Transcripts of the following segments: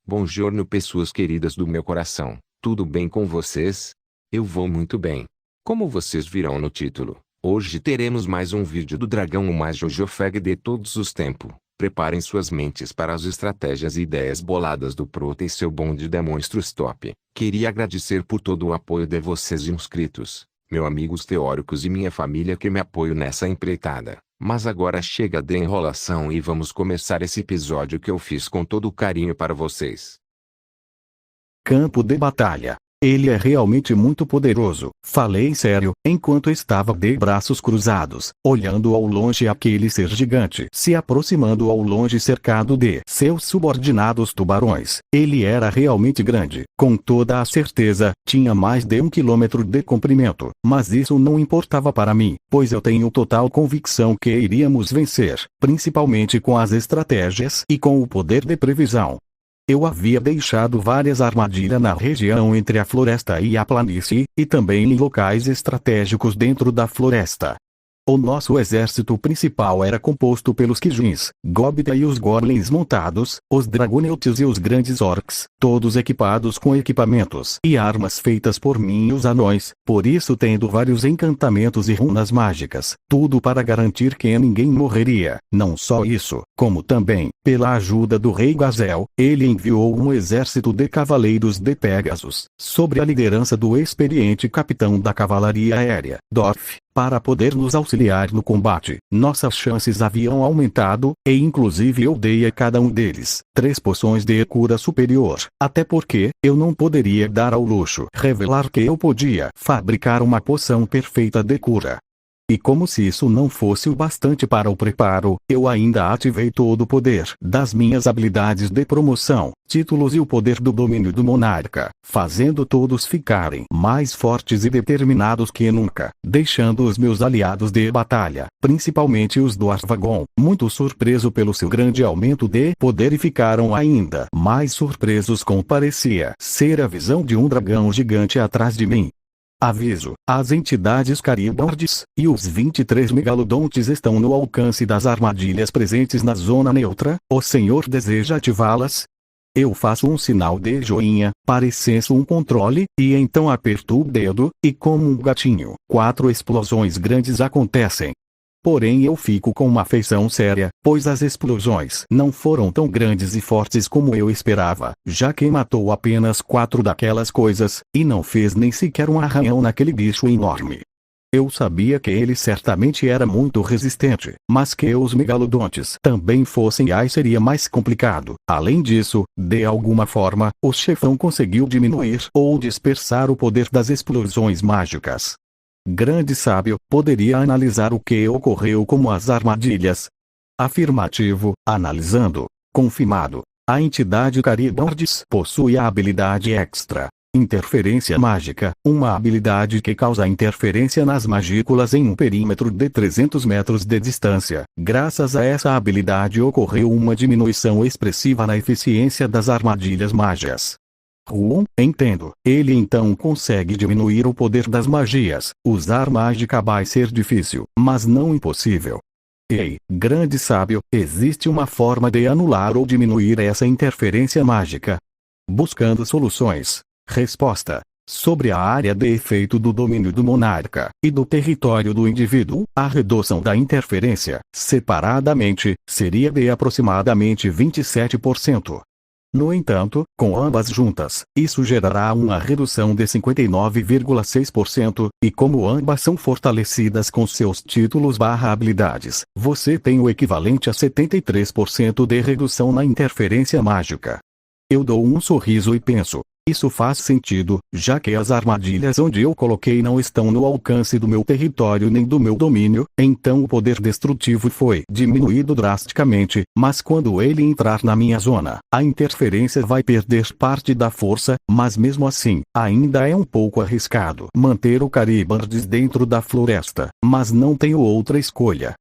Buongiorno pessoas queridas do meu coração, tudo bem com vocês? Eu vou muito bem. Como vocês viram no título, hoje teremos mais um vídeo do dragão o mais Jojofag de todos os tempos. Preparem suas mentes para as estratégias e ideias boladas do Prota e seu bonde de monstros top. Queria agradecer por todo o apoio de vocês inscritos, meus amigos teóricos e minha família que me apoiam nessa empreitada. Mas agora chega de enrolação e vamos começar esse episódio que eu fiz com todo carinho para vocês. Campo de batalha. Ele é realmente muito poderoso, falei sério, enquanto estava de braços cruzados, olhando ao longe aquele ser gigante se aproximando ao longe cercado de seus subordinados tubarões. Ele era realmente grande, com toda a certeza, tinha mais de 1 quilômetro de comprimento, mas isso não importava para mim, pois eu tenho total convicção que iríamos vencer, principalmente com as estratégias e com o poder de previsão. Eu havia deixado várias armadilhas na região entre a floresta e a planície, e também em locais estratégicos dentro da floresta. O nosso exército principal era composto pelos Kijins, Gobita e os Goblins montados, os Dragoneutes e os grandes Orcs, todos equipados com equipamentos e armas feitas por mim e os anões, por isso tendo vários encantamentos e runas mágicas, tudo para garantir que ninguém morreria. Não só isso, como também, pela ajuda do rei Gazel, ele enviou um exército de cavaleiros de Pegasus, sob a liderança do experiente capitão da cavalaria aérea, Dorf, para poder nos auxiliar no combate. Nossas chances haviam aumentado, e inclusive eu dei a cada um deles 3 poções de cura superior, até porque eu não poderia dar ao luxo revelar que eu podia fabricar uma poção perfeita de cura. E como se isso não fosse o bastante para o preparo, eu ainda ativei todo o poder das minhas habilidades de promoção, títulos e o poder do domínio do monarca, fazendo todos ficarem mais fortes e determinados que nunca, deixando os meus aliados de batalha, principalmente os do Arvagon, muito surpreso pelo seu grande aumento de poder e ficaram ainda mais surpresos com parecia ser a visão de um dragão gigante atrás de mim. Aviso, as entidades Caribordes e os 23 megalodontes estão no alcance das armadilhas presentes na zona neutra. O senhor deseja ativá-las? Eu faço um sinal de joinha, parecendo um controle, e então aperto o dedo, e como um gatinho, 4 explosões grandes acontecem. Porém eu fico com uma feição séria, pois as explosões não foram tão grandes e fortes como eu esperava, já que matou apenas 4 daquelas coisas, e não fez nem sequer um arranhão naquele bicho enorme. Eu sabia que ele certamente era muito resistente, mas que os megalodontes também fossem aí seria mais complicado. Além disso, de alguma forma, o chefão conseguiu diminuir ou dispersar o poder das explosões mágicas. Grande sábio, poderia analisar o que ocorreu como as armadilhas? Afirmativo, analisando. Confirmado. A entidade Caribordes possui a habilidade extra. Interferência mágica, uma habilidade que causa interferência nas magículas em um perímetro de 300 metros de distância. Graças a essa habilidade ocorreu uma diminuição expressiva na eficiência das armadilhas mágicas. Entendo. Ele então consegue diminuir o poder das magias. Usar mágica vai ser difícil, mas não impossível. Ei, grande sábio, existe uma forma de anular ou diminuir essa interferência mágica? Buscando soluções. Resposta. Sobre a área de efeito do domínio do monarca e do território do indivíduo, a redução da interferência, separadamente, seria de aproximadamente 27%. No entanto, com ambas juntas, isso gerará uma redução de 59,6%, e como ambas são fortalecidas com seus títulos/habilidades, você tem o equivalente a 73% de redução na interferência mágica. Eu dou um sorriso e penso, isso faz sentido, já que as armadilhas onde eu coloquei não estão no alcance do meu território nem do meu domínio, então o poder destrutivo foi diminuído drasticamente, mas quando ele entrar na minha zona, a interferência vai perder parte da força, mas mesmo assim, ainda é um pouco arriscado manter o Caribordes dentro da floresta, mas não tenho outra escolha.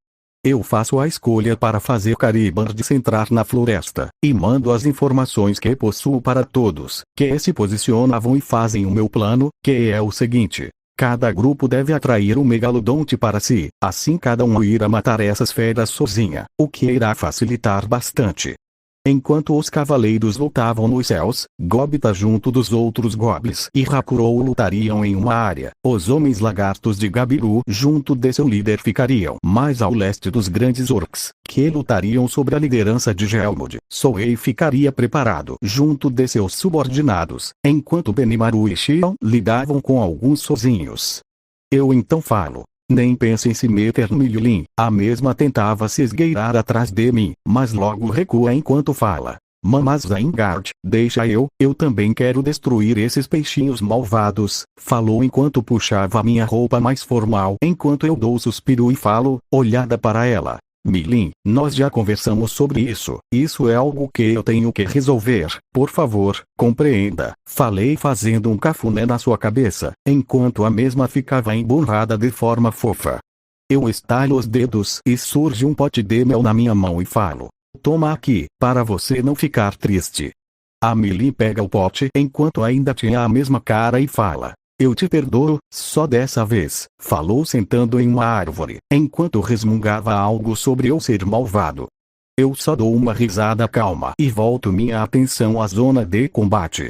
Eu faço a escolha para fazer Caribordes entrar na floresta, e mando as informações que possuo para todos, que se posicionavam e fazem o meu plano, que é o seguinte. Cada grupo deve atrair um megalodonte para si, assim cada um irá matar essas feras sozinha, o que irá facilitar bastante. Enquanto os cavaleiros lutavam nos céus, Gobita junto dos outros goblins e Hakurou lutariam em uma área. Os homens lagartos de Gabiru junto de seu líder ficariam mais ao leste dos grandes orcs, que lutariam sobre a liderança de Gelmud. Souei ficaria preparado junto de seus subordinados, enquanto Benimaru e Xion lidavam com alguns sozinhos. Eu então falo. Nem pense em se meter no Yulin. A mesma tentava se esgueirar atrás de mim, mas logo recua enquanto fala. Mas Zaingard, deixa eu também quero destruir esses peixinhos malvados, falou enquanto puxava minha roupa mais formal. Enquanto eu dou suspiro e falo, olhada para ela. Milin, nós já conversamos sobre isso. Isso é algo que eu tenho que resolver. Por favor, compreenda. Falei fazendo um cafuné na sua cabeça, enquanto a mesma ficava emburrada de forma fofa. Eu estalo os dedos e surge um pote de mel na minha mão e falo. Toma aqui, para você não ficar triste. A Milin pega o pote enquanto ainda tinha a mesma cara e fala. Eu te perdoo, só dessa vez, falou sentando em uma árvore, enquanto resmungava algo sobre eu ser malvado. Eu só dou uma risada calma e volto minha atenção à zona de combate.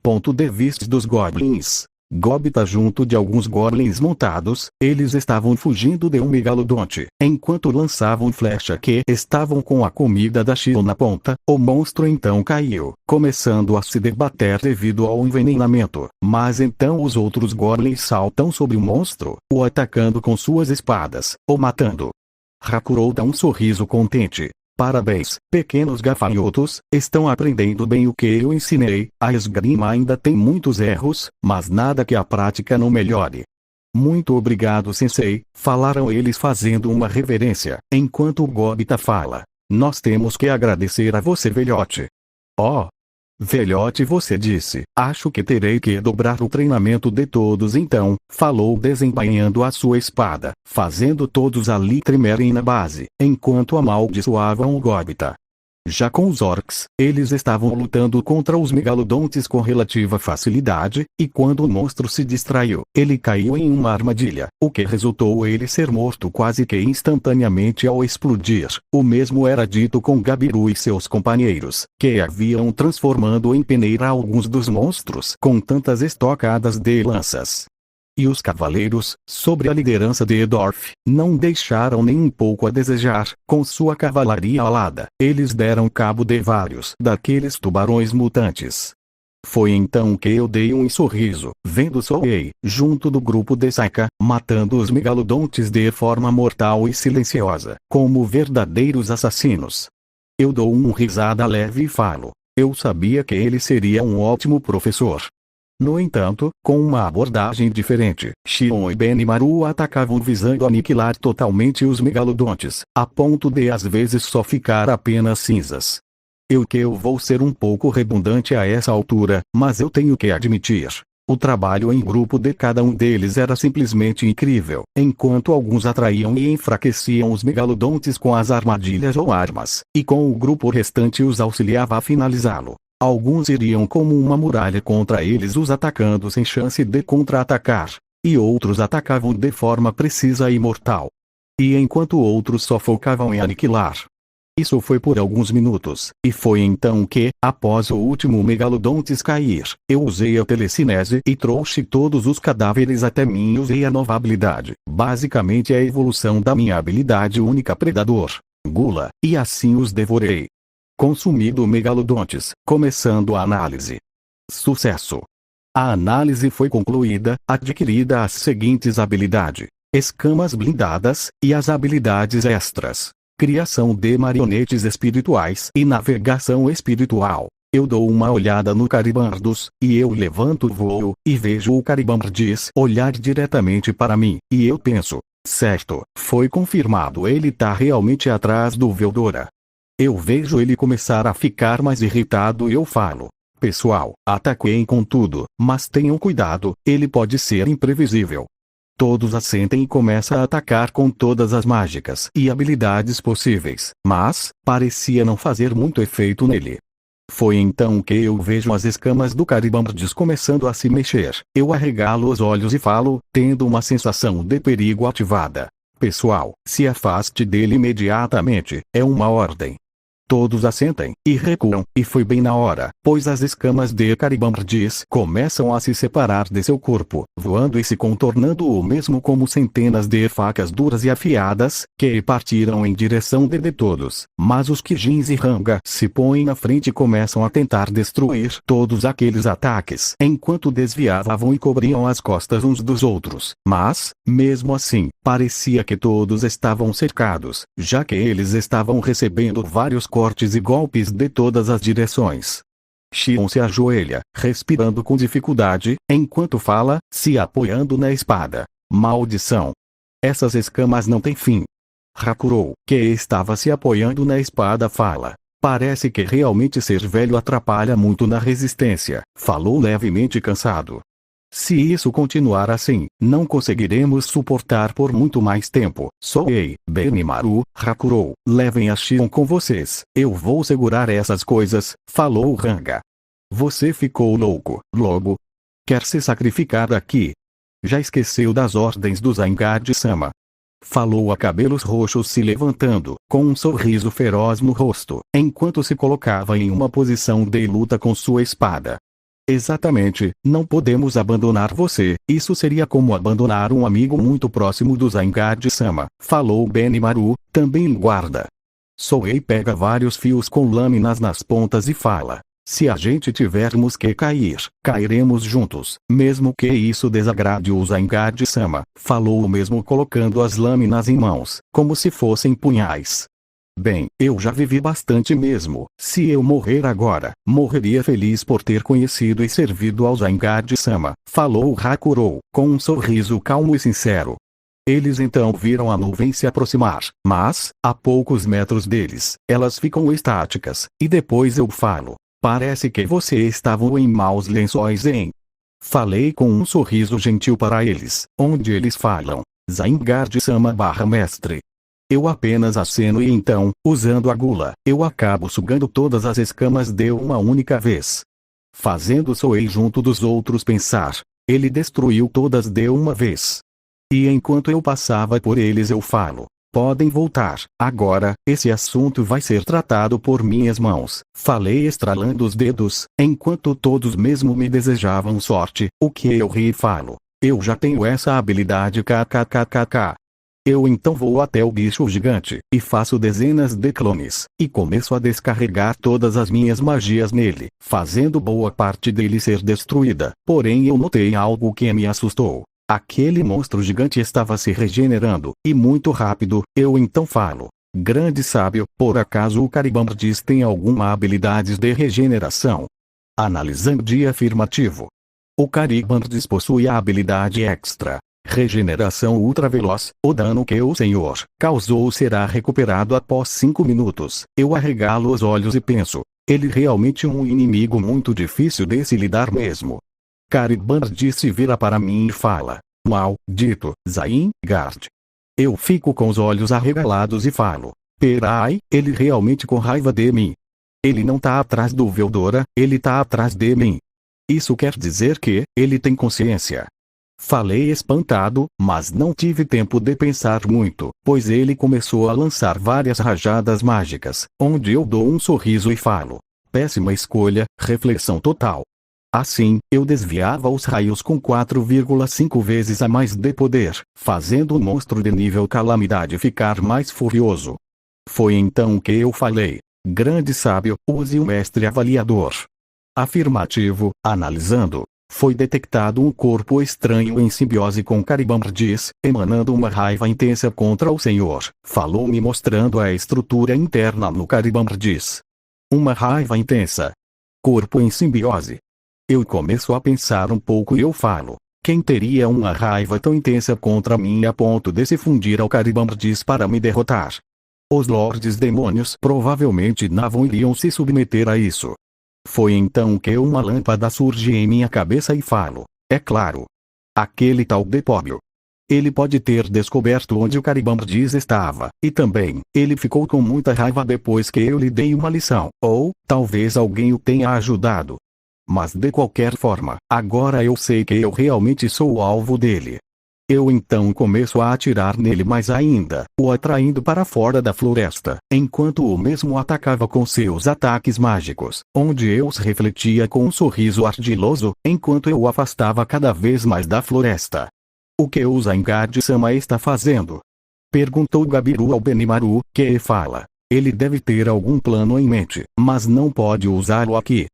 Ponto de vista dos goblins. Gobita junto de alguns goblins montados, eles estavam fugindo de um megalodonte, enquanto lançavam flecha que estavam com a comida da Xion na ponta. O monstro então caiu, começando a se debater devido ao envenenamento. Mas então os outros goblins saltam sobre o monstro, o atacando com suas espadas, o matando. Hakurou dá um sorriso contente. Parabéns, pequenos gafanhotos, estão aprendendo bem o que eu ensinei. A esgrima ainda tem muitos erros, mas nada que a prática não melhore. Muito obrigado, sensei, falaram eles fazendo uma reverência, enquanto o Gobita fala. Nós temos que agradecer a você, velhote. Oh! Velhote, você disse. Acho que terei que dobrar o treinamento de todos então, falou desembainhando a sua espada, fazendo todos ali tremerem na base, enquanto amaldiçoavam o Gobita. Já com os orcs, eles estavam lutando contra os megalodontes com relativa facilidade, e quando o monstro se distraiu, ele caiu em uma armadilha, o que resultou ele ser morto quase que instantaneamente ao explodir. O mesmo era dito com Gabiru e seus companheiros, que haviam transformando em peneira alguns dos monstros com tantas estocadas de lanças. E os cavaleiros, sobre a liderança de Edorf, não deixaram nem um pouco a desejar. Com sua cavalaria alada, eles deram cabo de vários daqueles tubarões mutantes. Foi então que eu dei um sorriso, vendo Souei, junto do grupo de Saika, matando os megalodontes de forma mortal e silenciosa, como verdadeiros assassinos. Eu dou uma risada leve e falo. Eu sabia que ele seria um ótimo professor. No entanto, com uma abordagem diferente, Xion e Benimaru atacavam visando aniquilar totalmente os megalodontes, a ponto de às vezes só ficar apenas cinzas. Eu vou ser um pouco redundante a essa altura, mas eu tenho que admitir. O trabalho em grupo de cada um deles era simplesmente incrível, enquanto alguns atraíam e enfraqueciam os megalodontes com as armadilhas ou armas, e com o grupo restante os auxiliava a finalizá-lo. Alguns iriam como uma muralha contra eles os atacando sem chance de contra-atacar, e outros atacavam de forma precisa e mortal. E enquanto outros só focavam em aniquilar. Isso foi por alguns minutos, e foi então que, após o último megalodontes cair, eu usei a telecinese e trouxe todos os cadáveres até mim e usei a nova habilidade, basicamente a evolução da minha habilidade única Predador, Gula, e assim os devorei. Consumido megalodontes, começando a análise. Sucesso! A análise foi concluída, adquirida as seguintes habilidades: escamas blindadas, e as habilidades extras. Criação de marionetes espirituais e navegação espiritual. Eu dou uma olhada no Caribardos, e eu levanto o voo, e vejo o Caribardes olhar diretamente para mim, e eu penso, certo, foi confirmado, ele tá realmente atrás do Veldora. Eu vejo ele começar a ficar mais irritado e eu falo, pessoal, ataquem com tudo, mas tenham cuidado, ele pode ser imprevisível. Todos assentem e começam a atacar com todas as mágicas e habilidades possíveis, mas, parecia não fazer muito efeito nele. Foi então que eu vejo as escamas do Caribardes começando a se mexer. Eu arregalo os olhos e falo, tendo uma sensação de perigo ativada. Pessoal, se afaste dele imediatamente, é uma ordem. Todos assentem, e recuam, e foi bem na hora, pois as escamas de Caribambardis começam a se separar de seu corpo, voando e se contornando o mesmo como centenas de facas duras e afiadas, que partiram em direção de todos. Mas os Kijins e Ranga se põem na frente e começam a tentar destruir todos aqueles ataques, enquanto desviavam e cobriam as costas uns dos outros. Mas, mesmo assim, parecia que todos estavam cercados, já que eles estavam recebendo vários cortes e golpes de todas as direções. Shion se ajoelha, respirando com dificuldade, enquanto fala, se apoiando na espada. Maldição! Essas escamas não têm fim. Hakurou, que estava se apoiando na espada, fala. Parece que realmente ser velho atrapalha muito na resistência. Falou levemente cansado. Se isso continuar assim, não conseguiremos suportar por muito mais tempo. Soei, Benimaru, Hakurou, levem a Shion com vocês. Eu vou segurar essas coisas, falou Ranga. Você ficou louco, lobo? Quer se sacrificar aqui? Já esqueceu das ordens do Zaingard-sama? Falou a cabelos roxos se levantando, com um sorriso feroz no rosto, enquanto se colocava em uma posição de luta com sua espada. Exatamente, não podemos abandonar você, isso seria como abandonar um amigo muito próximo do Zaingard-sama, falou Benimaru, também guarda. Soei pega vários fios com lâminas nas pontas e fala. Se a gente tivermos que cair, cairemos juntos, mesmo que isso desagrade o Zaingard-sama, falou o mesmo colocando as lâminas em mãos, como se fossem punhais. Bem, eu já vivi bastante mesmo. Se eu morrer agora, morreria feliz por ter conhecido e servido ao Zaingard-sama, falou Hakurou, com um sorriso calmo e sincero. Eles então viram a nuvem se aproximar, mas, a poucos metros deles, elas ficam estáticas, e depois eu falo. Parece que você estavam em maus lençóis, hein? Falei com um sorriso gentil para eles, onde eles falam. Zaingard-sama /mestre. Eu apenas aceno e então, usando a gula, eu acabo sugando todas as escamas de uma única vez. Fazendo Soei junto dos outros pensar. Ele destruiu todas de uma vez. E enquanto eu passava por eles eu falo. Podem voltar. Agora, esse assunto vai ser tratado por minhas mãos. Falei estralando os dedos, enquanto todos mesmo me desejavam sorte, o que eu ri e falo. Eu já tenho essa habilidade kkkk. Eu então vou até o bicho gigante, e faço dezenas de clones, e começo a descarregar todas as minhas magias nele, fazendo boa parte dele ser destruída. Porém eu notei algo que me assustou. Aquele monstro gigante estava se regenerando, e muito rápido. Eu então falo. Grande sábio, por acaso o Caribambardis tem alguma habilidade de regeneração? Analisando de afirmativo. O Caribambardis possui a habilidade extra. Regeneração ultraveloz. O dano que o senhor causou será recuperado após 5 minutos. Eu arregalo os olhos e penso. Ele realmente é um inimigo muito difícil de se lidar mesmo. Caribambardis se vira para mim e fala. Maldito, Zaingard. Eu fico com os olhos arregalados e falo. Perai, ele realmente com raiva de mim. Ele não tá atrás do Veldora, ele tá atrás de mim. Isso quer dizer que, ele tem consciência. Falei espantado, mas não tive tempo de pensar muito, pois ele começou a lançar várias rajadas mágicas, onde eu dou um sorriso e falo. Péssima escolha, reflexão total. Assim, eu desviava os raios com 4,5 vezes a mais de poder, fazendo o monstro de nível calamidade ficar mais furioso. Foi então que eu falei. Grande sábio, use o mestre avaliador. Afirmativo, analisando. Foi detectado um corpo estranho em simbiose com Caribambardis, emanando uma raiva intensa contra o senhor. Falou-me mostrando a estrutura interna no Caribambardis. Uma raiva intensa. Corpo em simbiose. Eu começo a pensar um pouco e eu falo. Quem teria uma raiva tão intensa contra mim a ponto de se fundir ao Caribambardis para me derrotar? Os Lordes Demônios provavelmente não iriam se submeter a isso. Foi então que uma lâmpada surge em minha cabeça e falo. É claro. Aquele tal Depóbio. Ele pode ter descoberto onde o Caribambardis estava, e também, ele ficou com muita raiva depois que eu lhe dei uma lição, ou, talvez alguém o tenha ajudado. Mas de qualquer forma, agora eu sei que eu realmente sou o alvo dele. Eu então começo a atirar nele mais ainda, o atraindo para fora da floresta, enquanto o mesmo atacava com seus ataques mágicos, onde eu os refletia com um sorriso ardiloso, enquanto eu o afastava cada vez mais da floresta. O que o Zangief-sama está fazendo? Perguntou Gabiru ao Benimaru, que fala. Ele deve ter algum plano em mente, mas não pode usá-lo aqui.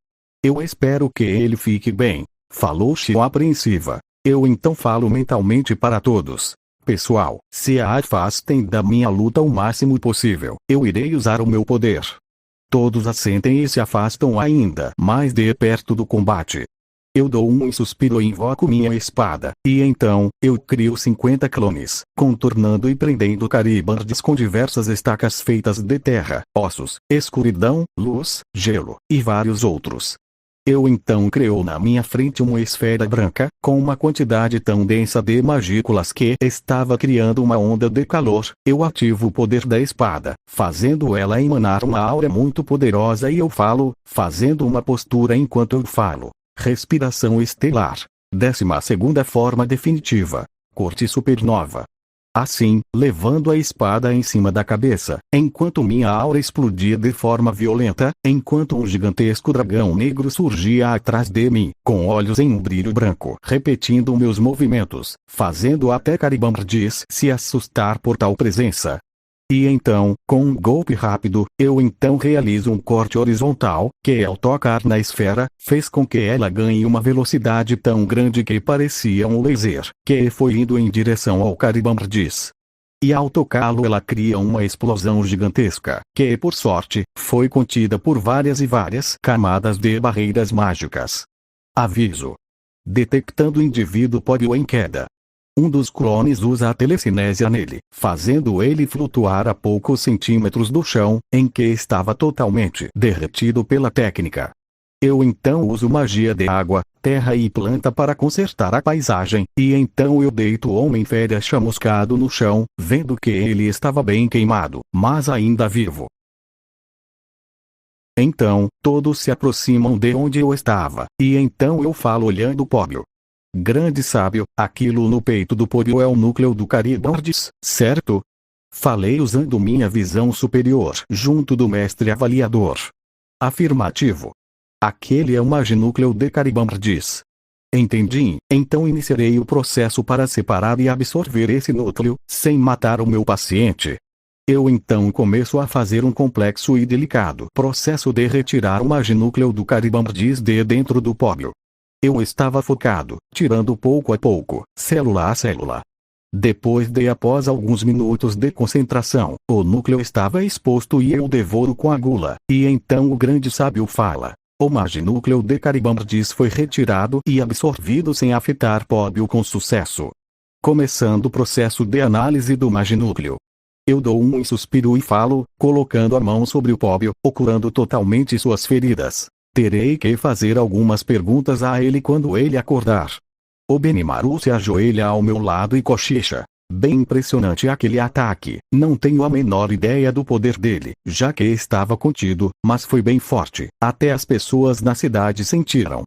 Eu espero que ele fique bem, falou Shio apreensiva. Eu então falo mentalmente para todos. Pessoal, se a afastem da minha luta o máximo possível, eu irei usar o meu poder. Todos assentem e se afastam ainda mais de perto do combate. Eu dou um suspiro e invoco minha espada, e então, eu crio 50 clones, contornando e prendendo Caribandes com diversas estacas feitas de terra, ossos, escuridão, luz, gelo, e vários outros. Eu então creo na minha frente uma esfera branca, com uma quantidade tão densa de magículas que estava criando uma onda de calor. Eu ativo o poder da espada, fazendo ela emanar uma aura muito poderosa e eu falo, fazendo uma postura enquanto eu falo. Respiração estelar. 12ª forma definitiva. Corte supernova. Assim, levando a espada em cima da cabeça, enquanto minha aura explodia de forma violenta, enquanto um gigantesco dragão negro surgia atrás de mim, com olhos em um brilho branco, repetindo meus movimentos, fazendo até Caribandes se assustar por tal presença. E então, com um golpe rápido, eu então realizo um corte horizontal, que ao tocar na esfera, fez com que ela ganhe uma velocidade tão grande que parecia um laser, que foi indo em direção ao Caribandes. E ao tocá-lo ela cria uma explosão gigantesca, que por sorte, foi contida por várias e várias camadas de barreiras mágicas. Aviso. Detectando indivíduo pódio em queda. Um dos clones usa a telecinésia nele, fazendo ele flutuar a poucos centímetros do chão, em que estava totalmente derretido pela técnica. Eu então uso magia de água, terra e planta para consertar a paisagem, e então eu deito o Homem-Fera chamuscado no chão, vendo que ele estava bem queimado, mas ainda vivo. Então, todos se aproximam de onde eu estava, e então eu falo olhando o pódio. Grande sábio, aquilo no peito do pódio é o núcleo do Caribandes, certo? Falei usando minha visão superior junto do mestre avaliador. Afirmativo. Aquele é o maginúcleo de Caribandes. Entendi, então iniciarei o processo para separar e absorver esse núcleo, sem matar o meu paciente. Eu então começo a fazer um complexo e delicado processo de retirar o maginúcleo do Caribandes de dentro do pódio. Eu estava focado, tirando pouco a pouco, célula a célula. Depois de após alguns minutos de concentração, o núcleo estava exposto e eu devoro com a gula, e então o grande sábio fala. O maginúcleo de Caribandes foi retirado e absorvido sem afetar pódio com sucesso. Começando o processo de análise do maginúcleo. Eu dou um suspiro e falo, colocando a mão sobre o pódio, curando totalmente suas feridas. Terei que fazer algumas perguntas a ele quando ele acordar. O Benimaru se ajoelha ao meu lado e cochicha. Bem impressionante aquele ataque. Não tenho a menor ideia do poder dele, já que estava contido, mas foi bem forte. Até as pessoas na cidade sentiram.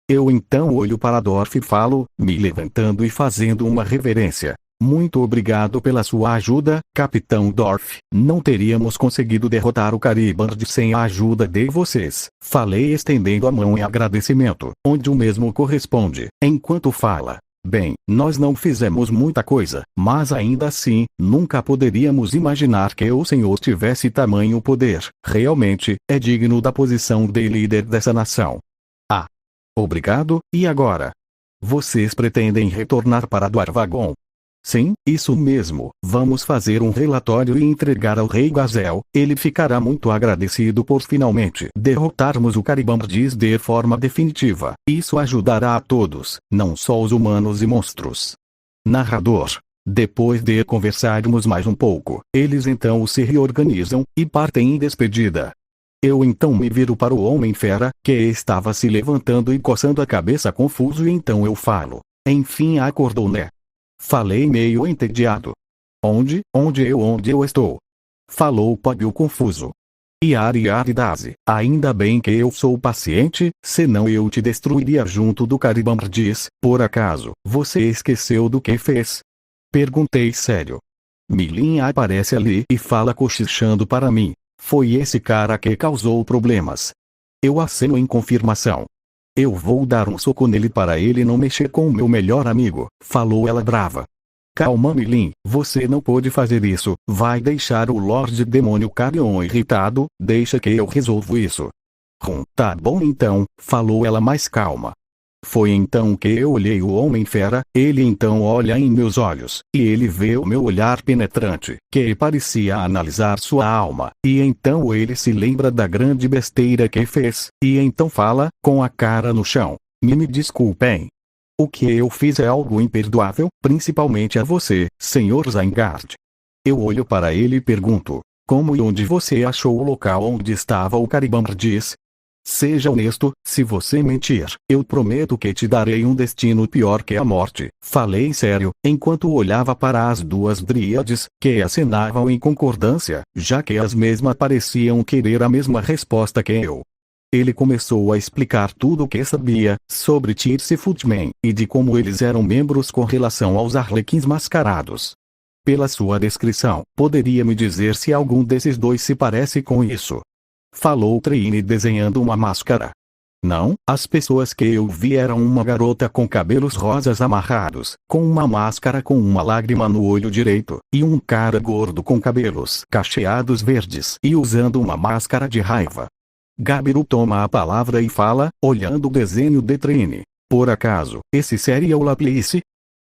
Eu então olho para Dorf e falo, me levantando e fazendo uma reverência. Muito obrigado pela sua ajuda, Capitão Dorf. Não teríamos conseguido derrotar o Caribandes sem a ajuda de vocês. Falei estendendo a mão em agradecimento, onde o mesmo corresponde, enquanto fala. Bem, nós não fizemos muita coisa, mas ainda assim, nunca poderíamos imaginar que o senhor tivesse tamanho poder. Realmente, é digno da posição de líder dessa nação. Ah. Obrigado, e agora? Vocês pretendem retornar para Dwarvagon? Sim, isso mesmo. Vamos fazer um relatório e entregar ao rei Gazel. Ele ficará muito agradecido por finalmente derrotarmos o Caribandes de forma definitiva. Isso ajudará a todos, não só os humanos e monstros. Narrador. Depois de conversarmos mais um pouco, eles então se reorganizam e partem em despedida. Eu então me viro para o Homem-Fera, que estava se levantando e coçando a cabeça confuso, e então eu falo. Enfim acordou, né? Falei meio entediado. Onde eu estou? Falou Pódio confuso. Yari Dazi, ainda bem que eu sou paciente, senão eu te destruiria junto do Caribandes. Por acaso, você esqueceu do que fez? Perguntei sério. Milin aparece ali e fala cochichando para mim. Foi esse cara que causou problemas. Eu aceno em confirmação. Eu vou dar um soco nele para ele não mexer com o meu melhor amigo, falou ela brava. Calma Milin, você não pode fazer isso, vai deixar o Lorde Demônio Carrion irritado, deixa que eu resolvo isso. Tá bom então, falou ela mais calma. Foi então que eu olhei o Homem-Fera, ele então olha em meus olhos, e ele vê o meu olhar penetrante, que parecia analisar sua alma, e então ele se lembra da grande besteira que fez, e então fala, com a cara no chão. Me desculpem. O que eu fiz é algo imperdoável, principalmente a você, Sr. Zygarde. Eu olho para ele e pergunto, como e onde você achou o local onde estava o Caribandiz? Seja honesto, se você mentir, eu prometo que te darei um destino pior que a morte. Falei sério, enquanto olhava para as duas dríades, que acenavam em concordância, já que as mesmas pareciam querer a mesma resposta que eu. Ele começou a explicar tudo o que sabia, sobre Tirce Footman, e de como eles eram membros com relação aos Arlequins mascarados. Pela sua descrição, poderia me dizer se algum desses dois se parece com isso? Falou Trine desenhando uma máscara. Não, as pessoas que eu vi eram uma garota com cabelos rosas amarrados, com uma máscara com uma lágrima no olho direito, e um cara gordo com cabelos cacheados verdes e usando uma máscara de raiva. Gabiru toma a palavra e fala, olhando o desenho de Trine. Por acaso, esse seria o Laplace?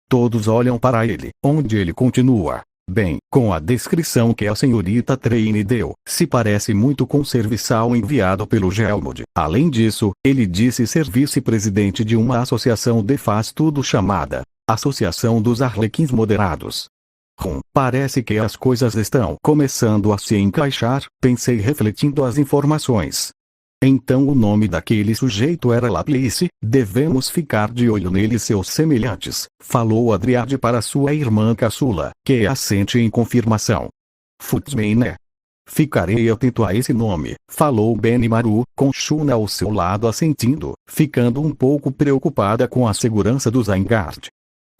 Todos olham para ele, onde ele continua. Bem, com a descrição que a senhorita Trine deu, se parece muito com o serviçal enviado pelo Gelmod. Além disso, ele disse ser vice-presidente de uma associação de faz-tudo chamada Associação dos Arlequins Moderados. Parece que as coisas estão começando a se encaixar, pensei refletindo as informações. Então o nome daquele sujeito era Laplace, devemos ficar de olho nele e seus semelhantes, falou Adriade para sua irmã caçula, que assente em confirmação. Footman, né? Ficarei atento a esse nome, falou Benimaru, com Shuna ao seu lado assentindo, ficando um pouco preocupada com a segurança do Zygarde.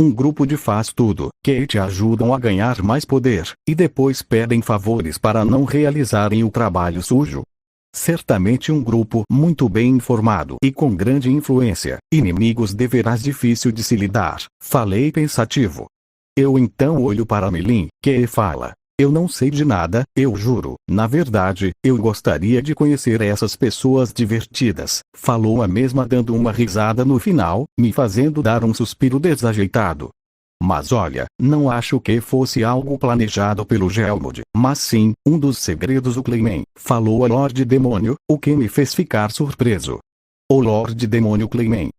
Um grupo de faz-tudo, que te ajudam a ganhar mais poder, e depois pedem favores para não realizarem o trabalho sujo. Certamente um grupo muito bem informado e com grande influência, inimigos deverás difícil de se lidar, falei pensativo. Eu então olho para Milin, que fala. Eu não sei de nada, eu juro, na verdade, eu gostaria de conhecer essas pessoas divertidas, falou a mesma dando uma risada no final, me fazendo dar um suspiro desajeitado. Mas olha, não acho que fosse algo planejado pelo Gelmod, mas sim, um dos segredos do Clayman, falou a Lorde Demônio, o que me fez ficar surpreso. O Lorde Demônio Clayman.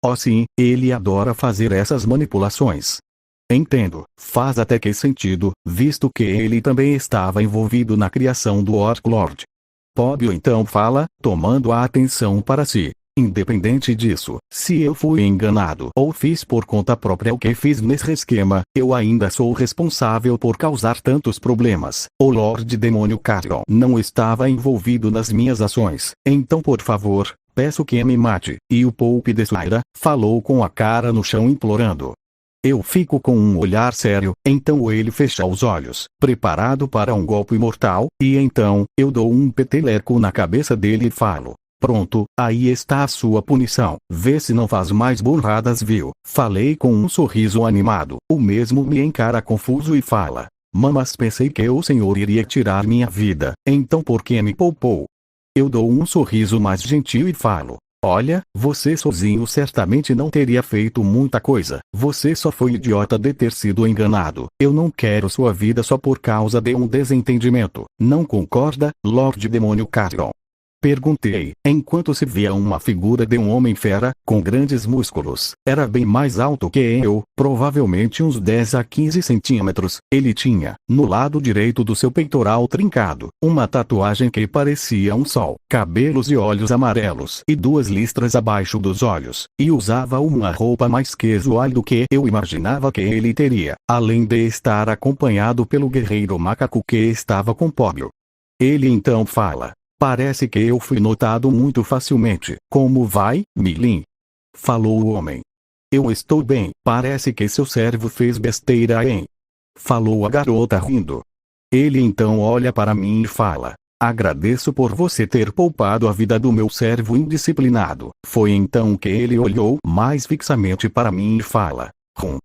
Oh sim, ele adora fazer essas manipulações. Entendo, faz até que sentido, visto que ele também estava envolvido na criação do Orc Lord. Pobbio então fala, tomando a atenção para si. Independente disso, se eu fui enganado ou fiz por conta própria o que fiz nesse esquema, eu ainda sou responsável por causar tantos problemas. O Lorde Demônio Carrion não estava envolvido nas minhas ações, então por favor, peço que me mate, e o Pope de Slaira falou com a cara no chão implorando. Eu fico com um olhar sério, então ele fecha os olhos, preparado para um golpe mortal, e então, eu dou um peteleco na cabeça dele e falo. Pronto, aí está a sua punição, vê se não faz mais burradas viu, falei com um sorriso animado, o mesmo me encara confuso e fala. Mas pensei que o senhor iria tirar minha vida, então por que me poupou? Eu dou um sorriso mais gentil e falo. Olha, você sozinho certamente não teria feito muita coisa, você só foi idiota de ter sido enganado, eu não quero sua vida só por causa de um desentendimento, não concorda, Lorde Demônio Carrion? Perguntei, enquanto se via uma figura de um homem-fera, com grandes músculos. Era bem mais alto que eu, provavelmente uns 10 a 15 centímetros. Ele tinha, no lado direito do seu peitoral trincado, uma tatuagem que parecia um sol, cabelos e olhos amarelos e 2 listras abaixo dos olhos, e usava uma roupa mais casual do que eu imaginava que ele teria, além de estar acompanhado pelo guerreiro macaco que estava com Pobbio. Ele então fala. Parece que eu fui notado muito facilmente. Como vai, Milin? Falou o homem. Eu estou bem. Parece que seu servo fez besteira, hein? falou a garota rindo. Ele então olha para mim e fala: agradeço por você ter poupado a vida do meu servo indisciplinado. Foi então que ele olhou mais fixamente para mim e fala: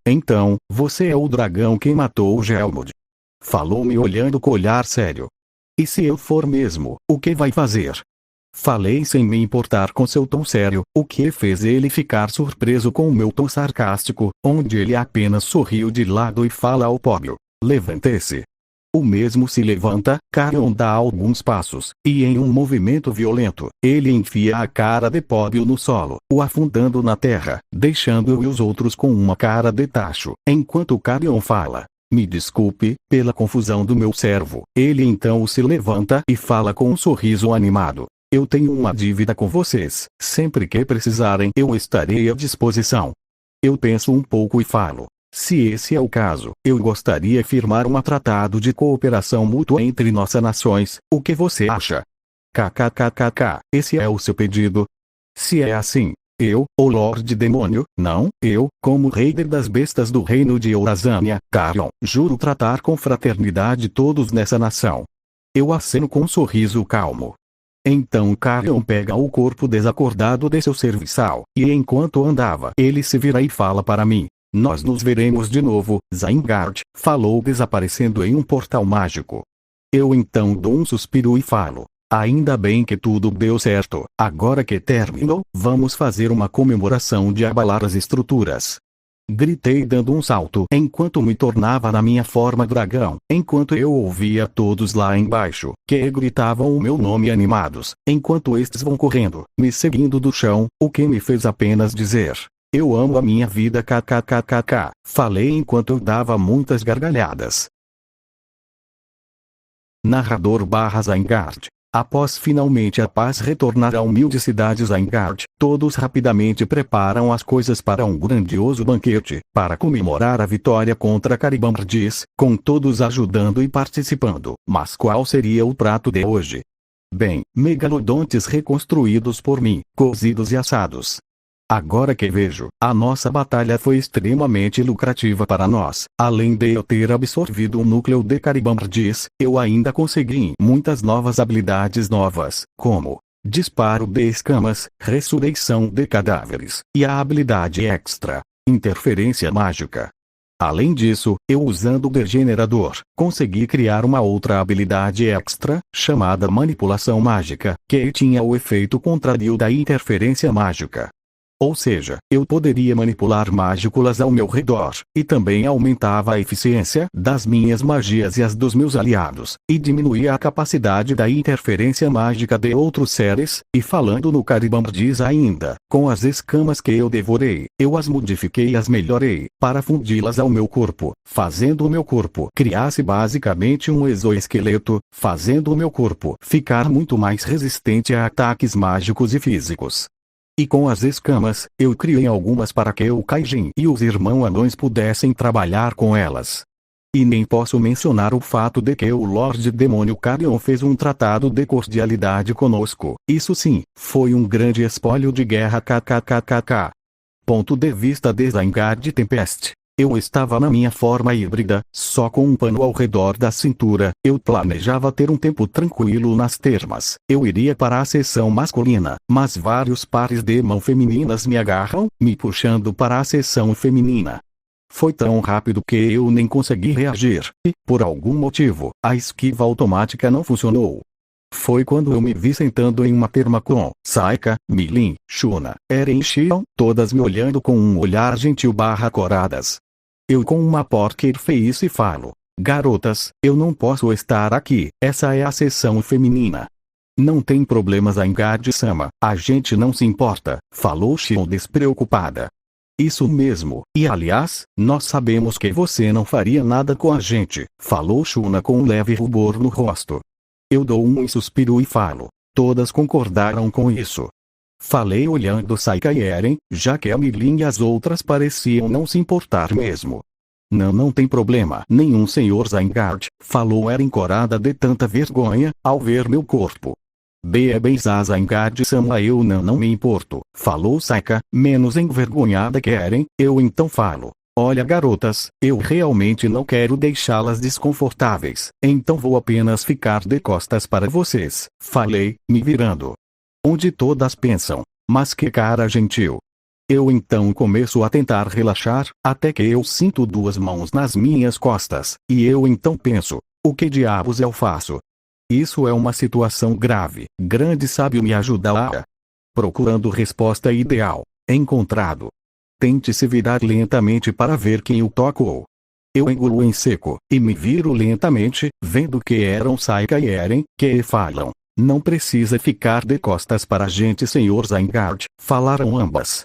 então, você é o dragão que matou o Gelmud. Falou-me olhando com olhar sério. E se eu for mesmo, o que vai fazer? Falei sem me importar com seu tom sério, o que fez ele ficar surpreso com o meu tom sarcástico, onde ele apenas sorriu de lado e fala ao Póbio: levante-se. O mesmo se levanta, Carrion dá alguns passos, e em um movimento violento, ele enfia a cara de Póbio no solo, o afundando na terra, deixando eu e os outros com uma cara de tacho, enquanto Carrion fala: me desculpe, pela confusão do meu servo. Ele então se levanta e fala com um sorriso animado: eu tenho uma dívida com vocês, sempre que precisarem eu estarei à disposição. Eu penso um pouco e falo: se esse é o caso, eu gostaria de firmar um tratado de cooperação mútua entre nossas nações, o que você acha? KKKKK, esse é o seu pedido? Se é assim, eu, o Lorde Demônio, não, eu, como Raider das Bestas do Reino de Eurazânia, Carrion, juro tratar com fraternidade todos nessa nação. Eu aceno com um sorriso calmo. Então Carrion pega o corpo desacordado de seu serviçal, e enquanto andava, ele se vira e fala para mim: nós nos veremos de novo, Zyngard, falou desaparecendo em um portal mágico. Eu então dou um suspiro e falo: ainda bem que tudo deu certo, agora que terminou, vamos fazer uma comemoração de abalar as estruturas. Gritei dando um salto enquanto me tornava na minha forma dragão, enquanto eu ouvia todos lá embaixo, que gritavam o meu nome animados, enquanto estes vão correndo, me seguindo do chão, o que me fez apenas dizer: eu amo a minha vida kkkk, falei enquanto eu dava muitas gargalhadas. Narrador Zyngard. Após finalmente a paz retornar à humilde cidade Zyngard, todos rapidamente preparam as coisas para um grandioso banquete, para comemorar a vitória contra Caribambardis, com todos ajudando e participando. Mas qual seria o prato de hoje? Bem, megalodontes reconstruídos por mim, cozidos e assados. Agora que vejo, a nossa batalha foi extremamente lucrativa para nós. Além de eu ter absorvido o núcleo de Caribambardis, eu ainda consegui muitas novas habilidades novas, como disparo de escamas, ressurreição de cadáveres, e a habilidade extra, interferência mágica. Além disso, eu usando o Degenerador, consegui criar uma outra habilidade extra, chamada manipulação mágica, que tinha o efeito contrário da interferência mágica. Ou seja, eu poderia manipular mágiculas ao meu redor, e também aumentava a eficiência das minhas magias e as dos meus aliados, e diminuía a capacidade da interferência mágica de outros seres. E falando no Caribambardis ainda, com as escamas que eu devorei, eu as modifiquei e as melhorei, para fundi-las ao meu corpo, fazendo o meu corpo criasse basicamente um exoesqueleto, fazendo o meu corpo ficar muito mais resistente a ataques mágicos e físicos. E com as escamas, eu criei algumas para que o Kaijin e os irmãos anões pudessem trabalhar com elas. E nem posso mencionar o fato de que o Lorde Demônio Carrion fez um tratado de cordialidade conosco. Isso sim, foi um grande espólio de guerra kkkk. Ponto de vista de Zyngard Tempest. Eu estava na minha forma híbrida, só com um pano ao redor da cintura. Eu planejava ter um tempo tranquilo nas termas. Eu iria para a seção masculina, mas vários pares de mãos femininas me agarram, me puxando para a seção feminina. Foi tão rápido que eu nem consegui reagir, e, por algum motivo, a esquiva automática não funcionou. Foi quando eu me vi sentando em uma terma com Saika, Milin, Shuna, Eren e Xion, todas me olhando com um olhar gentil/coradas. Eu com uma poker face falo: garotas, eu não posso estar aqui, essa é a seção feminina. Não tem problema Zyngard-sama, a gente não se importa, falou Xion despreocupada. Isso mesmo, e aliás, nós sabemos que você não faria nada com a gente, falou Shuna com um leve rubor no rosto. Eu dou um suspiro e falo: todas concordaram com isso. Falei olhando Saika e Eren, já que a Milin e as outras pareciam não se importar mesmo. Não tem problema nenhum, senhor Zyngard, falou Eren corada de tanta vergonha, ao ver meu corpo. Bem Zyngard-sama, eu não me importo, falou Saika, menos envergonhada que Eren. Eu então falo: Olha, garotas, eu realmente não quero deixá-las desconfortáveis, então vou apenas ficar de costas para vocês, falei, me virando. Onde todas pensam, mas que cara gentil. Eu então começo a tentar relaxar, até que eu sinto duas mãos nas minhas costas, e eu então penso, o que diabos eu faço? Isso é uma situação grave, grande sábio me ajudará. Procurando resposta ideal, encontrado. Tente se virar lentamente para ver quem o tocou. Eu engulo em seco, e me viro lentamente, vendo que eram Saika e Eren, que falam. Não precisa ficar de costas para a gente, Sr. Zygarde, falaram ambas.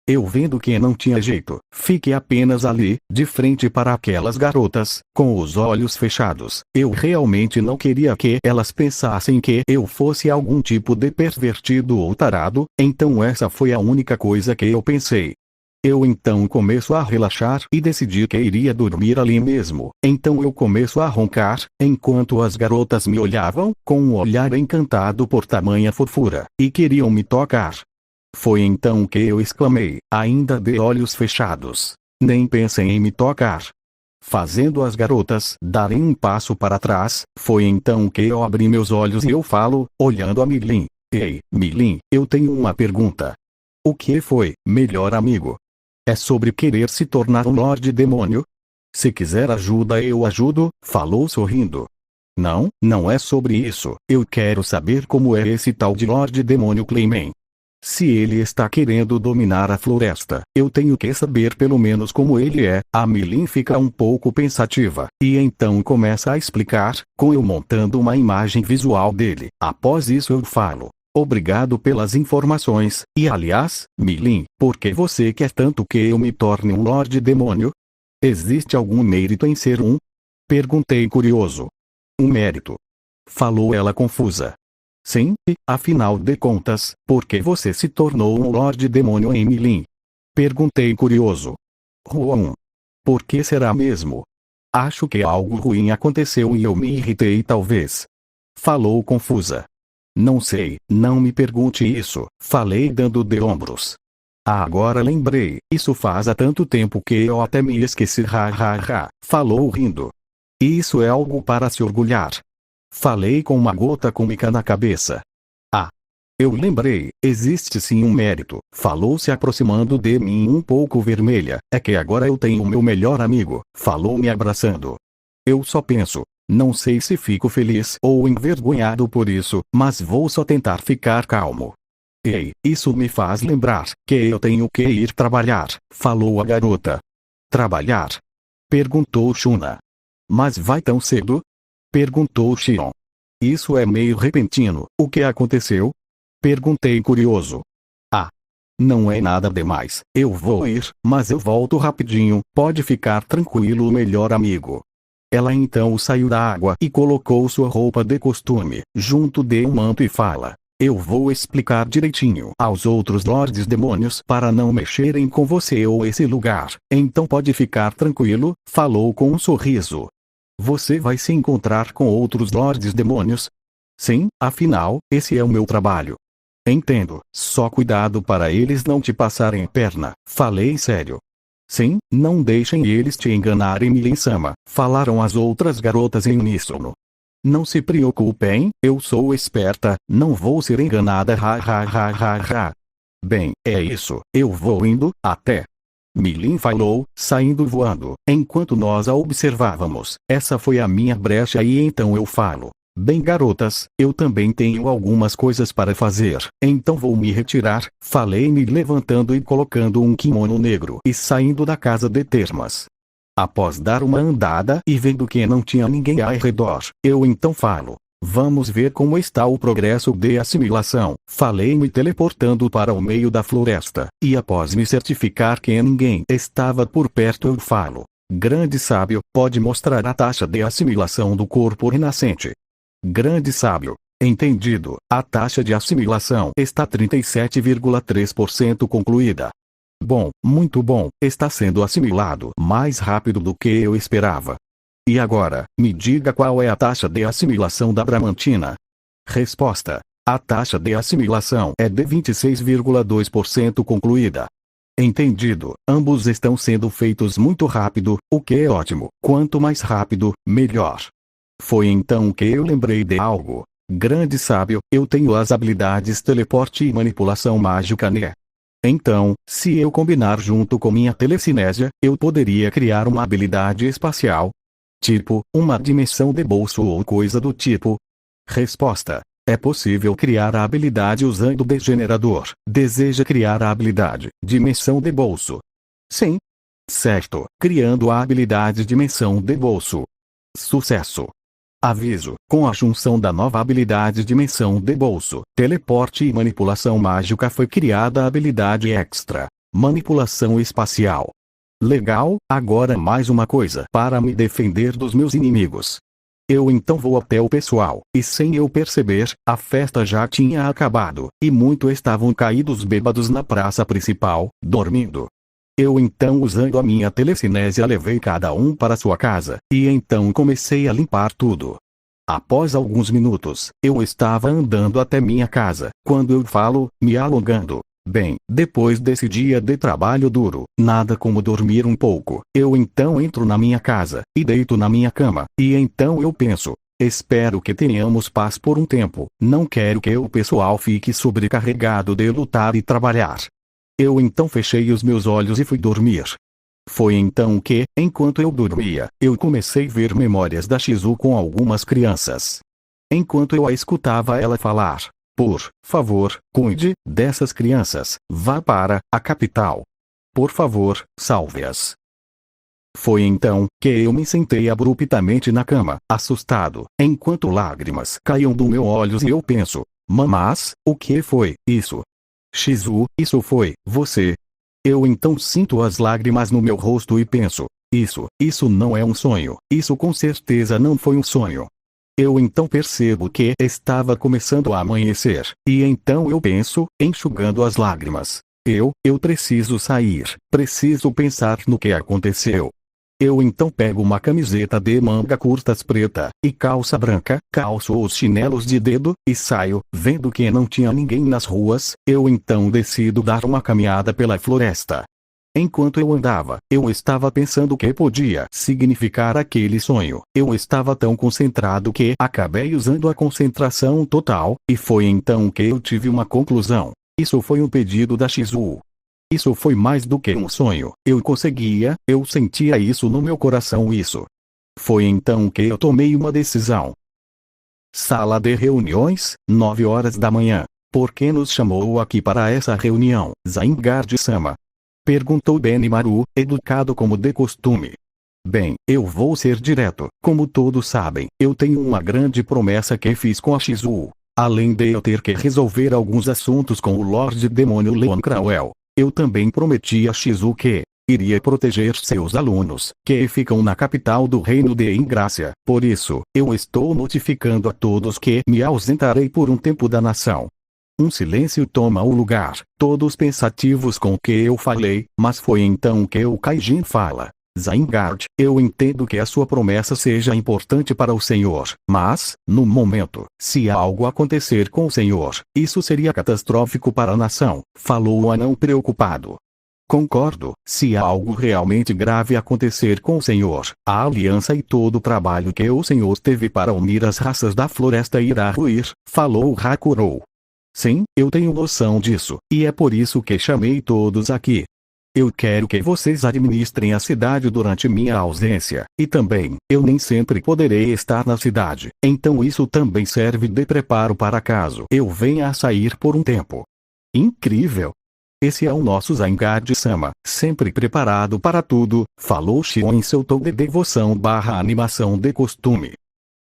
Eu vendo que não tinha jeito, fiquei apenas ali, de frente para aquelas garotas, com os olhos fechados. Eu realmente não queria que elas pensassem que eu fosse algum tipo de pervertido ou tarado, então essa foi a única coisa que eu pensei. Eu então começo a relaxar e decidi que iria dormir ali mesmo. Então eu começo a roncar, enquanto as garotas me olhavam, com um olhar encantado por tamanha fofura, e queriam me tocar. Foi então que eu exclamei, ainda de olhos fechados. Nem pensem em me tocar. Fazendo as garotas darem um passo para trás, foi então que eu abri meus olhos e eu falo, olhando a Milin. Ei, Milin, eu tenho uma pergunta. O que foi, melhor amigo? É sobre querer se tornar um Lorde Demônio? Se quiser ajuda eu ajudo, falou sorrindo. Não, não é sobre isso. Eu quero saber como é esse tal de Lorde Demônio Clayman. Se ele está querendo dominar a floresta, eu tenho que saber pelo menos como ele é. A Milin fica um pouco pensativa, e então começa a explicar, com eu montando uma imagem visual dele. Após isso eu falo. Obrigado pelas informações, e aliás, Milin, por que você quer tanto que eu me torne um Lorde Demônio? Existe algum mérito em ser um? Perguntei curioso. Um mérito? Falou ela confusa. Sim, e, afinal de contas, por que você se tornou um Lorde Demônio em Milin? Perguntei curioso. Ruam. Por que será mesmo? Acho que algo ruim aconteceu e eu me irritei talvez. Falou confusa. Não sei, não me pergunte isso, falei dando de ombros. Ah, agora lembrei, isso faz há tanto tempo que eu até me esqueci, falou rindo. Isso é algo para se orgulhar. Falei com uma gota cômica na cabeça. Ah, eu lembrei, existe sim um mérito, falou se aproximando de mim um pouco vermelha, é que agora eu tenho o meu melhor amigo, falou me abraçando. Eu só penso. Não sei se fico feliz ou envergonhado por isso, mas vou só tentar ficar calmo. Ei, isso me faz lembrar que eu tenho que ir trabalhar, falou a garota. Trabalhar? Perguntou Shuna. Mas vai tão cedo? Perguntou Shion. Isso é meio repentino, o que aconteceu? Perguntei curioso. Ah, não é nada demais, eu vou ir, mas eu volto rapidinho, pode ficar tranquilo, melhor amigo. Ela então saiu da água e colocou sua roupa de costume, junto de um manto e fala. Eu vou explicar direitinho aos outros Lordes Demônios para não mexerem com você ou esse lugar, então pode ficar tranquilo, falou com um sorriso. Você vai se encontrar com outros Lordes Demônios? Sim, afinal, esse é o meu trabalho. Entendo, só cuidado para eles não te passarem a perna, falei sério. Sim, não deixem eles te enganarem, Milin-sama, falaram as outras garotas em uníssono. Não se preocupem, eu sou esperta, não vou ser enganada, Bem, é isso, eu vou indo, até. Milin falou, saindo voando, enquanto nós a observávamos. Essa foi a minha brecha e então eu falo. Bem, garotas, eu também tenho algumas coisas para fazer, então vou me retirar, falei me levantando e colocando um kimono negro e saindo da casa de termas. Após dar uma andada e vendo que não tinha ninguém ao redor, eu então falo. Vamos ver como está o progresso de assimilação, falei me teleportando para o meio da floresta, e após me certificar que ninguém estava por perto eu falo. Grande sábio, pode mostrar a taxa de assimilação do corpo renascente. Grande sábio. Entendido, a taxa de assimilação está 37,3% concluída. Bom, muito bom, está sendo assimilado mais rápido do que eu esperava. E agora, me diga qual é a taxa de assimilação da Bramantina? Resposta. A taxa de assimilação é de 26,2% concluída. Entendido. Ambos estão sendo feitos muito rápido, o que é ótimo. Quanto mais rápido, melhor. Foi então que eu lembrei de algo. Grande sábio, eu tenho as habilidades teleporte e manipulação mágica, né? Então, se eu combinar junto com minha telecinésia, eu poderia criar uma habilidade espacial. Tipo, uma dimensão de bolso ou coisa do tipo. Resposta. É possível criar a habilidade usando o degenerador. Deseja criar a habilidade dimensão de bolso? Sim. Certo. Criando a habilidade dimensão de bolso. Sucesso. Aviso: com a junção da nova habilidade dimensão de bolso, teleporte e manipulação mágica foi criada a habilidade extra, manipulação espacial. Legal, agora mais uma coisa para me defender dos meus inimigos. Eu então vou até o pessoal, e sem eu perceber, a festa já tinha acabado, e muitos estavam caídos bêbados na praça principal, dormindo. Eu então, usando a minha telecinésia, levei cada um para sua casa, e então comecei a limpar tudo. Após alguns minutos, eu estava andando até minha casa, quando eu falo, me alongando. Bem, depois desse dia de trabalho duro, nada como dormir um pouco. Eu então entro na minha casa, e deito na minha cama, e então eu penso, espero que tenhamos paz por um tempo, não quero que o pessoal fique sobrecarregado de lutar e trabalhar. Eu então fechei os meus olhos e fui dormir. Foi então que, enquanto eu dormia, eu comecei a ver memórias da Shizu com algumas crianças. Enquanto eu a escutava ela falar, por favor, cuide dessas crianças, vá para a capital. Por favor, salve-as. Foi então que eu me sentei abruptamente na cama, assustado, enquanto lágrimas caíam dos meus olhos e eu penso, mas, o que foi isso? Shizu, isso foi você. Eu então sinto as lágrimas no meu rosto e penso, isso não é um sonho, isso com certeza não foi um sonho. Eu então percebo que estava começando a amanhecer, e então eu penso, enxugando as lágrimas, eu preciso sair, preciso pensar no que aconteceu. Eu então pego uma camiseta de manga curtas preta, e calça branca, calço os chinelos de dedo, e saio. Vendo que não tinha ninguém nas ruas, eu então decido dar uma caminhada pela floresta. Enquanto eu andava, eu estava pensando o que podia significar aquele sonho. Eu estava tão concentrado que acabei usando a concentração total, e foi então que eu tive uma conclusão. Isso foi um pedido da Shizu. Isso foi mais do que um sonho. Eu sentia isso no meu coração. Isso. Foi então que eu tomei uma decisão. Sala de reuniões, 9 horas da manhã. Por que nos chamou aqui para essa reunião, Zaingard-sama? Perguntou Benimaru, educado como de costume. Bem, eu vou ser direto. Como todos sabem, eu tenho uma grande promessa que fiz com a Shizu. Além de eu ter que resolver alguns assuntos com o Lorde Demônio Leon Crowell, eu também prometi a Shizu que iria proteger seus alunos, que ficam na capital do reino de Ingrácia. Por isso, eu estou notificando a todos que me ausentarei por um tempo da nação. Um silêncio toma o lugar, todos pensativos com o que eu falei, mas foi então que o Kaijin fala. Zaingard, eu entendo que a sua promessa seja importante para o Senhor, mas, no momento, se algo acontecer com o Senhor, isso seria catastrófico para a nação, falou o anão preocupado. Concordo, se algo realmente grave acontecer com o Senhor, a aliança e todo o trabalho que o Senhor teve para unir as raças da floresta irá ruir, falou Hakurou. Sim, eu tenho noção disso, e é por isso que chamei todos aqui. Eu quero que vocês administrem a cidade durante minha ausência, e também, eu nem sempre poderei estar na cidade, então isso também serve de preparo para caso eu venha a sair por um tempo. Incrível! Esse é o nosso Zaingard-sama, sempre preparado para tudo, falou Shion em seu tom de devoção / animação de costume.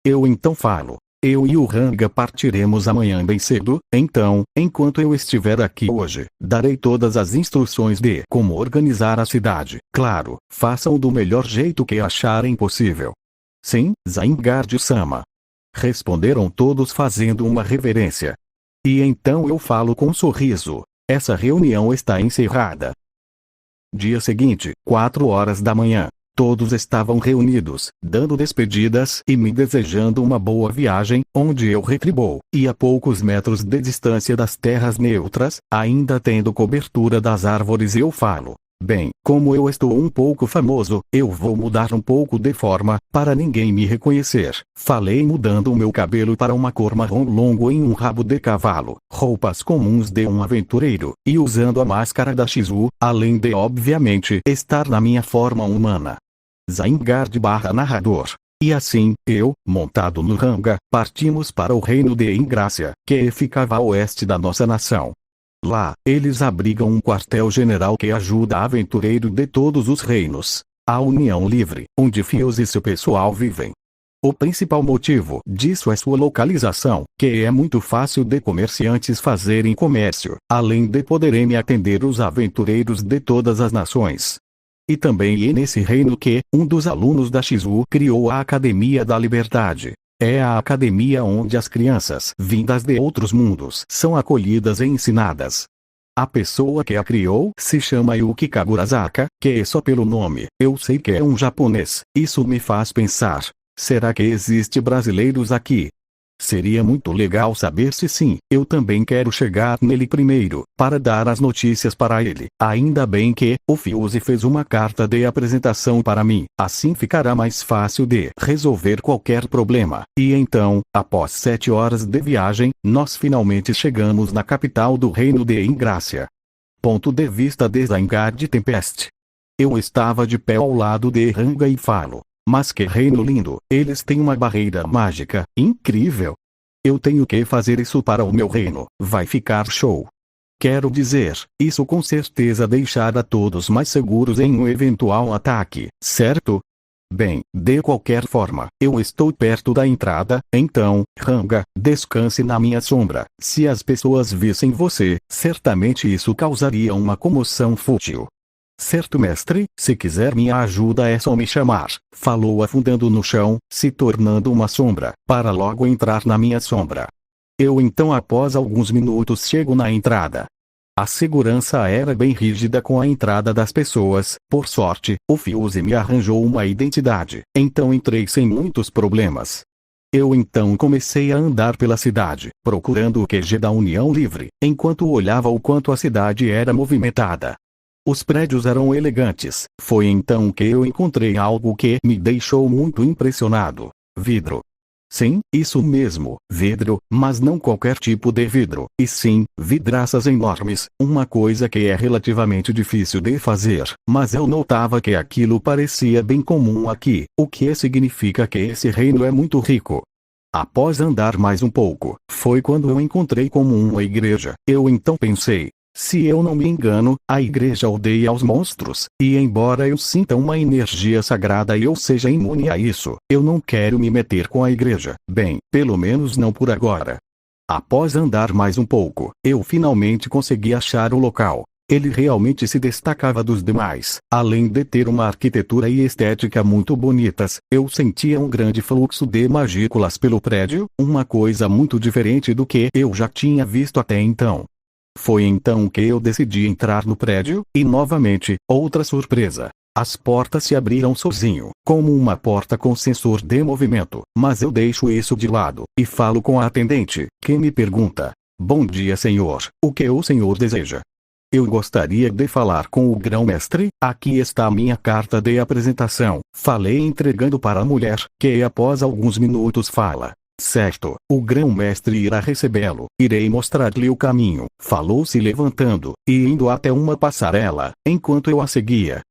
Eu então falo. Eu e o Ranga partiremos amanhã bem cedo, então, enquanto eu estiver aqui hoje, darei todas as instruções de como organizar a cidade. Claro, façam do melhor jeito que acharem possível. Sim, Zaingard-sama. Responderam todos fazendo uma reverência. E então eu falo com um sorriso. Essa reunião está encerrada. Dia seguinte, 4 horas da manhã. Todos estavam reunidos, dando despedidas e me desejando uma boa viagem, onde eu retribou, e a poucos metros de distância das terras neutras, ainda tendo cobertura das árvores eu falo. Bem, como eu estou um pouco famoso, eu vou mudar um pouco de forma, para ninguém me reconhecer. Falei mudando o meu cabelo para uma cor marrom longo em um rabo de cavalo, roupas comuns de um aventureiro, e usando a máscara da Shizu, além de obviamente estar na minha forma humana. Zaingard/narrador. E assim, eu, montado no Ranga, partimos para o reino de Ingrácia, que ficava a oeste da nossa nação. Lá, eles abrigam um quartel-general que ajuda a aventureiro de todos os reinos, a União Livre, onde Fios e seu pessoal vivem. O principal motivo disso é sua localização, que é muito fácil de comerciantes fazerem comércio, além de poderem atender os aventureiros de todas as nações. E também é nesse reino que um dos alunos da Shizu criou a Academia da Liberdade. É a academia onde as crianças vindas de outros mundos são acolhidas e ensinadas. A pessoa que a criou se chama Yuki Kagurazaka, que só pelo nome, eu sei que é um japonês. Isso me faz pensar, será que existe brasileiros aqui? Seria muito legal saber se sim, eu também quero chegar nele primeiro, para dar as notícias para ele. Ainda bem que, o Fiuzi fez uma carta de apresentação para mim, assim ficará mais fácil de resolver qualquer problema. E então, após 7 horas de viagem, nós finalmente chegamos na capital do reino de Ingrácia. Ponto de vista de Zaingard Tempest. Eu estava de pé ao lado de Ranga e falo. Mas que reino lindo, eles têm uma barreira mágica, incrível. Eu tenho que fazer isso para o meu reino, vai ficar show. Quero dizer, isso com certeza deixará todos mais seguros em um eventual ataque, certo? Bem, de qualquer forma, eu estou perto da entrada, então, Ranga, descanse na minha sombra. Se as pessoas vissem você, certamente isso causaria uma comoção fútil. Certo, mestre, se quiser minha ajuda é só me chamar, falou afundando no chão, se tornando uma sombra, para logo entrar na minha sombra. Eu então após alguns minutos chego na entrada. A segurança era bem rígida com a entrada das pessoas, por sorte, o Fiuzi me arranjou uma identidade, então entrei sem muitos problemas. Eu então comecei a andar pela cidade, procurando o QG da União Livre, enquanto olhava o quanto a cidade era movimentada. Os prédios eram elegantes. Foi então que eu encontrei algo que me deixou muito impressionado. Vidro. Sim, isso mesmo, vidro, mas não qualquer tipo de vidro, e sim, vidraças enormes, uma coisa que é relativamente difícil de fazer, mas eu notava que aquilo parecia bem comum aqui, o que significa que esse reino é muito rico. Após andar mais um pouco, foi quando eu encontrei como uma igreja. Eu então pensei, se eu não me engano, a igreja odeia aos monstros, e embora eu sinta uma energia sagrada e eu seja imune a isso, eu não quero me meter com a igreja. Bem, pelo menos não por agora. Após andar mais um pouco, eu finalmente consegui achar o local. Ele realmente se destacava dos demais. Além de ter uma arquitetura e estética muito bonitas, eu sentia um grande fluxo de magículas pelo prédio, uma coisa muito diferente do que eu já tinha visto até então. Foi então que eu decidi entrar no prédio, e novamente, outra surpresa. As portas se abriram sozinho, como uma porta com sensor de movimento, mas eu deixo isso de lado, e falo com a atendente, que me pergunta: "Bom dia, senhor, o que o senhor deseja?" "Eu gostaria de falar com o grão-mestre, aqui está a minha carta de apresentação", falei entregando para a mulher, que após alguns minutos fala: "Certo, o grão-mestre irá recebê-lo, irei mostrar-lhe o caminho", falou-se levantando, e indo até uma passarela, enquanto eu a seguia.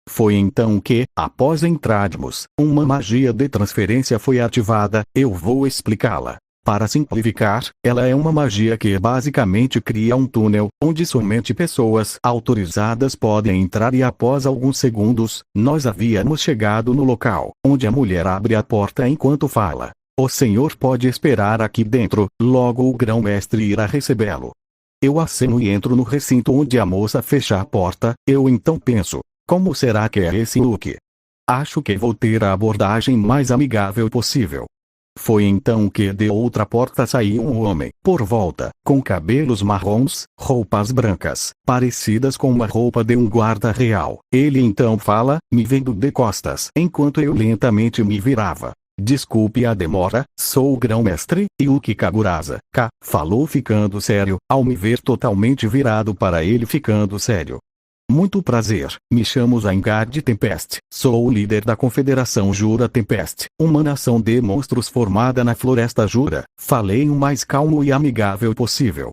Foi então que, após entrarmos, uma magia de transferência foi ativada, eu vou explicá-la. Para simplificar, ela é uma magia que basicamente cria um túnel, onde somente pessoas autorizadas podem entrar e após alguns segundos, nós havíamos chegado no local, onde a mulher abre a porta enquanto fala: "O senhor pode esperar aqui dentro, logo o grão-mestre irá recebê-lo." Eu aceno e entro no recinto onde a moça fecha a porta, eu então penso: como será que é esse look? Acho que vou ter a abordagem mais amigável possível. Foi então que de outra porta saiu um homem, por volta, com cabelos marrons, roupas brancas, parecidas com uma roupa de um guarda real. Ele então fala, me vendo de costas, enquanto eu lentamente me virava. Desculpe a demora, sou o grão-mestre, Yuki Kaguraza. Falou ficando sério, ao me ver totalmente virado para ele ficando sério. Muito prazer, me chamo Zaingard Tempest, sou o líder da Confederação Jura Tempest, uma nação de monstros formada na Floresta Jura. Falei o mais calmo e amigável possível.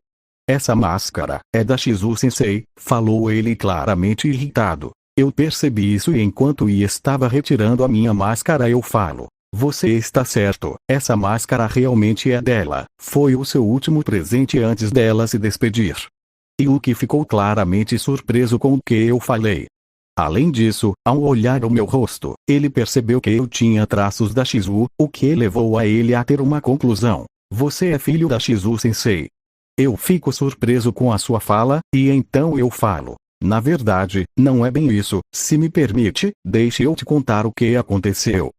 Essa máscara é da Shizu-sensei, falou ele claramente irritado. Eu percebi isso e enquanto estava retirando a minha máscara eu falo. Você está certo, essa máscara realmente é dela, foi o seu último presente antes dela se despedir. Yuki ficou claramente surpreso com o que eu falei. Além disso, ao olhar o meu rosto, ele percebeu que eu tinha traços da Shizu, o que levou a ele a ter uma conclusão. Você é filho da Shizu-sensei. Eu fico surpreso com a sua fala, e então eu falo. Na verdade, não é bem isso, se me permite, deixe eu te contar o que aconteceu.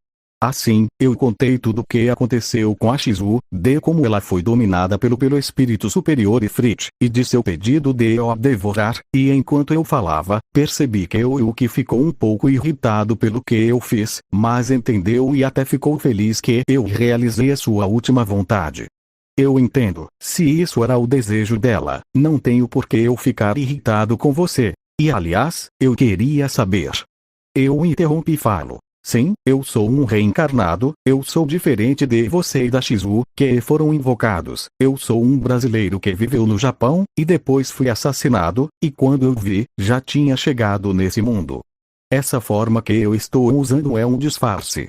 Assim, eu contei tudo o que aconteceu com a Shizu, de como ela foi dominada pelo espírito superior Ifrit, e de seu pedido de a devorar, e enquanto eu falava, percebi que o Yuki ficou um pouco irritado pelo que eu fiz, mas entendeu e até ficou feliz que eu realizei a sua última vontade. Eu entendo, se isso era o desejo dela, não tenho por que eu ficar irritado com você. E aliás, eu queria saber. Eu interrompi e falo. Sim, eu sou um reencarnado, eu sou diferente de você e da Shizu, que foram invocados. Eu sou um brasileiro que viveu no Japão, e depois fui assassinado, e quando eu vi, já tinha chegado nesse mundo. Essa forma que eu estou usando é um disfarce.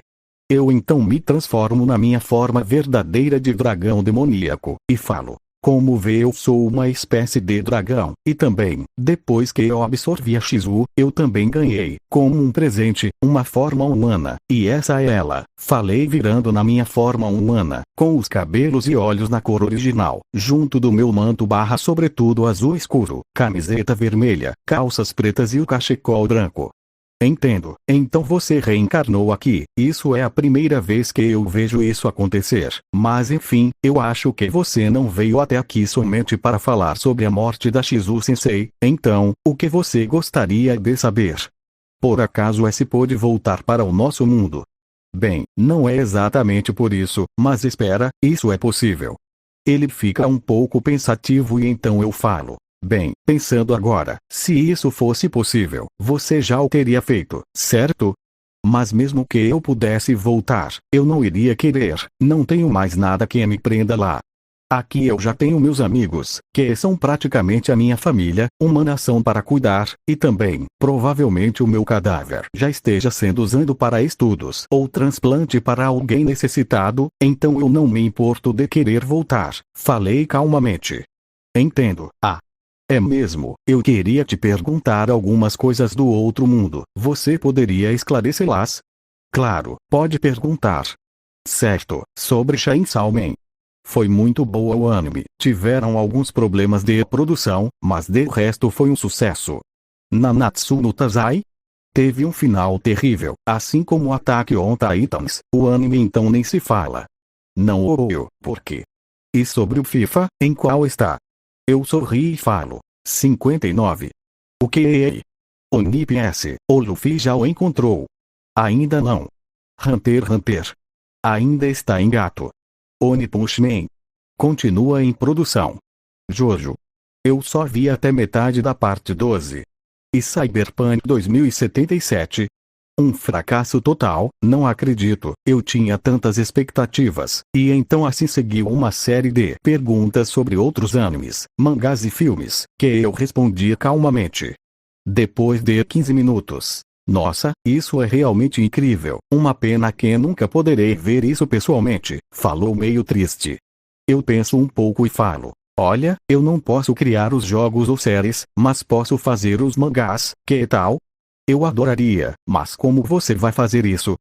Eu então me transformo na minha forma verdadeira de dragão demoníaco, e falo. Como vê, eu sou uma espécie de dragão, e também, depois que eu absorvi a Shizu, eu também ganhei, como um presente, uma forma humana, e essa é ela. Falei virando na minha forma humana, com os cabelos e olhos na cor original, junto do meu manto / sobretudo azul escuro, camiseta vermelha, calças pretas e o cachecol branco. Entendo. Então você reencarnou aqui. Isso é a primeira vez que eu vejo isso acontecer. Mas enfim, eu acho que você não veio até aqui somente para falar sobre a morte da Shizu-sensei. Então, o que você gostaria de saber? Por acaso esse pode voltar para o nosso mundo? Bem, não é exatamente por isso, mas espera, isso é possível. Ele fica um pouco pensativo e então eu falo. Bem, pensando agora, se isso fosse possível, você já o teria feito, certo? Mas mesmo que eu pudesse voltar, eu não iria querer, não tenho mais nada que me prenda lá. Aqui eu já tenho meus amigos, que são praticamente a minha família, uma nação para cuidar, e também, provavelmente o meu cadáver já esteja sendo usado para estudos ou transplante para alguém necessitado, então eu não me importo de querer voltar, falei calmamente. Entendo. É mesmo, eu queria te perguntar algumas coisas do outro mundo, você poderia esclarecê-las? Claro, pode perguntar. Certo, sobre Chainsaw Man. Foi muito boa o anime, tiveram alguns problemas de produção, mas de resto foi um sucesso. Nanatsu no Taizai? Teve um final terrível, assim como o Attack on Titans, o anime então nem se fala. Não ouviu, por quê? E sobre o FIFA, em qual está? Eu sorri e falo. 59. O que é? Oni PS. O Luffy já o encontrou. Ainda não. Hunter x Hunter. Ainda está em gato. Oni Punch Man. Continua em produção. Jojo. Eu só vi até metade da parte 12. E Cyberpunk 2077? Um fracasso total, não acredito, eu tinha tantas expectativas, e então assim seguiu uma série de perguntas sobre outros animes, mangás e filmes, que eu respondia calmamente. Depois de 15 minutos. Nossa, isso é realmente incrível, uma pena que nunca poderei ver isso pessoalmente, falou meio triste. Eu penso um pouco e falo. Olha, eu não posso criar os jogos ou séries, mas posso fazer os mangás, que tal? Eu adoraria, mas como você vai fazer isso?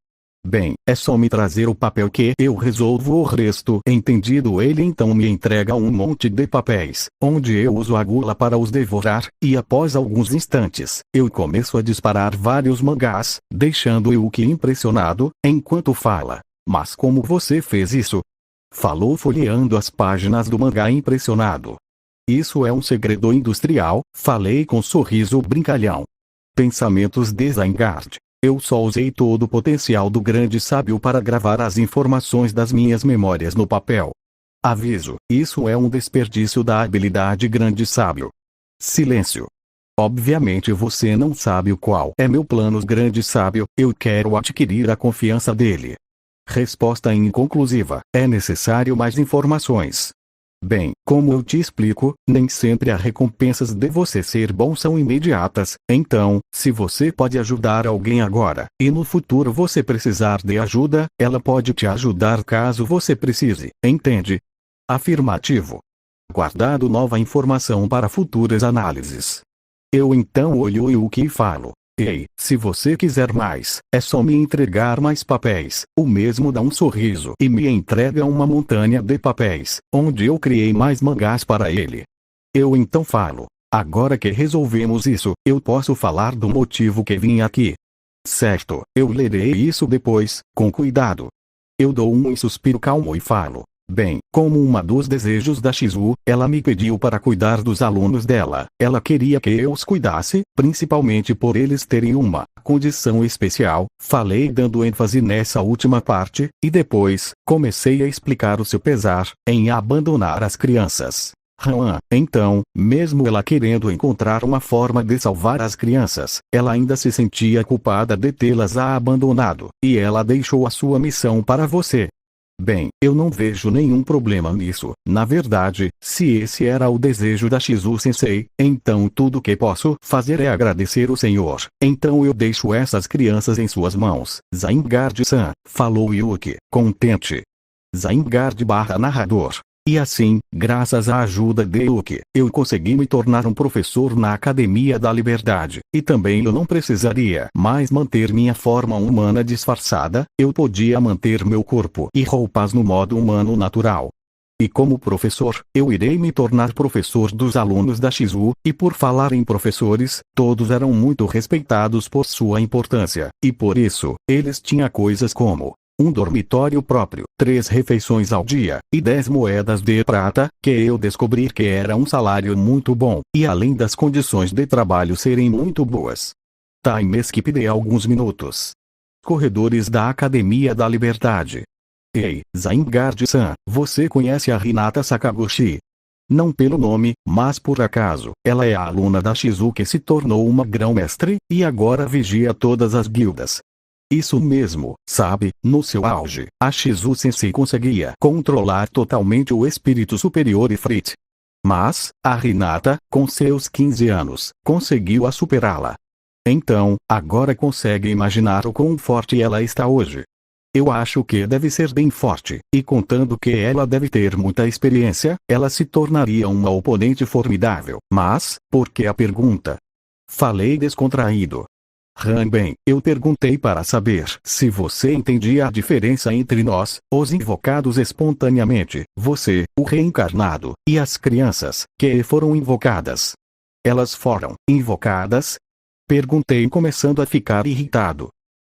Bem, é só me trazer o papel que eu resolvo o resto. Entendido? Ele então me entrega um monte de papéis, onde eu uso a gula para os devorar, e após alguns instantes, eu começo a disparar vários mangás, deixando o Yuki impressionado, enquanto fala. Mas como você fez isso? Falou folheando as páginas do mangá impressionado. Isso é um segredo industrial, falei com sorriso brincalhão. Pensamentos de Zygarde. Eu só usei todo o potencial do grande sábio para gravar as informações das minhas memórias no papel. Aviso, isso é um desperdício da habilidade grande sábio. Silêncio. Obviamente você não sabe qual é meu plano grande sábio, eu quero adquirir a confiança dele. Resposta inconclusiva, é necessário mais informações. Bem, como eu te explico, nem sempre as recompensas de você ser bom são imediatas, então, se você pode ajudar alguém agora, e no futuro você precisar de ajuda, ela pode te ajudar caso você precise, entende? Afirmativo. Guardado nova informação para futuras análises. Eu então olho Yuki e falo. Ei, se você quiser mais, é só me entregar mais papéis. O mesmo dá um sorriso e me entrega uma montanha de papéis, onde eu criei mais mangás para ele. Eu então falo. Agora que resolvemos isso, eu posso falar do motivo que vim aqui. Certo, eu lerei isso depois, com cuidado. Eu dou um suspiro calmo e falo. Bem, como uma dos desejos da Shizu, ela me pediu para cuidar dos alunos dela. Ela queria que eu os cuidasse, principalmente por eles terem uma condição especial. Falei dando ênfase nessa última parte, e depois, comecei a explicar o seu pesar em abandonar as crianças. Então, mesmo ela querendo encontrar uma forma de salvar as crianças, ela ainda se sentia culpada de tê-las abandonado, e ela deixou a sua missão para você. Bem, eu não vejo nenhum problema nisso. Na verdade, se esse era o desejo da Shizu-sensei, então tudo que posso fazer é agradecer o Senhor. Então eu deixo essas crianças em suas mãos. Zygarde-san, falou Yuki, contente. Zygarde/narrador. E assim, graças à ajuda de Yuki, eu consegui me tornar um professor na Academia da Liberdade, e também eu não precisaria mais manter minha forma humana disfarçada, eu podia manter meu corpo e roupas no modo humano natural. E como professor, eu irei me tornar professor dos alunos da Shizu, e por falar em professores, todos eram muito respeitados por sua importância, e por isso, eles tinham coisas como um dormitório próprio, 3 refeições ao dia, e 10 moedas de prata, que eu descobri que era um salário muito bom, e além das condições de trabalho serem muito boas. Time skip de alguns minutos. Corredores da Academia da Liberdade. Ei, Zygarde-san, você conhece a Hinata Sakaguchi? Não pelo nome, mas por acaso, ela é a aluna da Shizu que se tornou uma grão-mestre, e agora vigia todas as guildas. Isso mesmo, sabe, no seu auge, a Shizu-sensei conseguia controlar totalmente o espírito superior Ifrit. Mas, a Hinata, com seus 15 anos, conseguiu a superá-la. Então, agora consegue imaginar o quão forte ela está hoje. Eu acho que deve ser bem forte, e contando que ela deve ter muita experiência, ela se tornaria uma oponente formidável. Mas, por que a pergunta? Falei descontraído. Bem, eu perguntei para saber se você entendia a diferença entre nós, os invocados espontaneamente, você, o reencarnado, e as crianças, que foram invocadas. Elas foram invocadas? Perguntei começando a ficar irritado.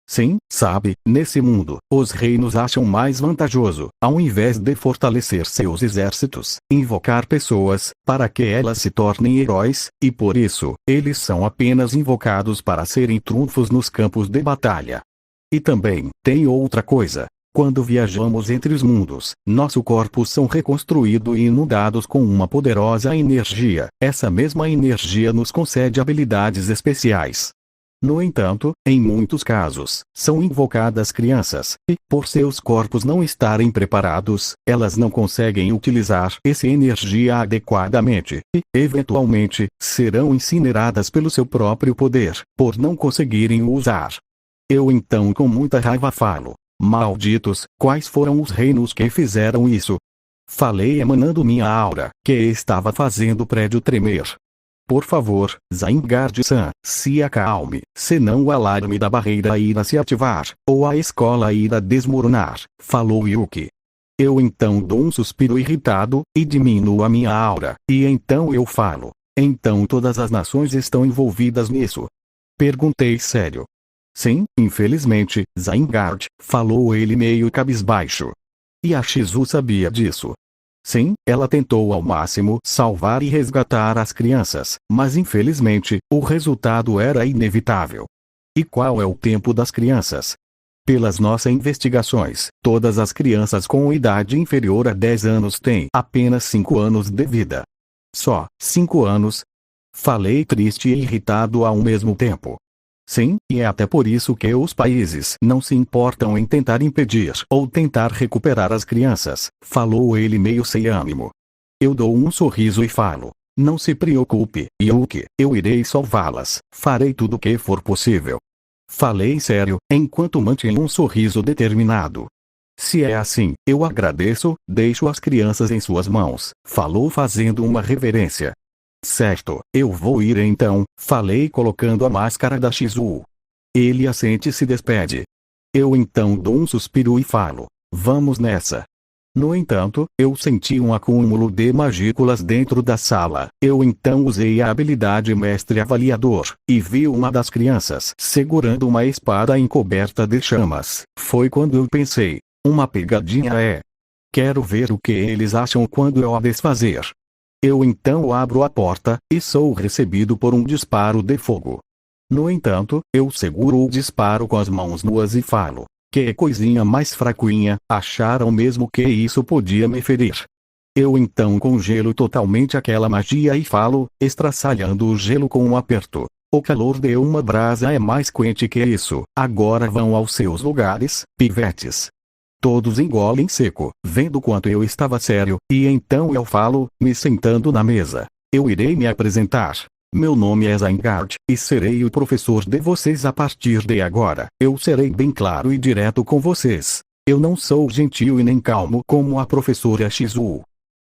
Sim, sabe, nesse mundo, os reinos acham mais vantajoso, ao invés de fortalecer seus exércitos, invocar pessoas, para que elas se tornem heróis, e por isso, eles são apenas invocados para serem trunfos nos campos de batalha. E também, tem outra coisa. Quando viajamos entre os mundos, nossos corpos são reconstruídos e inundados com uma poderosa energia. Essa mesma energia nos concede habilidades especiais. No entanto, em muitos casos, são invocadas crianças, e, por seus corpos não estarem preparados, elas não conseguem utilizar essa energia adequadamente, e, eventualmente, serão incineradas pelo seu próprio poder, por não conseguirem o usar. Eu então com muita raiva falo. Malditos, quais foram os reinos que fizeram isso? Falei emanando minha aura, que estava fazendo o prédio tremer. Por favor, Zygarde-san, se acalme, senão o alarme da barreira irá se ativar, ou a escola irá desmoronar, falou Yuki. Eu então dou um suspiro irritado, e diminuo a minha aura, e então eu falo. Então todas as nações estão envolvidas nisso? Perguntei sério. Sim, infelizmente, Zygarde, falou ele meio cabisbaixo. E a Shizu sabia disso. Sim, ela tentou ao máximo salvar e resgatar as crianças, mas infelizmente, o resultado era inevitável. E qual é o tempo das crianças? Pelas nossas investigações, todas as crianças com idade inferior a 10 anos têm apenas 5 anos de vida. Só 5 anos? Falei triste e irritado ao mesmo tempo. Sim, e é até por isso que os países não se importam em tentar impedir ou tentar recuperar as crianças, falou ele meio sem ânimo. Eu dou um sorriso e falo: não se preocupe, Yuki, eu irei salvá-las, farei tudo o que for possível. Falei sério, enquanto mantinha um sorriso determinado. Se é assim, eu agradeço, deixo as crianças em suas mãos, falou fazendo uma reverência. Certo, eu vou ir então, falei colocando a máscara da Shizu. Ele assente e se despede. Eu então dou um suspiro e falo: vamos nessa. No entanto, eu senti um acúmulo de magículas dentro da sala. Eu então usei a habilidade Mestre Avaliador, e vi uma das crianças segurando uma espada encoberta de chamas. Foi quando eu pensei: uma pegadinha é. Quero ver o que eles acham quando eu a desfazer. Eu então abro a porta, e sou recebido por um disparo de fogo. No entanto, eu seguro o disparo com as mãos nuas e falo: que coisinha mais fraquinha, acharam mesmo que isso podia me ferir. Eu então congelo totalmente aquela magia e falo, estraçalhando o gelo com um aperto: o calor de uma brasa é mais quente que isso, agora vão aos seus lugares, pivetes. Todos engolem seco, vendo quanto eu estava sério, e então eu falo, me sentando na mesa: eu irei me apresentar. Meu nome é Zygarde, e serei o professor de vocês a partir de agora. Eu serei bem claro e direto com vocês. Eu não sou gentil e nem calmo como a professora Shizu.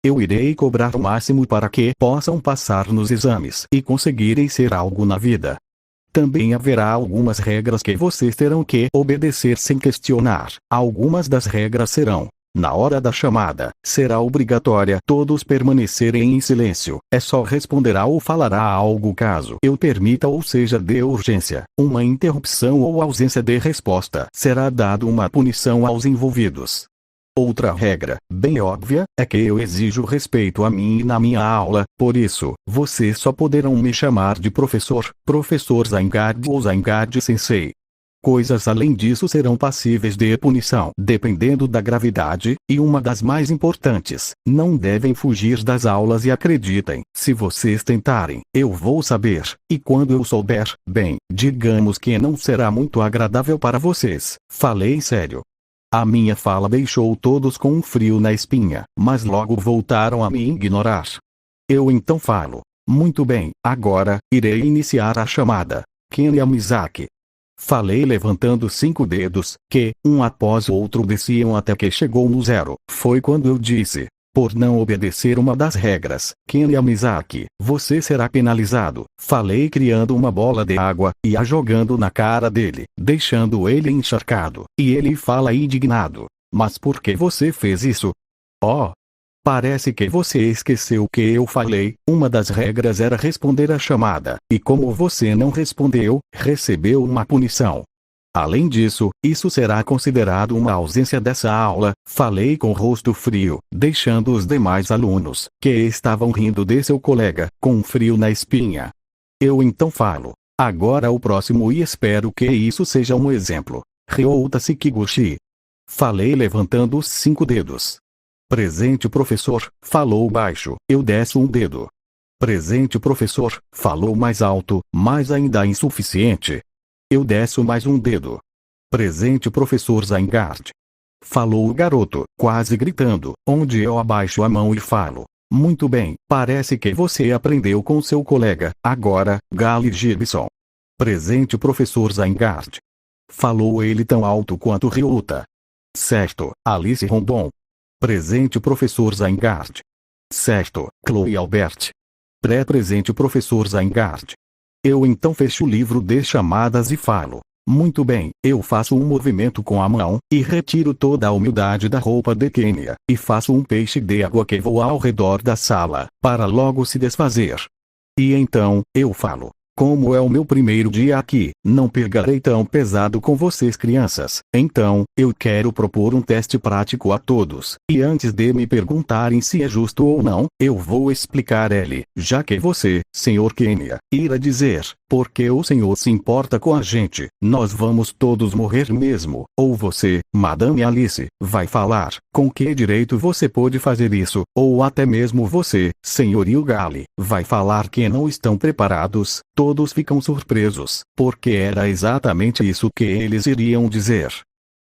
Eu irei cobrar o máximo para que possam passar nos exames e conseguirem ser algo na vida. Também haverá algumas regras que vocês terão que obedecer sem questionar. Algumas das regras serão: na hora da chamada, será obrigatória todos permanecerem em silêncio. É só responderá ou falará algo caso eu permita ou seja de urgência. Uma interrupção ou ausência de resposta será dado uma punição aos envolvidos. Outra regra, bem óbvia, é que eu exijo respeito a mim e na minha aula, por isso, vocês só poderão me chamar de professor Zygarde ou Zygarde Sensei. Coisas além disso serão passíveis de punição dependendo da gravidade, e uma das mais importantes, não devem fugir das aulas e acreditem, se vocês tentarem, eu vou saber, e quando eu souber, bem, digamos que não será muito agradável para vocês, falei sério. A minha fala deixou todos com um frio na espinha, mas logo voltaram a me ignorar. Eu então falo: muito bem, agora, irei iniciar a chamada. Ken Yamazaki. Falei levantando 5 dedos, que, um após o outro desciam até que chegou no 0. Foi quando eu disse: por não obedecer uma das regras, Ken Yamazaki, você será penalizado. Falei criando uma bola de água, e a jogando na cara dele, deixando ele encharcado. E ele fala indignado: mas por que você fez isso? Oh! Parece que você esqueceu que eu falei, uma das regras era responder a chamada, e como você não respondeu, recebeu uma punição. Além disso, isso será considerado uma ausência dessa aula, falei com o rosto frio, deixando os demais alunos, que estavam rindo de seu colega, com um frio na espinha. Eu então falo: agora o próximo e espero que isso seja um exemplo. Ryota Sekiguchi. Falei levantando os 5 dedos. Presente professor, falou baixo, eu desço um dedo. Presente professor, falou mais alto, mas ainda insuficiente. Eu desço mais um dedo. Presente professor Zygarde. Falou o garoto, quase gritando, onde eu abaixo a mão e falo: muito bem, parece que você aprendeu com seu colega, agora, Gale Gibson. Presente professor Zygarde. Falou ele tão alto quanto Ryota. Certo, Alice Rondon. Presente professor Zygarde. Certo, Chloe Albert. Pré-presente professor Zygarde. Eu então fecho o livro de chamadas e falo: muito bem, eu faço um movimento com a mão, e retiro toda a umidade da roupa de Kenya, e faço um peixe de água que voa ao redor da sala, para logo se desfazer. E então, eu falo: Como é o meu primeiro dia aqui, não pegarei tão pesado com vocês crianças. Então, eu quero propor um teste prático a todos. E antes de me perguntarem se é justo ou não, eu vou explicar ele, já que você, Sr. Kenya, irá dizer, porque o Senhor se importa com a gente, nós vamos todos morrer mesmo. Ou você, Madame Alice, vai falar, com que direito você pode fazer isso? Ou até mesmo você, Sr. Yugali, vai falar que não estão preparados. Todos ficam surpresos, porque era exatamente isso que eles iriam dizer.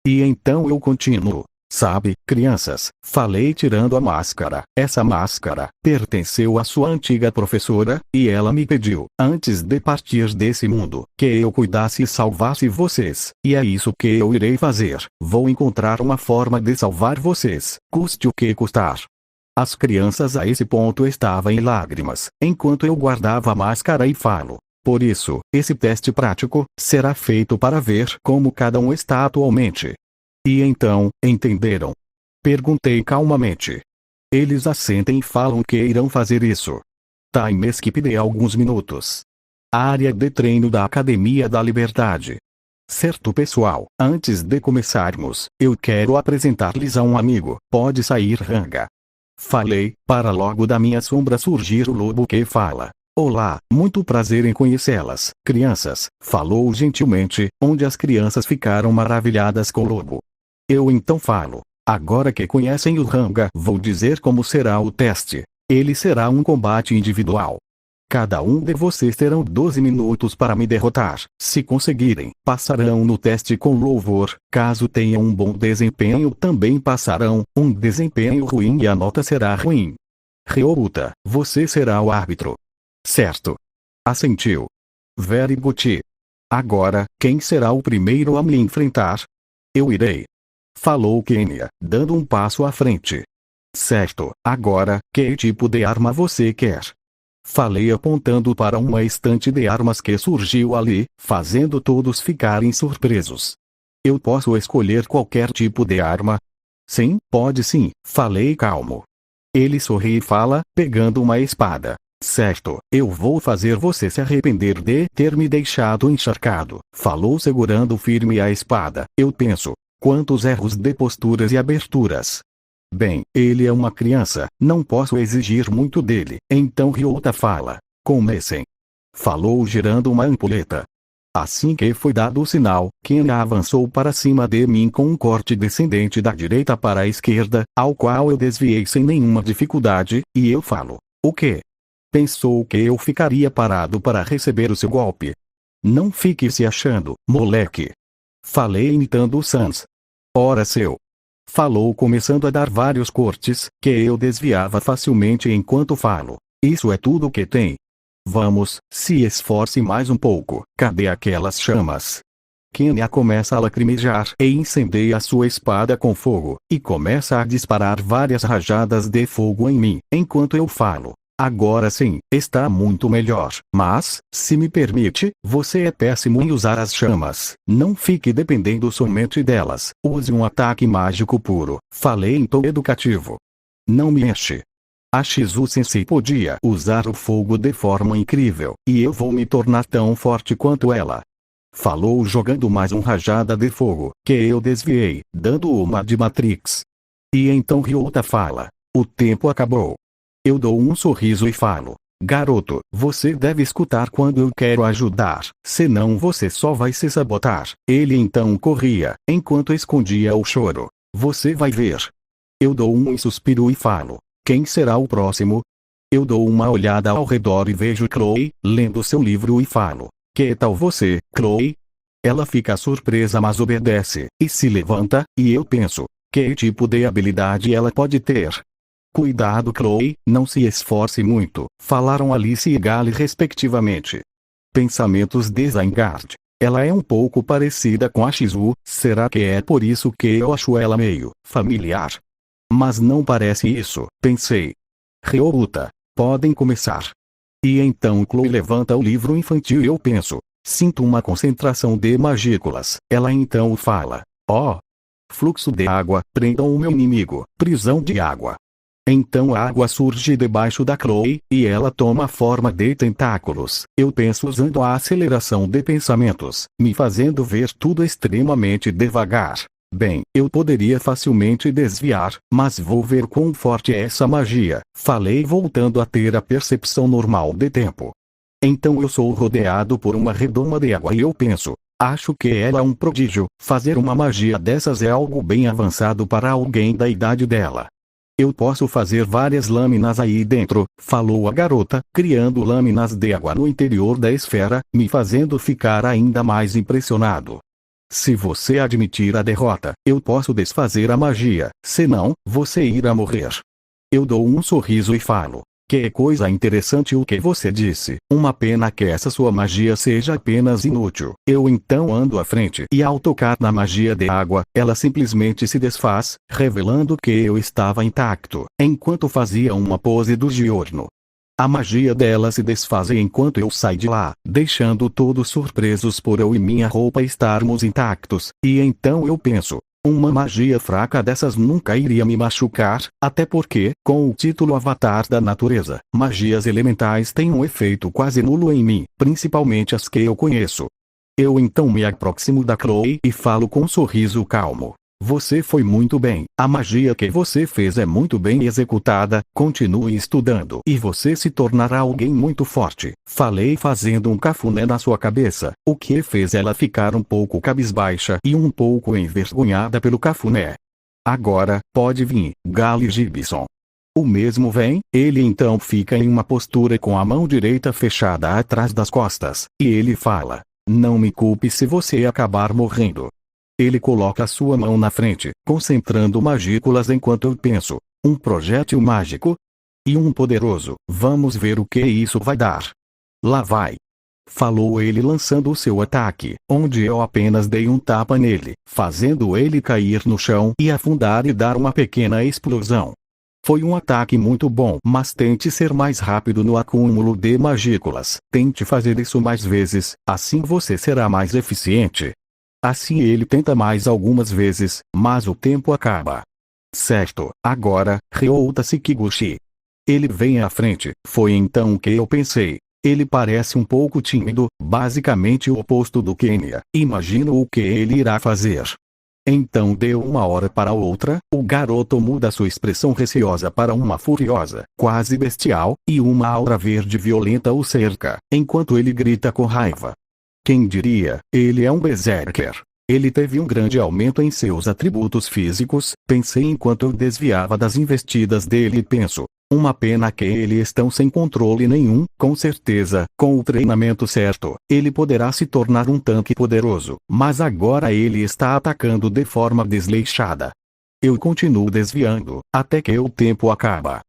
E então eu continuo. Sabe, crianças, falei tirando a máscara. Essa máscara pertenceu à sua antiga professora, e ela me pediu, antes de partir desse mundo, que eu cuidasse e salvasse vocês. E é isso que eu irei fazer. Vou encontrar uma forma de salvar vocês, custe o que custar. As crianças a esse ponto estavam em lágrimas, enquanto eu guardava a máscara e falo. Por isso, esse teste prático será feito para ver como cada um está atualmente. E então, entenderam? Perguntei calmamente. Eles assentem e falam que irão fazer isso. Time skip de alguns minutos. Área de treino da Academia da Liberdade. Certo pessoal, antes de começarmos, eu quero apresentar-lhes a um amigo. Pode sair, Ranga. Falei, para logo da minha sombra surgir o lobo que fala. Olá, muito prazer em conhecê-las, crianças, falou gentilmente, onde as crianças ficaram maravilhadas com o lobo. Eu então falo. Agora que conhecem o Ranga, vou dizer como será o teste. Ele será um combate individual. Cada um de vocês terão 12 minutos para me derrotar. Se conseguirem, passarão no teste com louvor. Caso tenham um bom desempenho, também passarão. Um desempenho ruim e a nota será ruim. Ryouta, você será o árbitro. Certo. Assentiu. Very good. Agora, quem será o primeiro a me enfrentar? Eu irei. Falou Kenya, dando um passo à frente. Certo. Agora, que tipo de arma você quer? Falei apontando para uma estante de armas que surgiu ali, fazendo todos ficarem surpresos. Eu posso escolher qualquer tipo de arma? Sim, pode sim, falei calmo. Ele sorri e fala, pegando uma espada. Certo, eu vou fazer você se arrepender de ter me deixado encharcado, falou segurando firme a espada. Eu penso, quantos erros de posturas e aberturas. Bem, ele é uma criança, não posso exigir muito dele. Então Ryouta fala. Comecem. Falou girando uma ampulheta. Assim que foi dado o sinal, Kenya avançou para cima de mim com um corte descendente da direita para a esquerda, ao qual eu desviei sem nenhuma dificuldade, e eu falo. O quê? Pensou que eu ficaria parado para receber o seu golpe? Não fique se achando, moleque. Falei imitando o Sans. Ora seu. Falou começando a dar vários cortes, que eu desviava facilmente enquanto falo. Isso é tudo que tem. Vamos, se esforce mais um pouco. Cadê aquelas chamas? Kenya começa a lacrimejar e incendeia sua espada com fogo, e começa a disparar várias rajadas de fogo em mim, enquanto eu falo. Agora sim, está muito melhor. Mas, se me permite, você é péssimo em usar as chamas. Não fique dependendo somente delas. Use um ataque mágico puro. Falei em tom educativo. Não me enche. A Shizu-sensei podia usar o fogo de forma incrível, e eu vou me tornar tão forte quanto ela. Falou jogando mais uma rajada de fogo, que eu desviei, dando uma de Matrix. E então Ryouta fala. O tempo acabou. Eu dou um sorriso e falo. Garoto, você deve escutar quando eu quero ajudar, senão você só vai se sabotar. Ele então corria, enquanto escondia o choro. Você vai ver. Eu dou um suspiro e falo. Quem será o próximo? Eu dou uma olhada ao redor e vejo Chloe, lendo seu livro e falo. Que tal você, Chloe? Ela fica surpresa mas obedece, e se levanta, e eu penso. Que tipo de habilidade ela pode ter? Cuidado Chloe, não se esforce muito, falaram Alice e Gali respectivamente. Pensamentos de Zygarde. Ela é um pouco parecida com a Shizu, será que é por isso que eu acho ela meio familiar? Mas não parece isso, pensei. Ryouta, podem começar. E então Chloe levanta o livro infantil e eu penso. Sinto uma concentração de magículas. Ela então fala. Fluxo de água, prendam o meu inimigo, prisão de água. Então a água surge debaixo da Chloe, e ela toma a forma de tentáculos. Eu penso usando a aceleração de pensamentos, me fazendo ver tudo extremamente devagar. Bem, eu poderia facilmente desviar, mas vou ver quão forte é essa magia, falei voltando a ter a percepção normal de tempo. Então eu sou rodeado por uma redoma de água e eu penso, acho que ela é um prodígio, fazer uma magia dessas é algo bem avançado para alguém da idade dela. Eu posso fazer várias lâminas aí dentro, falou a garota, criando lâminas de água no interior da esfera, me fazendo ficar ainda mais impressionado. Se você admitir a derrota, eu posso desfazer a magia, senão, você irá morrer. Eu dou um sorriso e falo. Que coisa interessante o que você disse. Uma pena que essa sua magia seja apenas inútil. Eu então ando à frente e ao tocar na magia de água, ela simplesmente se desfaz, revelando que eu estava intacto, enquanto fazia uma pose do giorno. A magia dela se desfaz enquanto eu saio de lá, deixando todos surpresos por eu e minha roupa estarmos intactos, e então eu penso, uma magia fraca dessas nunca iria me machucar, até porque, com o título Avatar da Natureza, magias elementais têm um efeito quase nulo em mim, principalmente as que eu conheço. Eu então me aproximo da Chloe e falo com um sorriso calmo. Você foi muito bem, a magia que você fez é muito bem executada, continue estudando e você se tornará alguém muito forte. Falei fazendo um cafuné na sua cabeça, o que fez ela ficar um pouco cabisbaixa e um pouco envergonhada pelo cafuné. Agora, pode vir, Gale Gibson. O mesmo vem, ele então fica em uma postura com a mão direita fechada atrás das costas, e ele fala, não me culpe se você acabar morrendo. Ele coloca sua mão na frente, concentrando magículas enquanto eu penso, um projétil mágico? E um poderoso, vamos ver o que isso vai dar. Lá vai. Falou ele lançando o seu ataque, onde eu apenas dei um tapa nele, fazendo ele cair no chão e afundar e dar uma pequena explosão. Foi um ataque muito bom, mas tente ser mais rápido no acúmulo de magículas. Tente fazer isso mais vezes, assim você será mais eficiente. Assim ele tenta mais algumas vezes, mas o tempo acaba. Certo, agora, Ryota Sekiguchi. Ele vem à frente, foi então que eu pensei. Ele parece um pouco tímido, basicamente o oposto do Kenya. Imagino o que ele irá fazer. Então deu uma hora para outra, o garoto muda sua expressão receosa para uma furiosa, quase bestial, e uma aura verde violenta o cerca, enquanto ele grita com raiva. Quem diria, ele é um berserker. Ele teve um grande aumento em seus atributos físicos, pensei enquanto eu desviava das investidas dele e penso, uma pena que eles estão sem controle nenhum, com certeza, com o treinamento certo, ele poderá se tornar um tanque poderoso, mas agora ele está atacando de forma desleixada. Eu continuo desviando, até que o tempo acaba.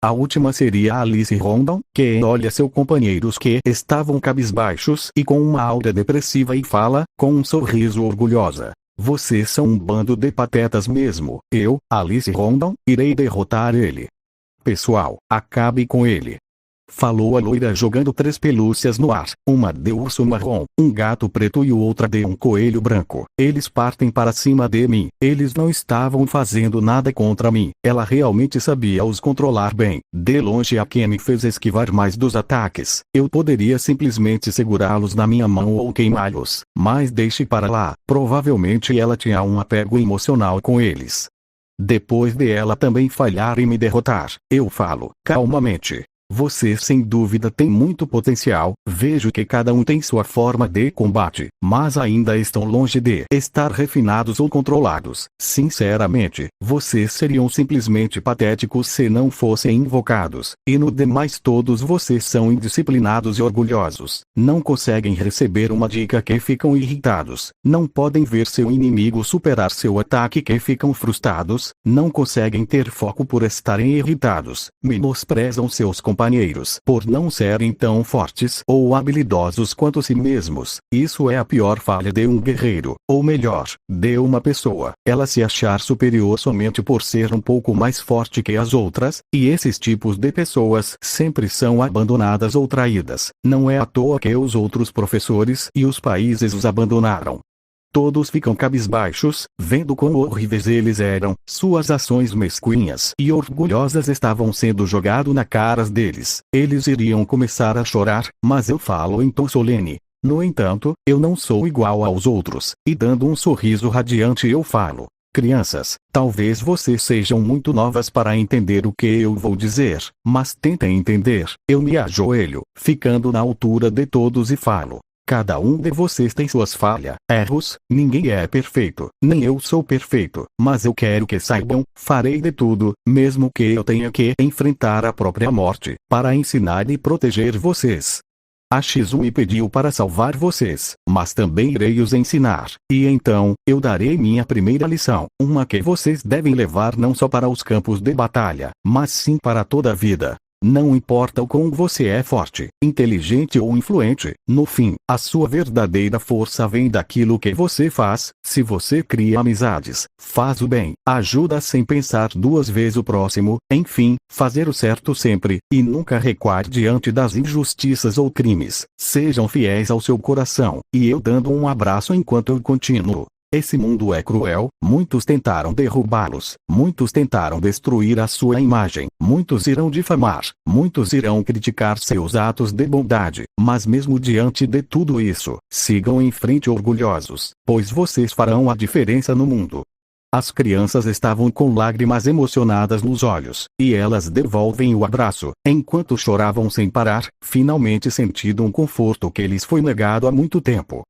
A última seria Alice Rondon, que olha seus companheiros que estavam cabisbaixos e com uma aura depressiva e fala, com um sorriso orgulhosa. Vocês são um bando de patetas mesmo. Eu, Alice Rondon, irei derrotar ele. Pessoal, acabe com ele. Falou a loira jogando 3 pelúcias no ar, uma de urso marrom, um gato preto e outra de um coelho branco. Eles partem para cima de mim. Eles não estavam fazendo nada contra mim. Ela realmente sabia os controlar bem. De longe a que me fez esquivar mais dos ataques. Eu poderia simplesmente segurá-los na minha mão ou queimá-los. Mas deixe para lá. Provavelmente ela tinha um apego emocional com eles. Depois de ela também falhar e me derrotar, eu falo, calmamente. Vocês sem dúvida têm muito potencial, vejo que cada um tem sua forma de combate, mas ainda estão longe de estar refinados ou controlados. Sinceramente, vocês seriam simplesmente patéticos se não fossem invocados, e no demais todos vocês são indisciplinados e orgulhosos. Não conseguem receber uma dica que ficam irritados, não podem ver seu inimigo superar seu ataque que ficam frustrados, não conseguem ter foco por estarem irritados, menosprezam seus companheiros por não serem tão fortes ou habilidosos quanto si mesmos. Isso é a pior falha de um guerreiro, ou melhor, de uma pessoa. Ela se achar superior somente por ser um pouco mais forte que as outras, e esses tipos de pessoas sempre são abandonadas ou traídas. Não é à toa que os outros professores e os países os abandonaram. Todos ficam cabisbaixos, vendo quão horríveis eles eram, suas ações mesquinhas e orgulhosas estavam sendo jogadas na cara deles. Eles iriam começar a chorar, mas eu falo em tom solene. No entanto, eu não sou igual aos outros, e dando um sorriso radiante eu falo: crianças, talvez vocês sejam muito novas para entender o que eu vou dizer, mas tentem entender. Eu me ajoelho, ficando na altura de todos e falo: cada um de vocês tem suas falhas, erros, ninguém é perfeito, nem eu sou perfeito, mas eu quero que saibam, farei de tudo, mesmo que eu tenha que enfrentar a própria morte, para ensinar e proteger vocês. A Shizu me pediu para salvar vocês, mas também irei os ensinar, e então, eu darei minha primeira lição, uma que vocês devem levar não só para os campos de batalha, mas sim para toda a vida. Não importa o quão você é forte, inteligente ou influente, no fim, a sua verdadeira força vem daquilo que você faz. Se você cria amizades, faz o bem, ajuda sem pensar duas vezes o próximo, enfim, fazer o certo sempre, e nunca recuar diante das injustiças ou crimes. Sejam fiéis ao seu coração, e eu dando um abraço enquanto eu continuo. Esse mundo é cruel, muitos tentaram derrubá-los, muitos tentaram destruir a sua imagem, muitos irão difamar, muitos irão criticar seus atos de bondade, mas mesmo diante de tudo isso, sigam em frente orgulhosos, pois vocês farão a diferença no mundo. As crianças estavam com lágrimas emocionadas nos olhos, e elas devolvem o abraço, enquanto choravam sem parar, finalmente sentindo um conforto que lhes foi negado há muito tempo.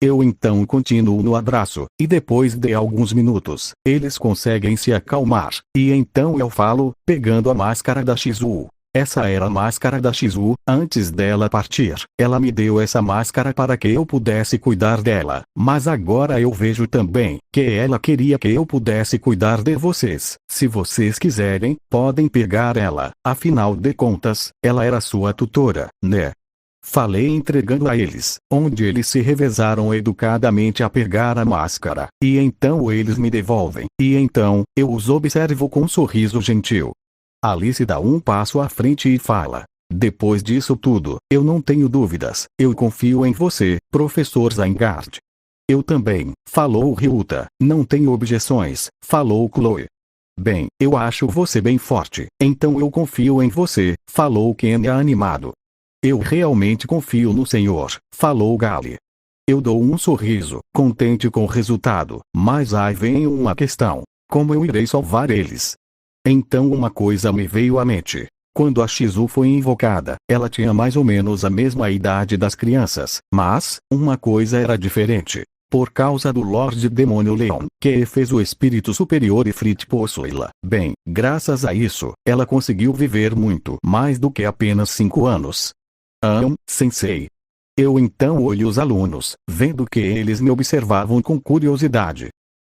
Eu então continuo no abraço, e depois de alguns minutos, eles conseguem se acalmar, e então eu falo, pegando a máscara da Shizu. Essa era a máscara da Shizu, antes dela partir. Ela me deu essa máscara para que eu pudesse cuidar dela, mas agora eu vejo também, que ela queria que eu pudesse cuidar de vocês. Se vocês quiserem, podem pegar ela, afinal de contas, ela era sua tutora, né? Falei entregando a eles, onde eles se revezaram educadamente a pegar a máscara, e então eles me devolvem, e então, eu os observo com um sorriso gentil. Alice dá um passo à frente e fala: depois disso tudo, eu não tenho dúvidas, eu confio em você, professor Zygarde. Eu também, falou Ryuta, não tenho objeções, falou Chloe. Bem, eu acho você bem forte, então eu confio em você, falou Kenya animado. Eu realmente confio no Senhor, falou Gali. Eu dou um sorriso, contente com o resultado, mas aí vem uma questão: como eu irei salvar eles? Então uma coisa me veio à mente. Quando a Shizu foi invocada, ela tinha mais ou menos a mesma idade das crianças, mas, uma coisa era diferente. Por causa do Lorde Demônio Leon, que fez o espírito superior Ifrit possuí-la. Bem, graças a isso, ela conseguiu viver muito mais do que apenas 5 anos. Sensei. Eu então olho os alunos, vendo que eles me observavam com curiosidade.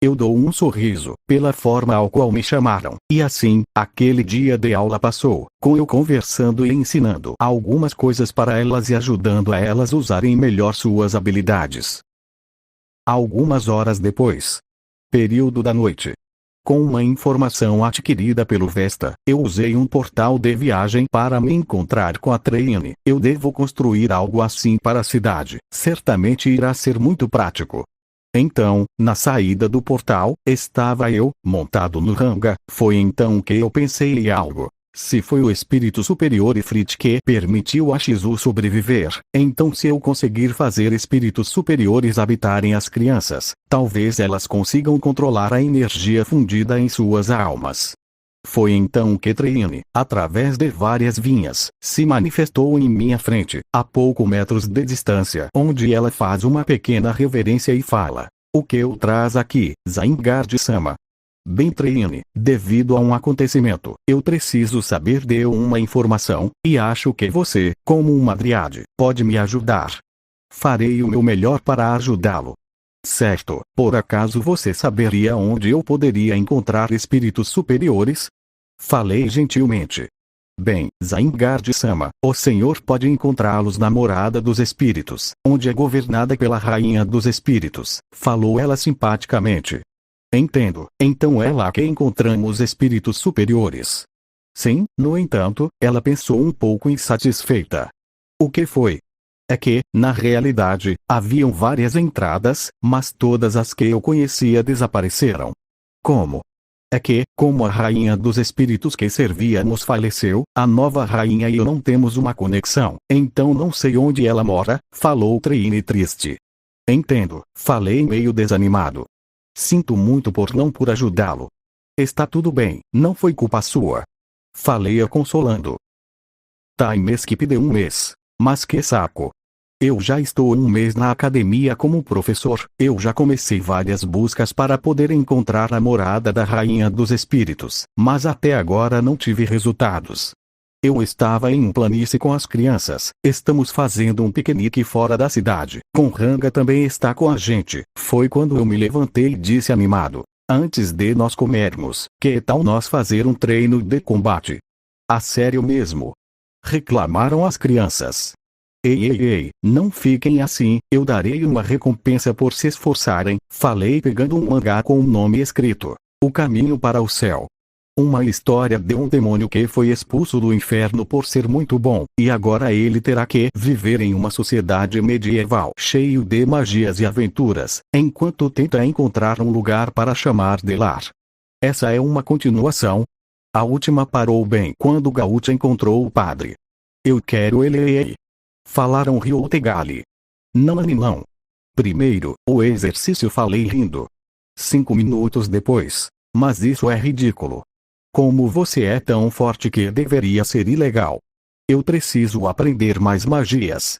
Eu dou um sorriso, pela forma ao qual me chamaram, e assim, aquele dia de aula passou, com eu conversando e ensinando algumas coisas para elas e ajudando a elas usarem melhor suas habilidades. Algumas horas depois. Período da noite. Com uma informação adquirida pelo Vesta, eu usei um portal de viagem para me encontrar com a Traine. Eu devo construir algo assim para a cidade. Certamente irá ser muito prático. Então, na saída do portal, estava eu, montado no Ranga. Foi então que eu pensei em algo. Se foi o espírito superior Ifrit que permitiu a Shizu sobreviver, então se eu conseguir fazer espíritos superiores habitarem as crianças, talvez elas consigam controlar a energia fundida em suas almas. Foi então que Traine, através de várias vinhas, se manifestou em minha frente, a poucos metros de distância, onde ela faz uma pequena reverência e fala: o que o traz aqui, Zygarde-sama? Bem, Traine, devido a um acontecimento, eu preciso saber de uma informação, e acho que você, como uma Dryade, pode me ajudar. Farei o meu melhor para ajudá-lo. Certo, por acaso você saberia onde eu poderia encontrar espíritos superiores? Falei gentilmente. Bem, Zygarde-sama, o senhor pode encontrá-los na morada dos espíritos, onde é governada pela rainha dos espíritos, falou ela simpaticamente. Entendo, então é lá que encontramos espíritos superiores. Sim, no entanto, ela pensou um pouco insatisfeita. O que foi? É que, na realidade, haviam várias entradas, mas todas as que eu conhecia desapareceram. Como? É que, como a rainha dos espíritos que servíamos faleceu, a nova rainha e eu não temos uma conexão, então não sei onde ela mora, falou Trini triste. Entendo, falei meio desanimado. Sinto muito por ajudá-lo. Está tudo bem, não foi culpa sua. Falei-a consolando. Time skip de um mês. Mas que saco. Eu já estou 1 mês na academia como professor, eu já comecei várias buscas para poder encontrar a morada da rainha dos espíritos, mas até agora não tive resultados. Eu estava em um planície com as crianças, estamos fazendo um piquenique fora da cidade, com Ranga também está com a gente, foi quando eu me levantei e disse animado, antes de nós comermos, que tal nós fazer um treino de combate? A sério mesmo? Reclamaram as crianças. Ei, não fiquem assim, eu darei uma recompensa por se esforçarem, falei pegando um mangá com um nome escrito, O Caminho para o Céu. Uma história de um demônio que foi expulso do inferno por ser muito bom, e agora ele terá que viver em uma sociedade medieval cheio de magias e aventuras, enquanto tenta encontrar um lugar para chamar de lar. Essa é uma continuação. A última parou bem quando Gaúcha encontrou o padre. Eu quero ele. Falaram Ryotegali. Não. Primeiro, o exercício falei rindo. 5 minutos depois. Mas isso é ridículo. Como você é tão forte que deveria ser ilegal. Eu preciso aprender mais magias.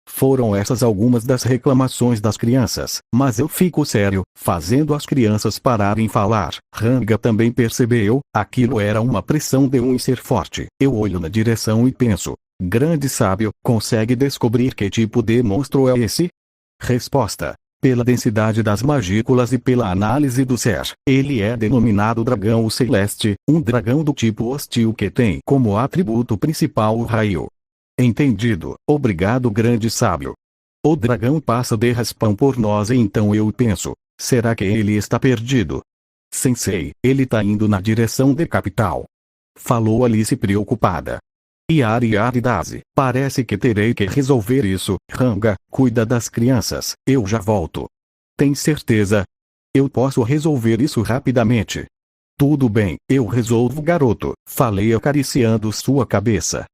Foram essas algumas das reclamações das crianças, mas eu fico sério, fazendo as crianças pararem falar. Ranga também percebeu, aquilo era uma pressão de um ser forte. Eu olho na direção e penso, grande sábio, consegue descobrir que tipo de monstro é esse? Resposta. Pela densidade das magículas e pela análise do ser, ele é denominado dragão celeste, um dragão do tipo hostil que tem como atributo principal o raio. Entendido, obrigado grande sábio. O dragão passa de raspão por nós e então eu penso, será que ele está perdido? Sensei, ele tá indo na direção da capital. Falou Alice preocupada. Yari Dazi, parece que terei que resolver isso. Ranga, cuida das crianças, eu já volto. Tem certeza? Eu posso resolver isso rapidamente. Tudo bem, eu resolvo garoto, falei acariciando sua cabeça.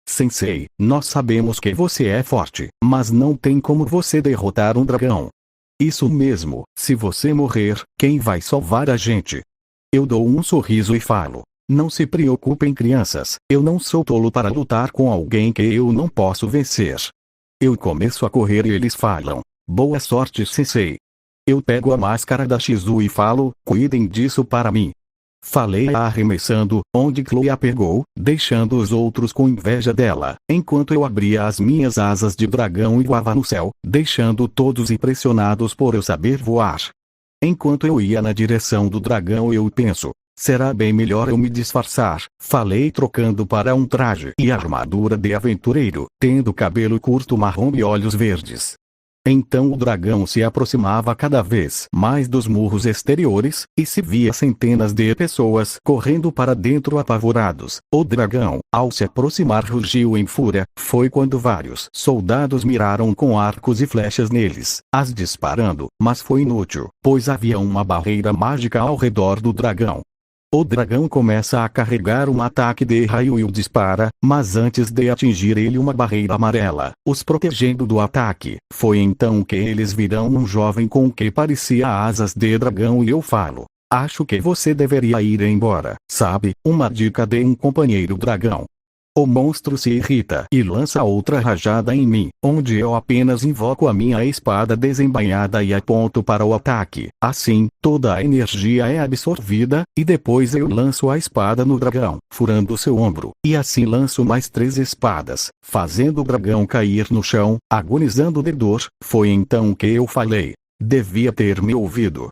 Sensei, nós sabemos que você é forte, mas não tem como você derrotar um dragão. Isso mesmo, se você morrer, quem vai salvar a gente? Eu dou um sorriso e falo. Não se preocupem crianças, eu não sou tolo para lutar com alguém que eu não posso vencer. Eu começo a correr e eles falam, boa sorte sensei. Eu pego a máscara da Shizu e falo, cuidem disso para mim. Falei arremessando, onde Chloe a pegou, deixando os outros com inveja dela, enquanto eu abria as minhas asas de dragão e voava no céu, deixando todos impressionados por eu saber voar. Enquanto eu ia na direção do dragão eu penso, será bem melhor eu me disfarçar, falei trocando para um traje e armadura de aventureiro, tendo cabelo curto marrom e olhos verdes. Então o dragão se aproximava cada vez mais dos murros exteriores, e se via centenas de pessoas correndo para dentro apavorados. O dragão, ao se aproximar rugiu em fúria, foi quando vários soldados miraram com arcos e flechas neles, as disparando, mas foi inútil, pois havia uma barreira mágica ao redor do dragão. O dragão começa a carregar um ataque de raio e o dispara, mas antes de atingir ele uma barreira amarela, os protegendo do ataque. Foi então que eles viram um jovem com que parecia asas de dragão e eu falo. Acho que você deveria ir embora, sabe? Uma dica de um companheiro dragão. O monstro se irrita e lança outra rajada em mim, onde eu apenas invoco a minha espada desembainhada e aponto para o ataque. Assim, toda a energia é absorvida, e depois eu lanço a espada no dragão, furando seu ombro, e assim lanço mais 3 espadas, fazendo o dragão cair no chão, agonizando de dor. Foi então que eu falei. Devia ter me ouvido.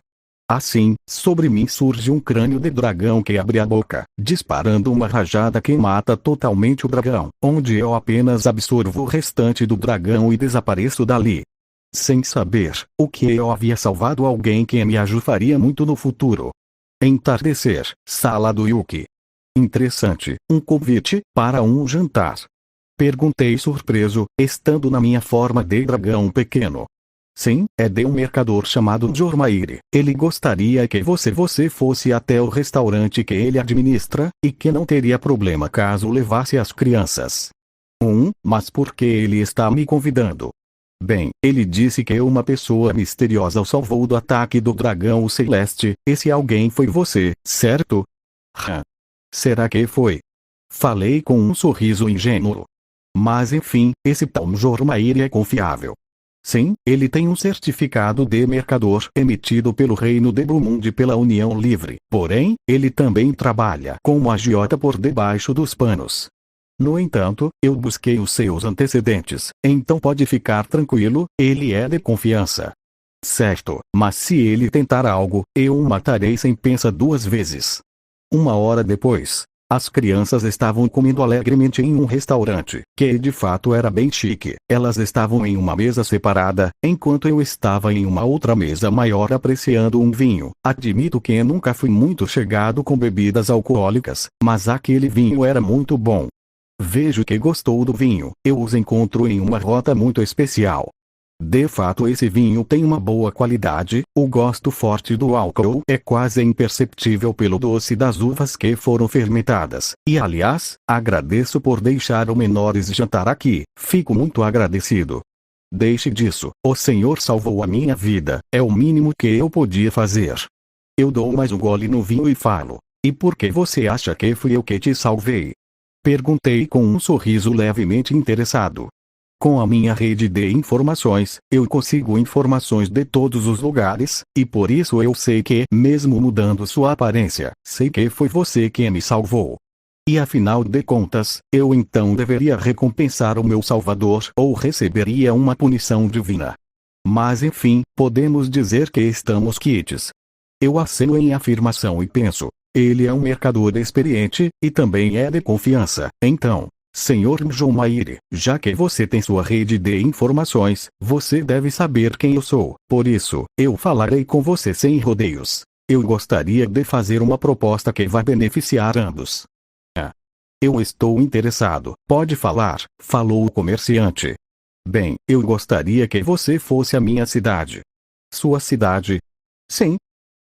Assim, sobre mim surge um crânio de dragão que abre a boca, disparando uma rajada que mata totalmente o dragão, onde eu apenas absorvo o restante do dragão e desapareço dali. Sem saber, o que eu havia salvado alguém que me ajudaria muito no futuro. Entardecer, sala do Yuki. Interessante, um convite para um jantar. Perguntei surpreso, estando na minha forma de dragão pequeno. Sim, é de um mercador chamado Jormaire. Ele gostaria que você fosse até o restaurante que ele administra, e que não teria problema caso levasse as crianças. Mas por que ele está me convidando? Bem, ele disse que uma pessoa misteriosa o salvou do ataque do dragão celeste. Esse alguém foi você, certo? Será que foi? Falei com um sorriso ingênuo. Mas enfim, esse tal Jormaire é confiável. Sim, ele tem um certificado de mercador emitido pelo Reino de Brumund e pela União Livre. Porém, ele também trabalha como agiota por debaixo dos panos. No entanto, eu busquei os seus antecedentes, então pode ficar tranquilo, ele é de confiança. Certo, mas se ele tentar algo, eu o matarei sem pensar duas vezes. 1 hora depois, as crianças estavam comendo alegremente em um restaurante, que de fato era bem chique. Elas estavam em uma mesa separada, enquanto eu estava em uma outra mesa maior apreciando um vinho. Admito que nunca fui muito chegado com bebidas alcoólicas, mas aquele vinho era muito bom. Vejo que gostou do vinho, eu os encontro em uma rota muito especial. De fato esse vinho tem uma boa qualidade, o gosto forte do álcool é quase imperceptível pelo doce das uvas que foram fermentadas. E aliás, agradeço por deixar o menores jantar aqui, fico muito agradecido. Deixe disso, o Senhor salvou a minha vida, é o mínimo que eu podia fazer. Eu dou mais um gole no vinho e falo, e por que você acha que fui eu que te salvei? Perguntei com um sorriso levemente interessado. Com a minha rede de informações, eu consigo informações de todos os lugares, e por isso eu sei que, mesmo mudando sua aparência, sei que foi você que me salvou. E afinal de contas, eu então deveria recompensar o meu salvador ou receberia uma punição divina. Mas enfim, podemos dizer que estamos quites. Eu aceno em afirmação e penso, ele é um mercador experiente, e também é de confiança, então... Senhor Jormaire, já que você tem sua rede de informações, você deve saber quem eu sou. Por isso, eu falarei com você sem rodeios. Eu gostaria de fazer uma proposta que vai beneficiar ambos. Eu estou interessado. Pode falar, falou o comerciante. Bem, eu gostaria que você fosse à minha cidade. Sua cidade? Sim.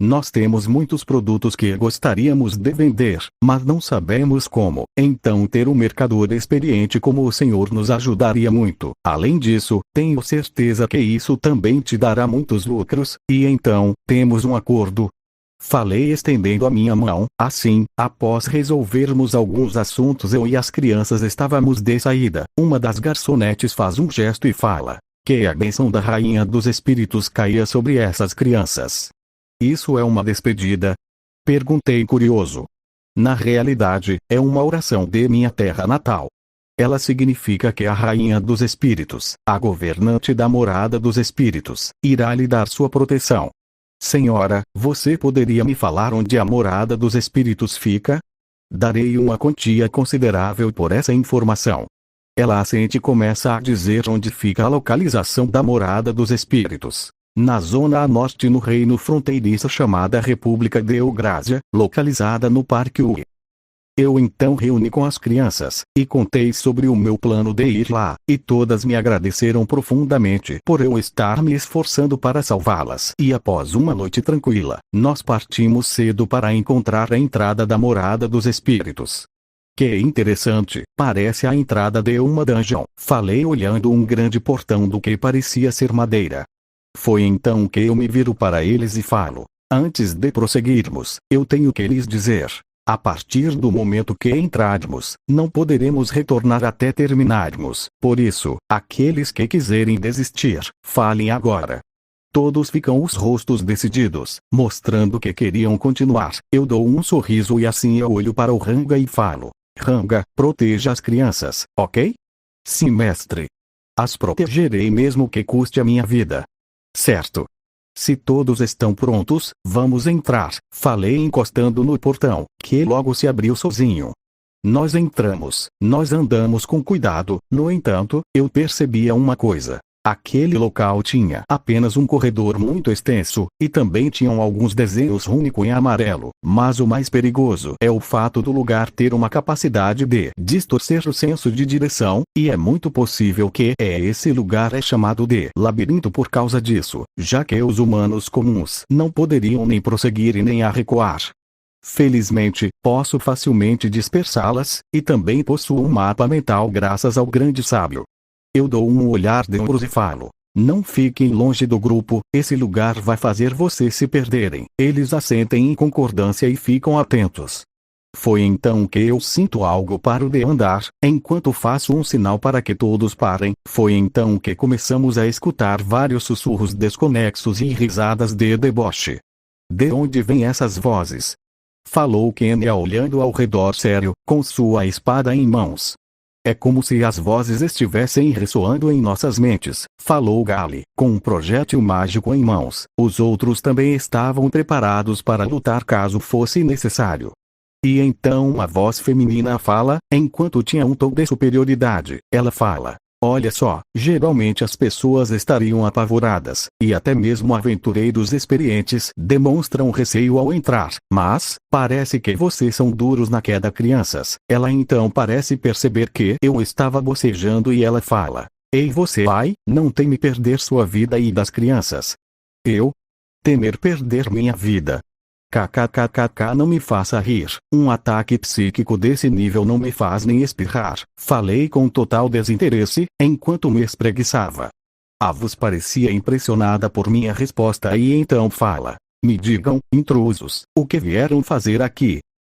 Nós temos muitos produtos que gostaríamos de vender, mas não sabemos como. Então ter um mercador experiente como o senhor nos ajudaria muito. Além disso, tenho certeza que isso também te dará muitos lucros, e então, temos um acordo. Falei estendendo a minha mão. Assim, após resolvermos alguns assuntos eu e as crianças estávamos de saída. Uma das garçonetes faz um gesto e fala, que a bênção da Rainha dos Espíritos caia sobre essas crianças. Isso é uma despedida? Perguntei curioso. Na realidade, é uma oração de minha terra natal. Ela significa que a Rainha dos Espíritos, a governante da morada dos Espíritos, irá lhe dar sua proteção. Senhora, você poderia me falar onde a morada dos Espíritos fica? Darei uma quantia considerável por essa informação. Ela assente e começa a dizer onde fica a localização da morada dos Espíritos. Na zona a norte no reino fronteiriço chamada República de Eugrásia, localizada no Parque Ui. Eu então reuni com as crianças, e contei sobre o meu plano de ir lá, e todas me agradeceram profundamente por eu estar me esforçando para salvá-las. E após uma noite tranquila, nós partimos cedo para encontrar a entrada da morada dos espíritos. Que interessante, parece a entrada de uma dungeon, falei olhando um grande portão do que parecia ser madeira. Foi então que eu me viro para eles e falo, antes de prosseguirmos, eu tenho que lhes dizer, a partir do momento que entrarmos, não poderemos retornar até terminarmos, por isso, aqueles que quiserem desistir, falem agora. Todos ficam os rostos decididos, mostrando que queriam continuar. Eu dou um sorriso e assim eu olho para o Ranga e falo, Ranga, proteja as crianças, ok? Sim, mestre. As protegerei mesmo que custe a minha vida. Certo. Se todos estão prontos, vamos entrar, falei encostando no portão, que logo se abriu sozinho. Nós entramos, nós andamos com cuidado, no entanto, eu percebia uma coisa. Aquele local tinha apenas um corredor muito extenso, e também tinham alguns desenhos rúnicos em amarelo. Mas o mais perigoso é o fato do lugar ter uma capacidade de distorcer o senso de direção, e é muito possível que esse lugar é chamado de labirinto por causa disso, já que os humanos comuns não poderiam nem prosseguir e nem recuar. Felizmente, posso facilmente dispersá-las, e também possuo um mapa mental graças ao grande sábio. Eu dou um olhar de ombros e falo: não fiquem longe do grupo, esse lugar vai fazer vocês se perderem. Eles assentem em concordância e ficam atentos. Foi então que eu sinto algo paro de andar, enquanto faço um sinal para que todos parem. Foi então que começamos a escutar vários sussurros desconexos e risadas de deboche. De onde vêm essas vozes? Falou Kenya olhando ao redor sério, com sua espada em mãos. É como se as vozes estivessem ressoando em nossas mentes, falou Gali, com um projétil mágico em mãos. Os outros também estavam preparados para lutar caso fosse necessário. E então uma voz feminina fala, enquanto tinha um tom de superioridade. Ela fala: olha só, geralmente as pessoas estariam apavoradas, e até mesmo aventureiros experientes demonstram receio ao entrar. Mas, parece que vocês são duros na queda, crianças. Ela então parece perceber que eu estava bocejando e ela fala: ei você, pai, não teme perder sua vida e das crianças? Eu? Temer perder minha vida? KKKKK, não me faça rir. Um ataque psíquico desse nível não me faz nem espirrar. Falei com total desinteresse, enquanto me espreguiçava. Avos parecia impressionada por minha resposta e então fala: me digam, intrusos, o que vieram fazer aqui?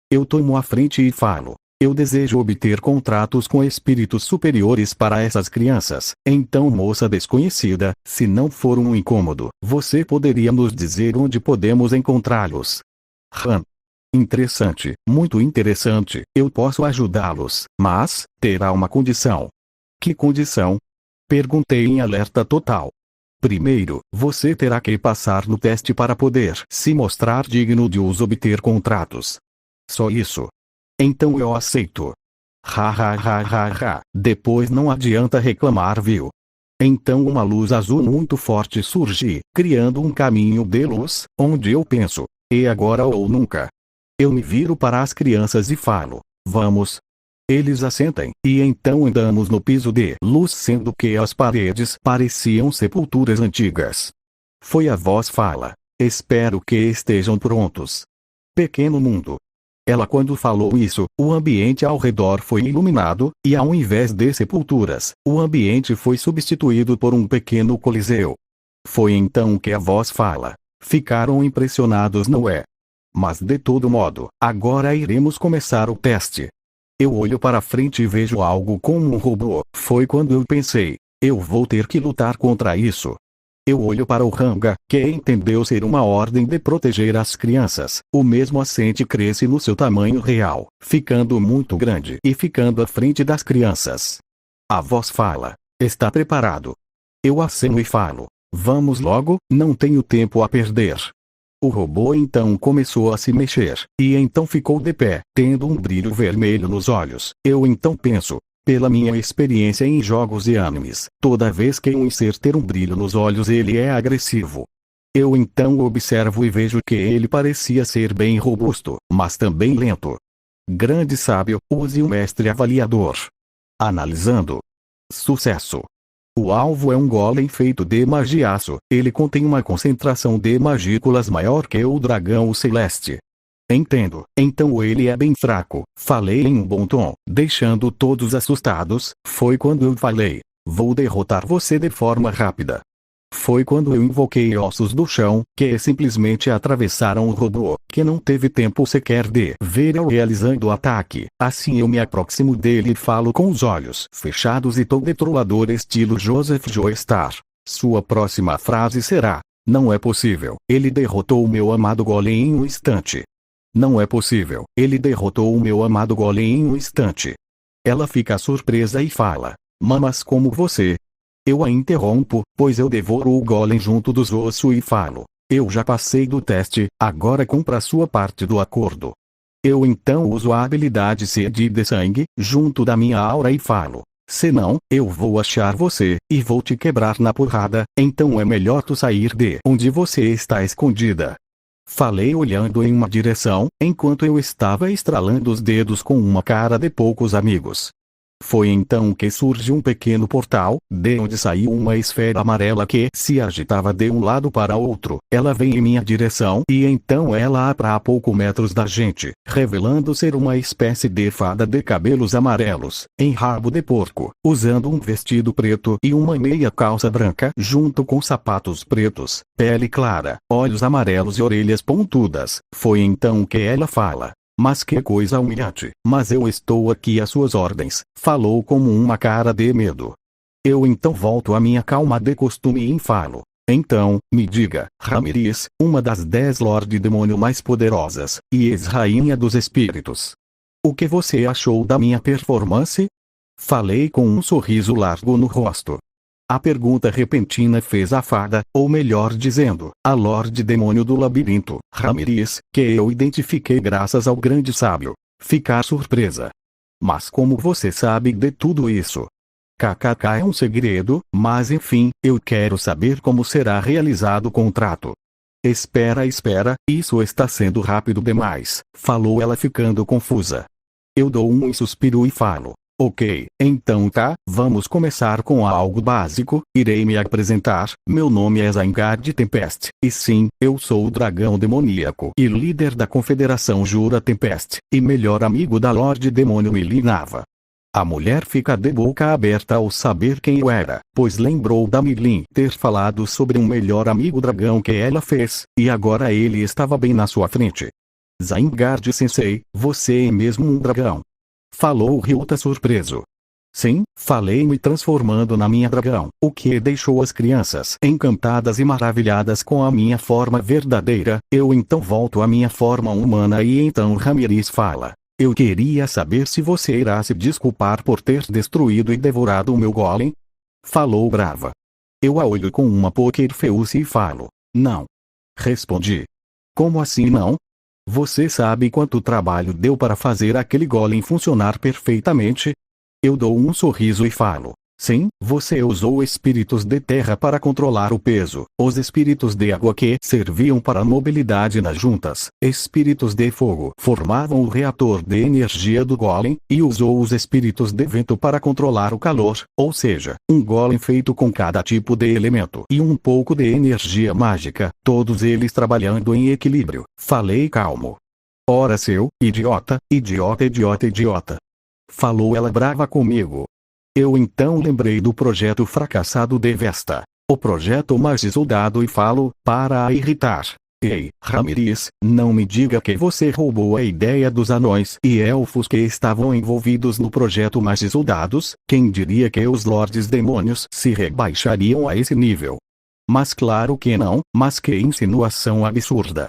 Eu tomo a frente e falo: eu desejo obter contratos com espíritos superiores para essas crianças. Então, moça desconhecida, se não for um incômodo, você poderia nos dizer onde podemos encontrá-los? Interessante, muito interessante. Eu posso ajudá-los, mas terá uma condição. Que condição? Perguntei em alerta total. Primeiro, você terá que passar no teste para poder se mostrar digno de os obter contratos. Só isso. Então eu aceito. Depois não adianta reclamar, viu? Então uma luz azul muito forte surge, criando um caminho de luz, onde eu penso: e agora ou nunca? Eu me viro para as crianças e falo: vamos. Eles assentem, e então andamos no piso de luz, sendo que as paredes pareciam sepulturas antigas. Foi a voz fala: espero que estejam prontos. Pequeno mundo. Ela quando falou isso, o ambiente ao redor foi iluminado, e ao invés de sepulturas, o ambiente foi substituído por um pequeno coliseu. Foi então que a voz fala: ficaram impressionados, não é? Mas de todo modo, agora iremos começar o teste. Eu olho para frente e vejo algo como um robô. Foi quando eu pensei: eu vou ter que lutar contra isso. Eu olho para o Ranga, que entendeu ser uma ordem de proteger as crianças. O mesmo assente cresce no seu tamanho real, ficando muito grande e ficando à frente das crianças. A voz fala: está preparado? Eu aceno e falo: vamos logo, não tenho tempo a perder. O robô então começou a se mexer, e então ficou de pé, tendo um brilho vermelho nos olhos. Eu então penso: pela minha experiência em jogos e animes, toda vez que um ser ter um brilho nos olhos ele é agressivo. Eu então observo e vejo que ele parecia ser bem robusto, mas também lento. Grande sábio, use o mestre avaliador. Analisando. Sucesso. O alvo é um golem feito de magiaço. Ele contém uma concentração de magículas maior que o dragão celeste. Entendo. Então ele é bem fraco. Falei em um bom tom, deixando todos assustados. Foi quando eu falei: vou derrotar você de forma rápida. Foi quando eu invoquei ossos do chão, que simplesmente atravessaram o robô, que não teve tempo sequer de ver eu realizando o ataque. Assim eu me aproximo dele e falo com os olhos fechados e tom de trollador estilo Joseph Joestar. Sua próxima frase será: não é possível. Ele derrotou o meu amado golem em um instante. Não é possível. Ele derrotou o meu amado golem em um instante. Ela fica surpresa e fala: mas como você? Eu a interrompo, pois eu devoro o golem junto dos ossos e falo: eu já passei do teste, agora cumpra sua parte do acordo. Eu então uso a habilidade Sede de Sangue, junto da minha aura e falo: Senão, eu vou achar você, e vou te quebrar na porrada, então é melhor tu sair de onde você está escondida. Falei olhando em uma direção, enquanto eu estava estralando os dedos com uma cara de poucos amigos. Foi então que surge um pequeno portal, de onde saiu uma esfera amarela que se agitava de um lado para outro. Ela vem em minha direção e então ela apra a poucos metros da gente, revelando ser uma espécie de fada de cabelos amarelos, em rabo de porco, usando um vestido preto e uma meia calça branca junto com sapatos pretos, pele clara, olhos amarelos e orelhas pontudas. Foi então que ela fala. Mas que coisa humilhante, mas eu estou aqui às suas ordens, falou como uma cara de medo. Eu então volto à minha calma de costume e falo. Então, me diga, Ramírez, uma das 10 Lorde Demônio mais poderosas, e ex-rainha dos espíritos. O que você achou da minha performance? Falei com um sorriso largo no rosto. A pergunta repentina fez a fada, ou melhor dizendo, a Lorde Demônio do Labirinto, Ramírez, que eu identifiquei graças ao grande sábio, ficar surpresa. Mas como você sabe de tudo isso? KKK é um segredo, mas enfim, eu quero saber como será realizado o contrato. Espera, isso está sendo rápido demais, falou ela ficando confusa. Eu dou um suspiro e falo. Ok, então tá, vamos começar com algo básico, irei me apresentar, meu nome é Zangard Tempest, e sim, eu sou o dragão demoníaco e líder da Confederação Jura Tempest, e melhor amigo da Lorde Demônio Milinava. A mulher fica de boca aberta ao saber quem eu era, pois lembrou da Milin ter falado sobre um melhor amigo dragão que ela fez, e agora ele estava bem na sua frente. Zangard Sensei, você é mesmo um dragão? Falou Ryuta surpreso. Sim, falei me transformando na minha dragão, o que deixou as crianças encantadas e maravilhadas com a minha forma verdadeira. Eu então volto à minha forma humana e então Ramírez fala. Eu queria saber se você irá se desculpar por ter destruído e devorado o meu golem? Falou brava. Eu a olho com uma poker face e falo. Não. Respondi. Como assim não? Você sabe quanto trabalho deu para fazer aquele golem funcionar perfeitamente? Eu dou um sorriso e falo. Sim, você usou espíritos de terra para controlar o peso, os espíritos de água que serviam para a mobilidade nas juntas, espíritos de fogo formavam o reator de energia do golem, e usou os espíritos de vento para controlar o calor, ou seja, um golem feito com cada tipo de elemento e um pouco de energia mágica, todos eles trabalhando em equilíbrio. Falei calmo. Ora seu, idiota, idiota. Falou ela brava comigo. Eu então lembrei do projeto fracassado de Vesta. O projeto mais soldado e falo, para a irritar. Ei, Ramírez, não me diga que você roubou a ideia dos anões e elfos que estavam envolvidos no projeto mais soldados, quem diria que os Lordes Demônios se rebaixariam a esse nível? Mas claro que não, mas que insinuação absurda.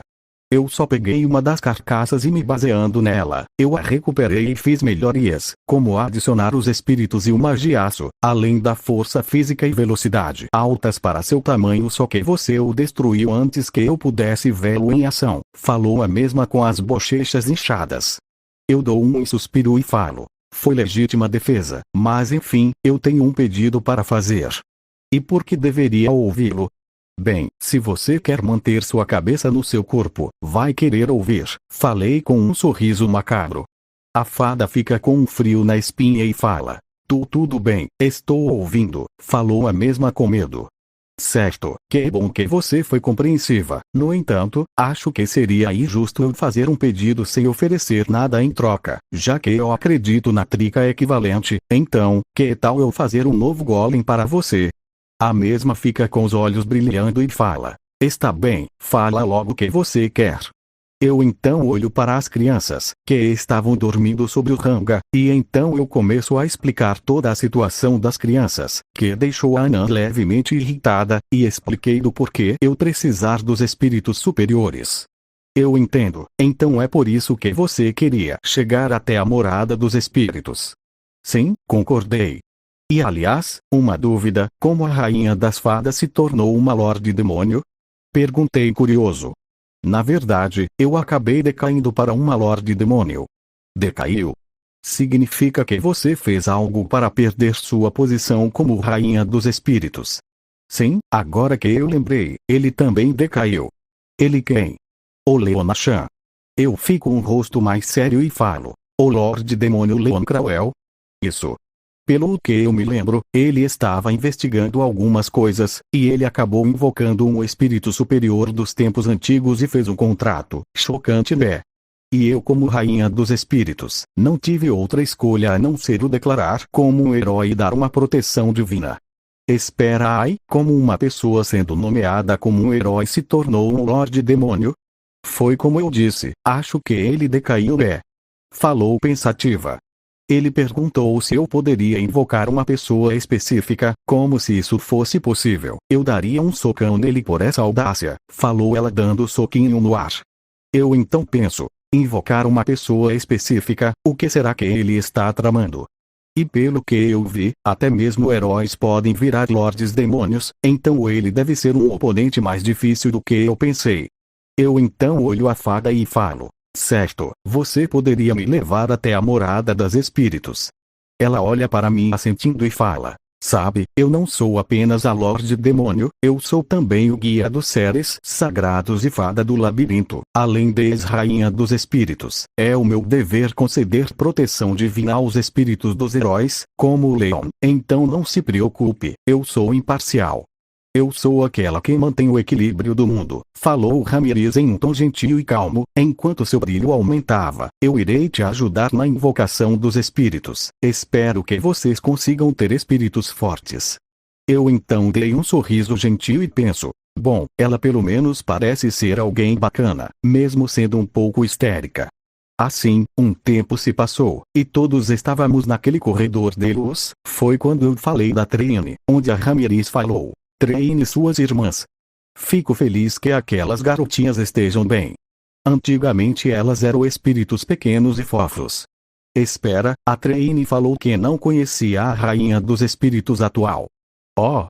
Eu só peguei uma das carcaças e me baseando nela, eu a recuperei e fiz melhorias, como adicionar os espíritos e o magiaço, além da força física e velocidade altas para seu tamanho, só que você o destruiu antes que eu pudesse vê-lo em ação, falou a mesma com as bochechas inchadas. Eu dou um suspiro e falo. Foi legítima defesa, mas enfim, eu tenho um pedido para fazer. E por que deveria ouvi-lo? Bem, se você quer manter sua cabeça no seu corpo, vai querer ouvir, falei com um sorriso macabro. A fada fica com um frio na espinha e fala. Tudo bem, estou ouvindo, falou a mesma com medo. Certo, que bom que você foi compreensiva. No entanto, acho que seria injusto eu fazer um pedido sem oferecer nada em troca, já que eu acredito na trica equivalente. Então, que tal eu fazer um novo golem para você? A mesma fica com os olhos brilhando e fala. Está bem, fala logo o que você quer. Eu então olho para as crianças, que estavam dormindo sobre o ranga, e então eu começo a explicar toda a situação das crianças, que deixou a Anã levemente irritada, e expliquei do porquê eu precisar dos espíritos superiores. Eu entendo, então é por isso que você queria chegar até a morada dos espíritos. Sim, concordei. E aliás, uma dúvida, como a rainha das fadas se tornou uma Lorde Demônio? Perguntei curioso. Na verdade, eu acabei decaindo para uma Lorde Demônio. Decaiu? Significa que você fez algo para perder sua posição como rainha dos espíritos. Sim, agora que eu lembrei, ele também decaiu. Ele quem? O Leonashan. Eu fico um rosto mais sério e falo. O Lorde Demônio Leon Crowell? Isso. Pelo que eu me lembro, ele estava investigando algumas coisas, e ele acabou invocando um espírito superior dos tempos antigos e fez um contrato. Chocante, né? E eu, como rainha dos espíritos, não tive outra escolha a não ser o declarar como um herói e dar uma proteção divina. Espera aí, como uma pessoa sendo nomeada como um herói se tornou um Lorde Demônio? Foi como eu disse, acho que ele decaiu, é. Falou pensativa. Ele perguntou se eu poderia invocar uma pessoa específica, como se isso fosse possível. Eu daria um socão nele por essa audácia, falou ela dando soquinho no ar. Eu então penso, invocar uma pessoa específica, o que será que ele está tramando? E pelo que eu vi, até mesmo heróis podem virar lordes demônios, então ele deve ser um oponente mais difícil do que eu pensei. Eu então olho a fada e falo, certo, você poderia me levar até a morada dos espíritos. Ela olha para mim assentindo e fala, sabe, eu não sou apenas a Lorde Demônio, eu sou também o guia dos seres sagrados e fada do labirinto, além de ex-rainha dos espíritos. É o meu dever conceder proteção divina aos espíritos dos heróis, como o leão. Então não se preocupe, eu sou imparcial. Eu sou aquela que mantém o equilíbrio do mundo, falou Ramírez em um tom gentil e calmo, enquanto seu brilho aumentava. Eu irei te ajudar na invocação dos espíritos. Espero que vocês consigam ter espíritos fortes. Eu então dei um sorriso gentil e penso, bom, ela pelo menos parece ser alguém bacana, mesmo sendo um pouco histérica. Assim, um tempo se passou, e todos estávamos naquele corredor de luz. Foi quando eu falei da Trine, onde a Ramírez falou. Treine suas irmãs. Fico feliz que aquelas garotinhas estejam bem. Antigamente elas eram espíritos pequenos e fofos. Espera, a Treine falou que não conhecia a rainha dos espíritos atual. Oh!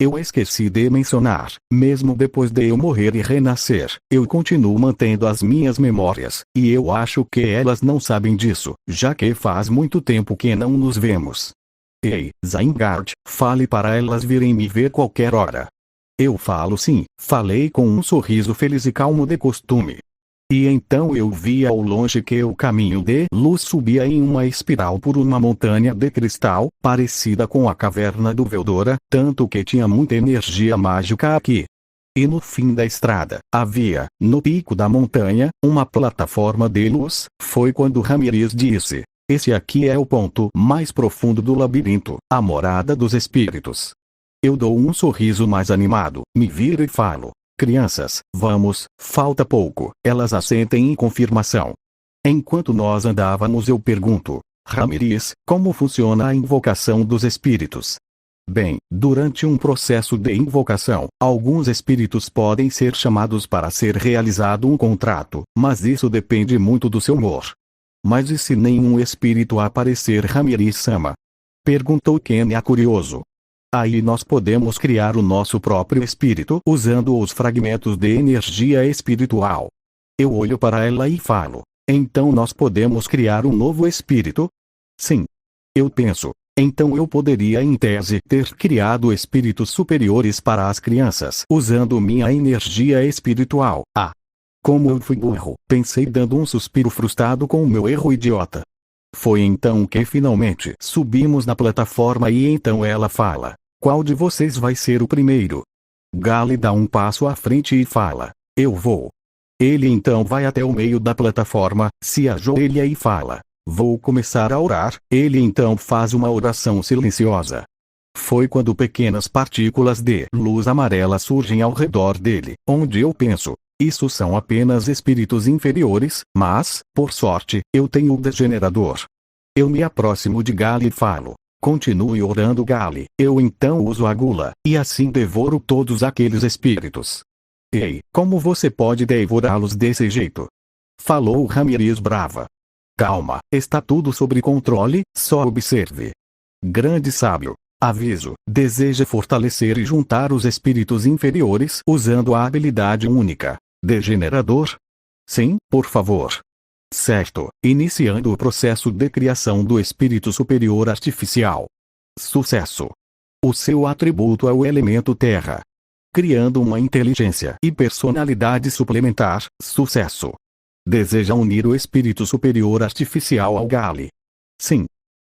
Eu esqueci de mencionar, mesmo depois de eu morrer e renascer, eu continuo mantendo as minhas memórias, e eu acho que elas não sabem disso, já que faz muito tempo que não nos vemos. Ei, Zyngard, fale para elas virem me ver qualquer hora. Eu falo sim, falei com um sorriso feliz e calmo de costume. E então eu vi ao longe que o caminho de luz subia em uma espiral por uma montanha de cristal, parecida com a caverna do Veldora, tanto que tinha muita energia mágica aqui. E no fim da estrada, havia, no pico da montanha, uma plataforma de luz. Foi quando Ramírez disse. Esse aqui é o ponto mais profundo do labirinto, a morada dos espíritos. Eu dou um sorriso mais animado, me viro e falo. Crianças, vamos, falta pouco. Elas assentem em confirmação. Enquanto nós andávamos eu pergunto. Ramírez, como funciona a invocação dos espíritos? Bem, durante um processo de invocação, alguns espíritos podem ser chamados para ser realizado um contrato, mas isso depende muito do seu humor. Mas e se nenhum espírito aparecer, Ramírez-sama? Perguntou Kenya curioso. Aí nós podemos criar o nosso próprio espírito usando os fragmentos de energia espiritual. Eu olho para ela e falo. Então nós podemos criar um novo espírito? Sim. Eu penso. Então eu poderia em tese ter criado espíritos superiores para as crianças usando minha energia espiritual. Ah! Como eu fui burro, pensei dando um suspiro frustrado com o meu erro idiota. Foi então que finalmente subimos na plataforma e então ela fala. Qual de vocês vai ser o primeiro? Gali dá um passo à frente e fala. Eu vou. Ele então vai até o meio da plataforma, se ajoelha e fala. Vou começar a orar. Ele então faz uma oração silenciosa. Foi quando pequenas partículas de luz amarela surgem ao redor dele, onde eu penso. Isso são apenas espíritos inferiores, mas, por sorte, eu tenho o degenerador. Eu me aproximo de Gali e falo. Continue orando, Gali. Eu então uso a gula, e assim devoro todos aqueles espíritos. Ei, como você pode devorá-los desse jeito? Falou Ramírez brava. Calma, está tudo sob controle, só observe. Grande sábio. Aviso, deseja fortalecer e juntar os espíritos inferiores usando a habilidade única. Degenerador? Sim, por favor. Certo, iniciando o processo de criação do espírito superior artificial. Sucesso. O seu atributo é o elemento terra. Criando uma inteligência e personalidade suplementar. Sucesso. Deseja unir o espírito superior artificial ao Gali. Sim.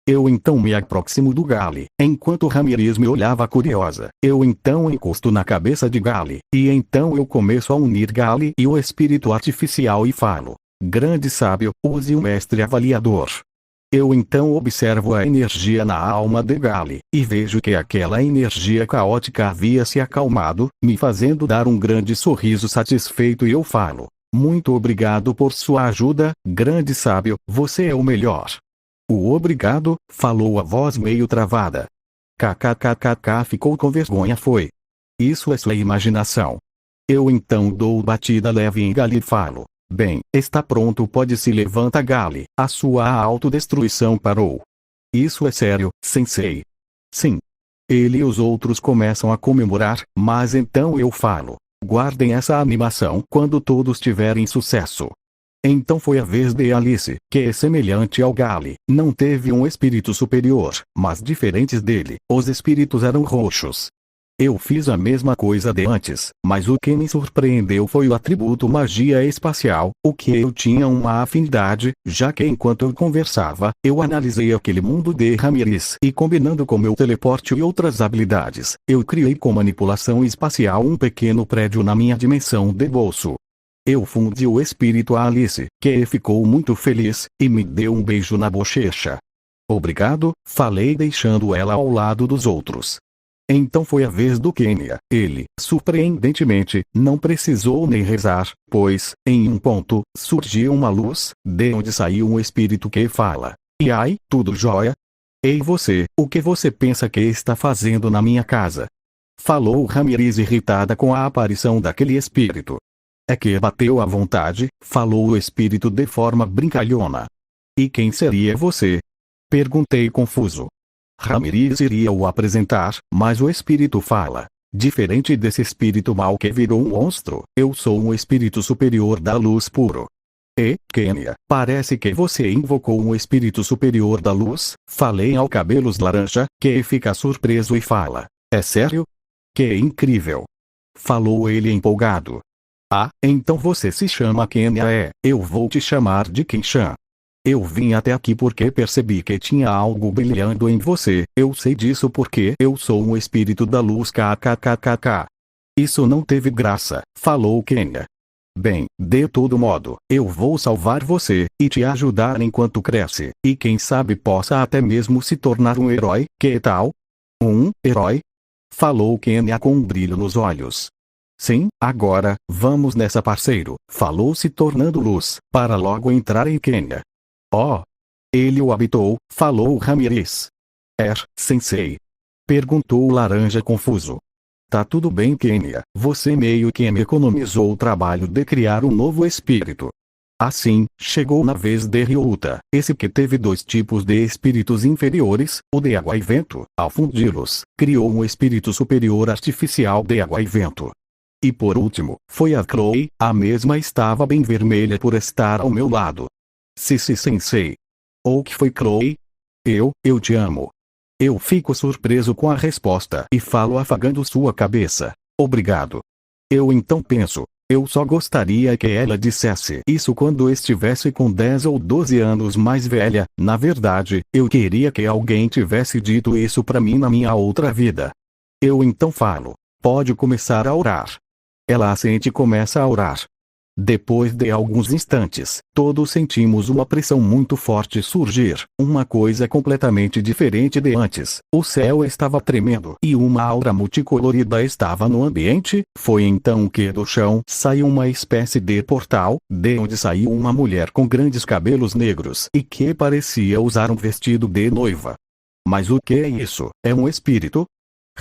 Eu então me aproximo do Gali, enquanto Ramírez me olhava curiosa. Eu então encosto na cabeça de Gali, e então eu começo a unir Gali e o espírito artificial e falo: grande sábio, use o mestre avaliador. Eu então observo a energia na alma de Gali, e vejo que aquela energia caótica havia se acalmado, me fazendo dar um grande sorriso satisfeito, e eu falo: muito obrigado por sua ajuda, grande sábio, você é o melhor. O obrigado, falou a voz meio travada. KKKKK ficou com vergonha. Foi. Isso é sua imaginação. Eu então dou batida leve em Gali e falo: bem, está pronto, pode se levanta Gali, a sua autodestruição parou. Isso é sério, sensei? Sim. Ele e os outros começam a comemorar, mas então eu falo: guardem essa animação quando todos tiverem sucesso. Então foi a vez de Alice, que é semelhante ao Gali, não teve um espírito superior, mas diferentes dele, os espíritos eram roxos. Eu fiz a mesma coisa de antes, mas o que me surpreendeu foi o atributo magia espacial, o que eu tinha uma afinidade, já que enquanto eu conversava, eu analisei aquele mundo de Ramírez e combinando com meu teleporte e outras habilidades, eu criei com manipulação espacial um pequeno prédio na minha dimensão de bolso. Eu fundi o espírito a Alice, que ficou muito feliz, e me deu um beijo na bochecha. Obrigado, falei deixando ela ao lado dos outros. Então foi a vez do Quênia. Ele, surpreendentemente, não precisou nem rezar, pois, em um ponto, surgiu uma luz, de onde saiu um espírito que fala: e ai, tudo jóia? Ei você, o que você pensa que está fazendo na minha casa? Falou Ramírez irritada com a aparição daquele espírito. É que bateu à vontade, falou o espírito de forma brincalhona. E quem seria você? Perguntei confuso. Ramírez iria o apresentar, mas o espírito fala: diferente desse espírito mau que virou um monstro, eu sou um espírito superior da luz puro. E, Quênia, parece que você invocou um espírito superior da luz, falei ao cabelos laranja, que fica surpreso e fala: é sério? Que incrível! Falou ele empolgado. Ah, então você se chama Quênia? Eu vou te chamar de Quem-chan. Eu vim até aqui porque percebi que tinha algo brilhando em você, eu sei disso porque eu sou um espírito da luz kkkk. Isso não teve graça, falou Quênia. Bem, de todo modo, eu vou salvar você, e te ajudar enquanto cresce, e quem sabe possa até mesmo se tornar um herói, que tal? Um herói? Falou Quênia com um brilho nos olhos. Sim, agora, vamos nessa parceiro, falou se tornando luz, para logo entrar em Quênia. Oh! Ele o habitou, falou Ramírez. Sensei? Perguntou o laranja confuso. Tá tudo bem Quênia, você meio que me economizou o trabalho de criar um novo espírito. Assim, chegou na vez de Ryuta, esse que teve dois tipos de espíritos inferiores, o de água e vento, ao fundi-los, criou um espírito superior artificial de água e vento. E por último, foi a Chloe, a mesma estava bem vermelha por estar ao meu lado. Sensei. Ou que foi Chloe? Eu te amo. Eu fico surpreso com a resposta e falo afagando sua cabeça. Obrigado. Eu então penso, eu só gostaria que ela dissesse isso quando estivesse com 10 ou 12 anos mais velha, na verdade, eu queria que alguém tivesse dito isso pra mim na minha outra vida. Eu então falo, pode começar a orar. Ela assente e começa a orar. Depois de alguns instantes, todos sentimos uma pressão muito forte surgir, uma coisa completamente diferente de antes. O céu estava tremendo e uma aura multicolorida estava no ambiente. Foi então que do chão saiu uma espécie de portal, de onde saiu uma mulher com grandes cabelos negros e que parecia usar um vestido de noiva. Mas o que é isso? É um espírito?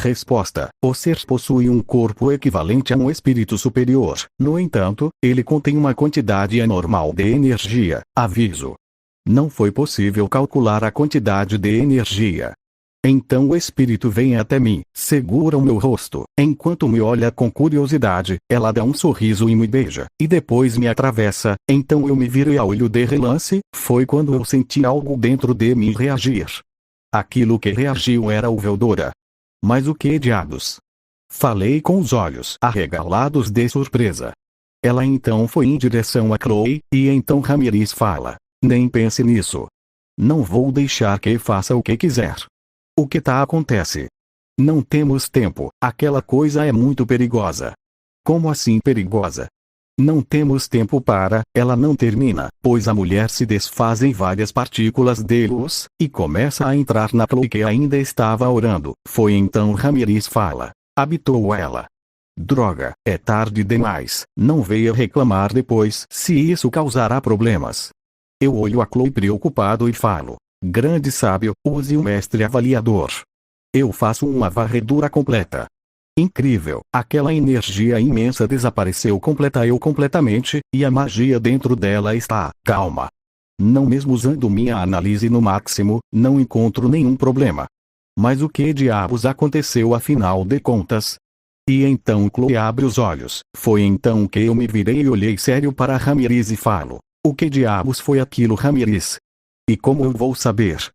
Resposta: o ser possui um corpo equivalente a um espírito superior, no entanto, ele contém uma quantidade anormal de energia. Aviso: não foi possível calcular a quantidade de energia. Então o espírito vem até mim, segura o meu rosto, enquanto me olha com curiosidade, ela dá um sorriso e me beija, e depois me atravessa, então eu me viro e a olho de relance, foi quando eu senti algo dentro de mim reagir. Aquilo que reagiu era o Veldora. Mas o que diabos? Falei com os olhos arregalados de surpresa. Ela então foi em direção a Chloe, e então Ramírez fala: nem pense nisso. Não vou deixar que faça o que quiser. O que acontece? Não temos tempo, aquela coisa é muito perigosa. Como assim perigosa? Não temos tempo para, ela não termina, pois a mulher se desfaz em várias partículas de luz, e começa a entrar na Chloe que ainda estava orando. Foi então Ramírez fala: habitou ela. Droga, é tarde demais, não venha reclamar depois se isso causará problemas. Eu olho a Chloe preocupado e falo: grande sábio, use o mestre avaliador. Eu faço uma varredura completa. Incrível, aquela energia imensa desapareceu completamente, e a magia dentro dela está calma. Não mesmo usando minha análise no máximo, não encontro nenhum problema. Mas o que diabos aconteceu afinal de contas? E então Chloe abre os olhos. Foi então que eu me virei e olhei sério para Ramírez e falo: o que diabos foi aquilo, Ramírez? E como eu vou saber?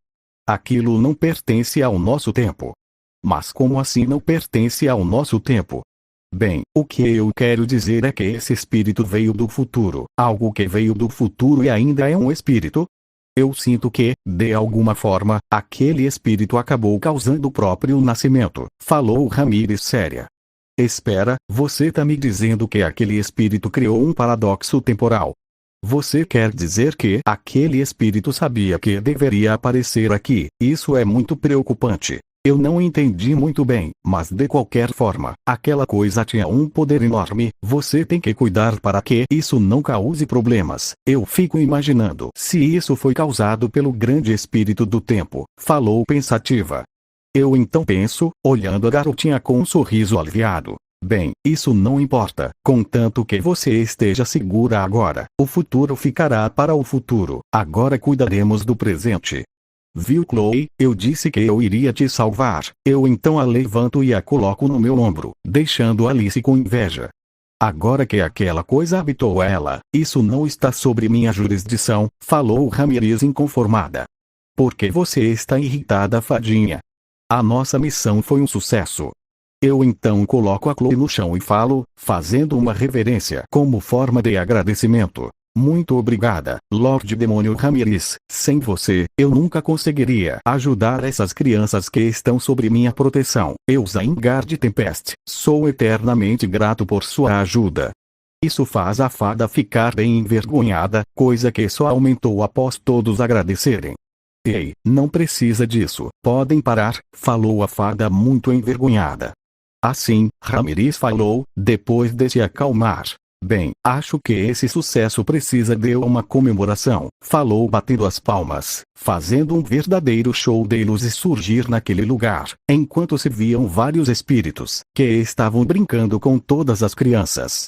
Aquilo não pertence ao nosso tempo. Mas como assim não pertence ao nosso tempo? Bem, o que eu quero dizer é que esse espírito veio do futuro, algo que veio do futuro e ainda é um espírito. Eu sinto que, de alguma forma, aquele espírito acabou causando o próprio nascimento, falou Ramírez séria. Espera, você tá me dizendo que aquele espírito criou um paradoxo temporal? Você quer dizer que aquele espírito sabia que deveria aparecer aqui? Isso é muito preocupante. Eu não entendi muito bem, mas de qualquer forma, aquela coisa tinha um poder enorme, você tem que cuidar para que isso não cause problemas. Eu fico imaginando se isso foi causado pelo grande espírito do tempo, falou pensativa. Eu então penso, olhando a garotinha com um sorriso aliviado. Bem, isso não importa, contanto que você esteja segura agora. O futuro ficará para o futuro, agora cuidaremos do presente. Viu, Chloe, eu disse que eu iria te salvar. Eu então a levanto e a coloco no meu ombro, deixando Alice com inveja. Agora que aquela coisa habitou ela, isso não está sobre minha jurisdição, falou Ramírez inconformada. Por que você está irritada, fadinha? A nossa missão foi um sucesso. Eu então coloco a Chloe no chão e falo, fazendo uma reverência como forma de agradecimento. Muito obrigada, Lorde Demônio Ramírez. Sem você, eu nunca conseguiria ajudar essas crianças que estão sob minha proteção. Euzaingar de Tempest, sou eternamente grato por sua ajuda. Isso faz a fada ficar bem envergonhada, coisa que só aumentou após todos agradecerem. Ei, não precisa disso, podem parar, falou a fada muito envergonhada. Assim, Ramírez falou, depois de se acalmar. Bem, acho que esse sucesso precisa de uma comemoração, falou batendo as palmas, fazendo um verdadeiro show de luzes surgir naquele lugar, enquanto se viam vários espíritos, que estavam brincando com todas as crianças.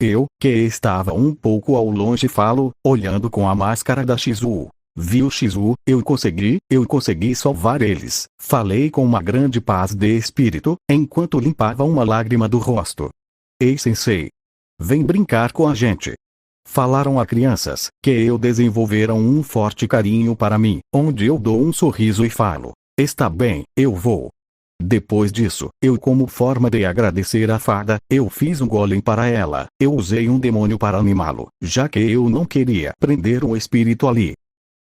Eu, que estava um pouco ao longe falo, olhando com a máscara da Shizu. Viu, Shizu, eu consegui salvar eles, falei com uma grande paz de espírito, enquanto limpava uma lágrima do rosto. Ei, sensei. Vem brincar com a gente. Falaram a crianças, que eu desenvolveram um forte carinho para mim, onde eu dou um sorriso e falo: está bem, eu vou. Depois disso, eu como forma de agradecer a fada, eu fiz um golem para ela, eu usei um demônio para animá-lo, já que eu não queria prender um espírito ali.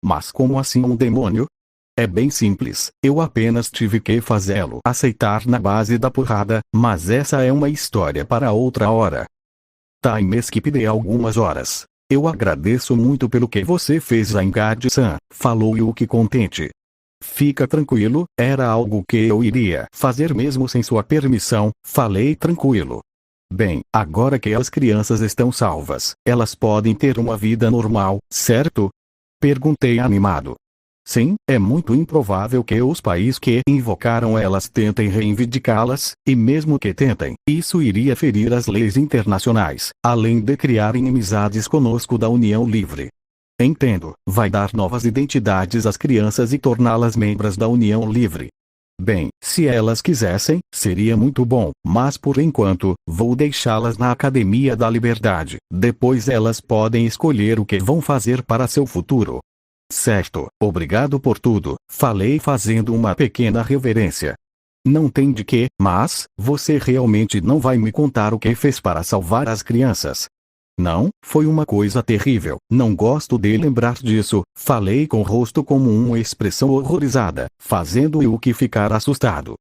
Mas como assim um demônio? É bem simples, eu apenas tive que fazê-lo aceitar na base da porrada, mas essa é uma história para outra hora. Time skip de algumas horas. Eu agradeço muito pelo que você fez, Zaingard-san, falou Yuki contente. Fica tranquilo, era algo que eu iria fazer mesmo sem sua permissão, falei tranquilo. Bem, agora que as crianças estão salvas, elas podem ter uma vida normal, certo? Perguntei animado. Sim, é muito improvável que os países que invocaram elas tentem reivindicá-las, e mesmo que tentem, isso iria ferir as leis internacionais, além de criar inimizades conosco da União Livre. Entendo, vai dar novas identidades às crianças e torná-las membros da União Livre. Bem, se elas quisessem, seria muito bom, mas por enquanto, vou deixá-las na Academia da Liberdade. Depois elas podem escolher o que vão fazer para seu futuro. Certo, obrigado por tudo, falei fazendo uma pequena reverência. Não tem de quê, mas, você realmente não vai me contar o que fez para salvar as crianças? Não, foi uma coisa terrível, não gosto de lembrar disso, falei com o rosto como uma expressão horrorizada, fazendo Yuki ficar assustado.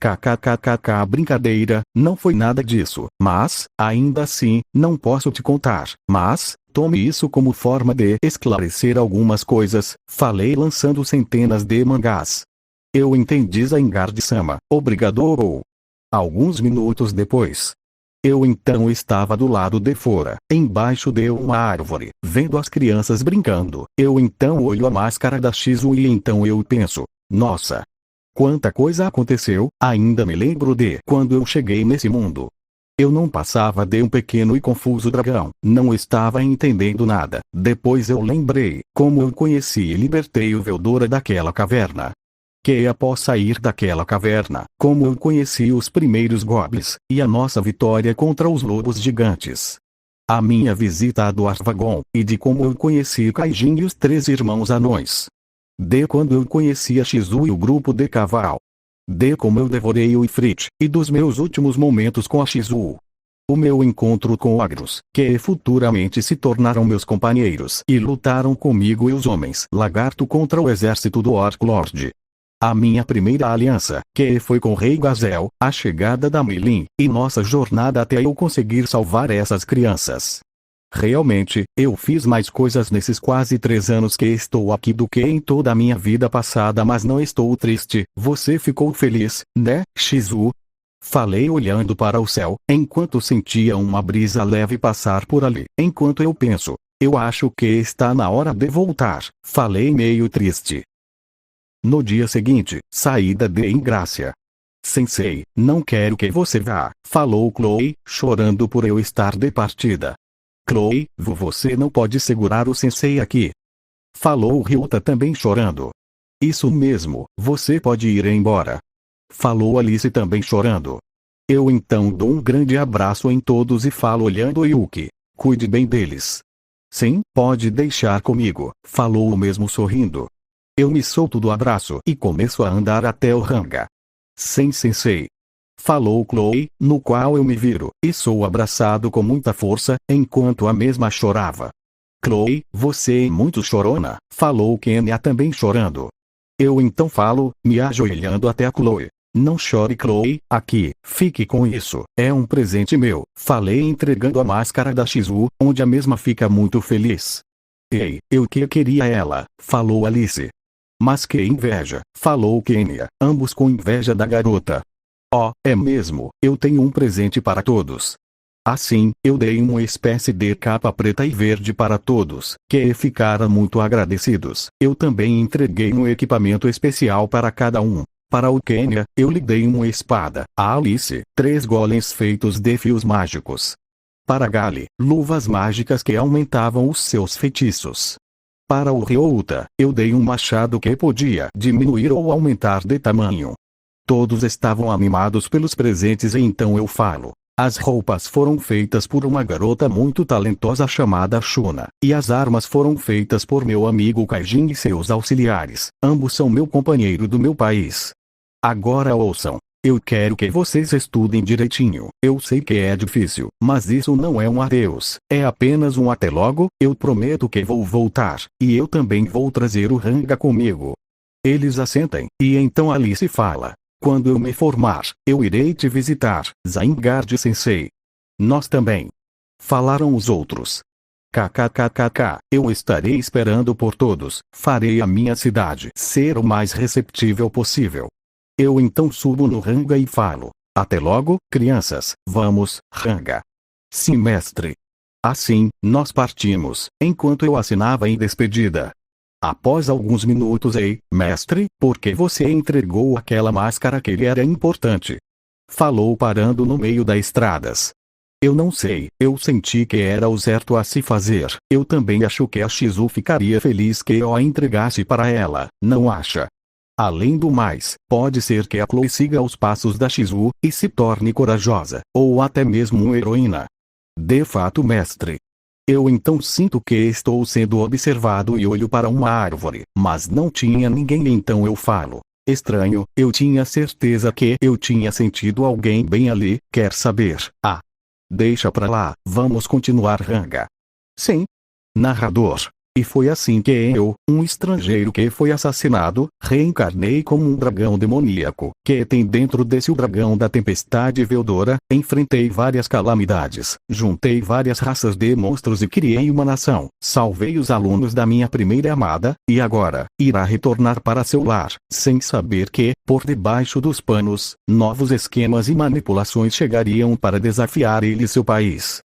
KKKKK brincadeira, não foi nada disso, mas, ainda assim, não posso te contar, mas, tome isso como forma de esclarecer algumas coisas, falei lançando centenas de mangás. Eu entendi Zangiard-sama, obrigado. Alguns minutos depois. Eu então estava do lado de fora, embaixo de uma árvore, vendo as crianças brincando. Eu então olho a máscara da Shizu e então eu penso, nossa! Quanta coisa aconteceu, ainda me lembro de quando eu cheguei nesse mundo. Eu não passava de um pequeno e confuso dragão, não estava entendendo nada. Depois eu lembrei como eu conheci e libertei o Veldora daquela caverna. Que após sair daquela caverna, como eu conheci os primeiros goblins, e a nossa vitória contra os lobos gigantes. A minha visita a Dwarvagon, e de como eu conheci Kaijin e os 3 irmãos anões. De quando eu conheci a Shizu e o grupo de Cavalo. De como eu devorei o Ifrit, e dos meus últimos momentos com a Shizu. O meu encontro com Agros, que futuramente se tornaram meus companheiros e lutaram comigo e os homens lagarto contra o exército do Orc Lord. A minha primeira aliança, que foi com o Rei Gazel, a chegada da Meilin, e nossa jornada até eu conseguir salvar essas crianças. Realmente, eu fiz mais coisas nesses quase 3 anos que estou aqui do que em toda a minha vida passada, mas não estou triste. Você ficou feliz, né, Shizu? Falei olhando para o céu, enquanto sentia uma brisa leve passar por ali. Enquanto eu penso, eu acho que está na hora de voltar. Falei meio triste. No dia seguinte, saída de Ingrácia. Sensei, não quero que você vá, falou Chloe, chorando por eu estar de partida. Chloe, você não pode segurar o sensei aqui. Falou Ryuta também chorando. Isso mesmo, você pode ir embora. Falou Alice também chorando. Eu então dou um grande abraço em todos e falo olhando Yuki. Cuide bem deles. Sim, pode deixar comigo, falou o mesmo sorrindo. Eu me solto do abraço e começo a andar até o hanga. Sensei. Falou Chloe, no qual eu me viro, e sou abraçado com muita força, enquanto a mesma chorava. Chloe, você é muito chorona, falou Kenya também chorando. Eu então falo, me ajoelhando até a Chloe. Não chore Chloe, aqui, fique com isso, é um presente meu, falei entregando a máscara da Shizu, onde a mesma fica muito feliz. Ei, eu que queria ela, falou Alice. Mas que inveja, falou Kenya, ambos com inveja da garota. Oh, é mesmo, eu tenho um presente para todos. Assim, eu dei uma espécie de capa preta e verde para todos, que ficaram muito agradecidos. Eu também entreguei um equipamento especial para cada um. Para o Kenya, eu lhe dei uma espada. A Alice, 3 golems feitos de fios mágicos. Para Gali, luvas mágicas que aumentavam os seus feitiços. Para o Ryouta, eu dei um machado que podia diminuir ou aumentar de tamanho. Todos estavam animados pelos presentes e então eu falo. As roupas foram feitas por uma garota muito talentosa chamada Shuna, e as armas foram feitas por meu amigo Kaijin e seus auxiliares. Ambos são meu companheiro do meu país. Agora ouçam. Eu quero que vocês estudem direitinho. Eu sei que é difícil, mas isso não é um adeus. É apenas um até logo. Eu prometo que vou voltar, e eu também vou trazer o hanga comigo. Eles assentem, e então Alice fala. Quando eu me formar, eu irei te visitar, Zangiard-sensei. Nós também. Falaram os outros. KKKKK, eu estarei esperando por todos. Farei a minha cidade ser o mais receptível possível. Eu então subo no hanga e falo. Até logo, crianças, vamos, hanga. Sim, mestre. Assim, nós partimos, enquanto eu assinava em despedida. Após alguns minutos, ei, mestre, por que você entregou aquela máscara que lhe era importante? Falou parando no meio das estradas. Eu não sei, eu senti que era o certo a se fazer. Eu também acho que a Shizu ficaria feliz que eu a entregasse para ela, não acha? Além do mais, pode ser que a Chloe siga os passos da Shizu, e se torne corajosa, ou até mesmo uma heroína. De fato, mestre. Eu então sinto que estou sendo observado e olho para uma árvore, mas não tinha ninguém, então eu falo. Estranho, eu tinha certeza que eu tinha sentido alguém bem ali, quer saber? Ah. Deixa pra lá, vamos continuar, Ranga. Sim. Narrador. E foi assim que eu, um estrangeiro que foi assassinado, reencarnei como um dragão demoníaco, que tem dentro desse o dragão da tempestade Veldora, enfrentei várias calamidades, juntei várias raças de monstros e criei uma nação, salvei os alunos da minha primeira amada, e agora, irá retornar para seu lar, sem saber que, por debaixo dos panos, novos esquemas e manipulações chegariam para desafiar ele e seu país.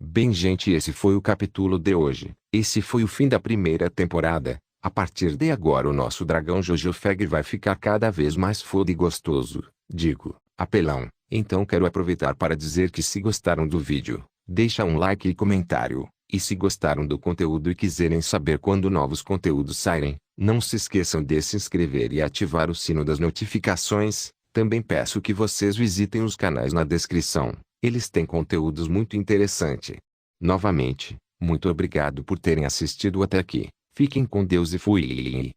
Bem, gente, esse foi o capítulo de hoje. Esse foi o fim da primeira temporada. A partir de agora o nosso dragão Jojo Fag vai ficar cada vez mais foda e gostoso. Digo, apelão. Então quero aproveitar para dizer que se gostaram do vídeo, deixa um like e comentário. E se gostaram do conteúdo e quiserem saber quando novos conteúdos saírem, não se esqueçam de se inscrever e ativar o sino das notificações. Também peço que vocês visitem os canais na descrição. Eles têm conteúdos muito interessantes. Novamente, muito obrigado por terem assistido até aqui. Fiquem com Deus e fui.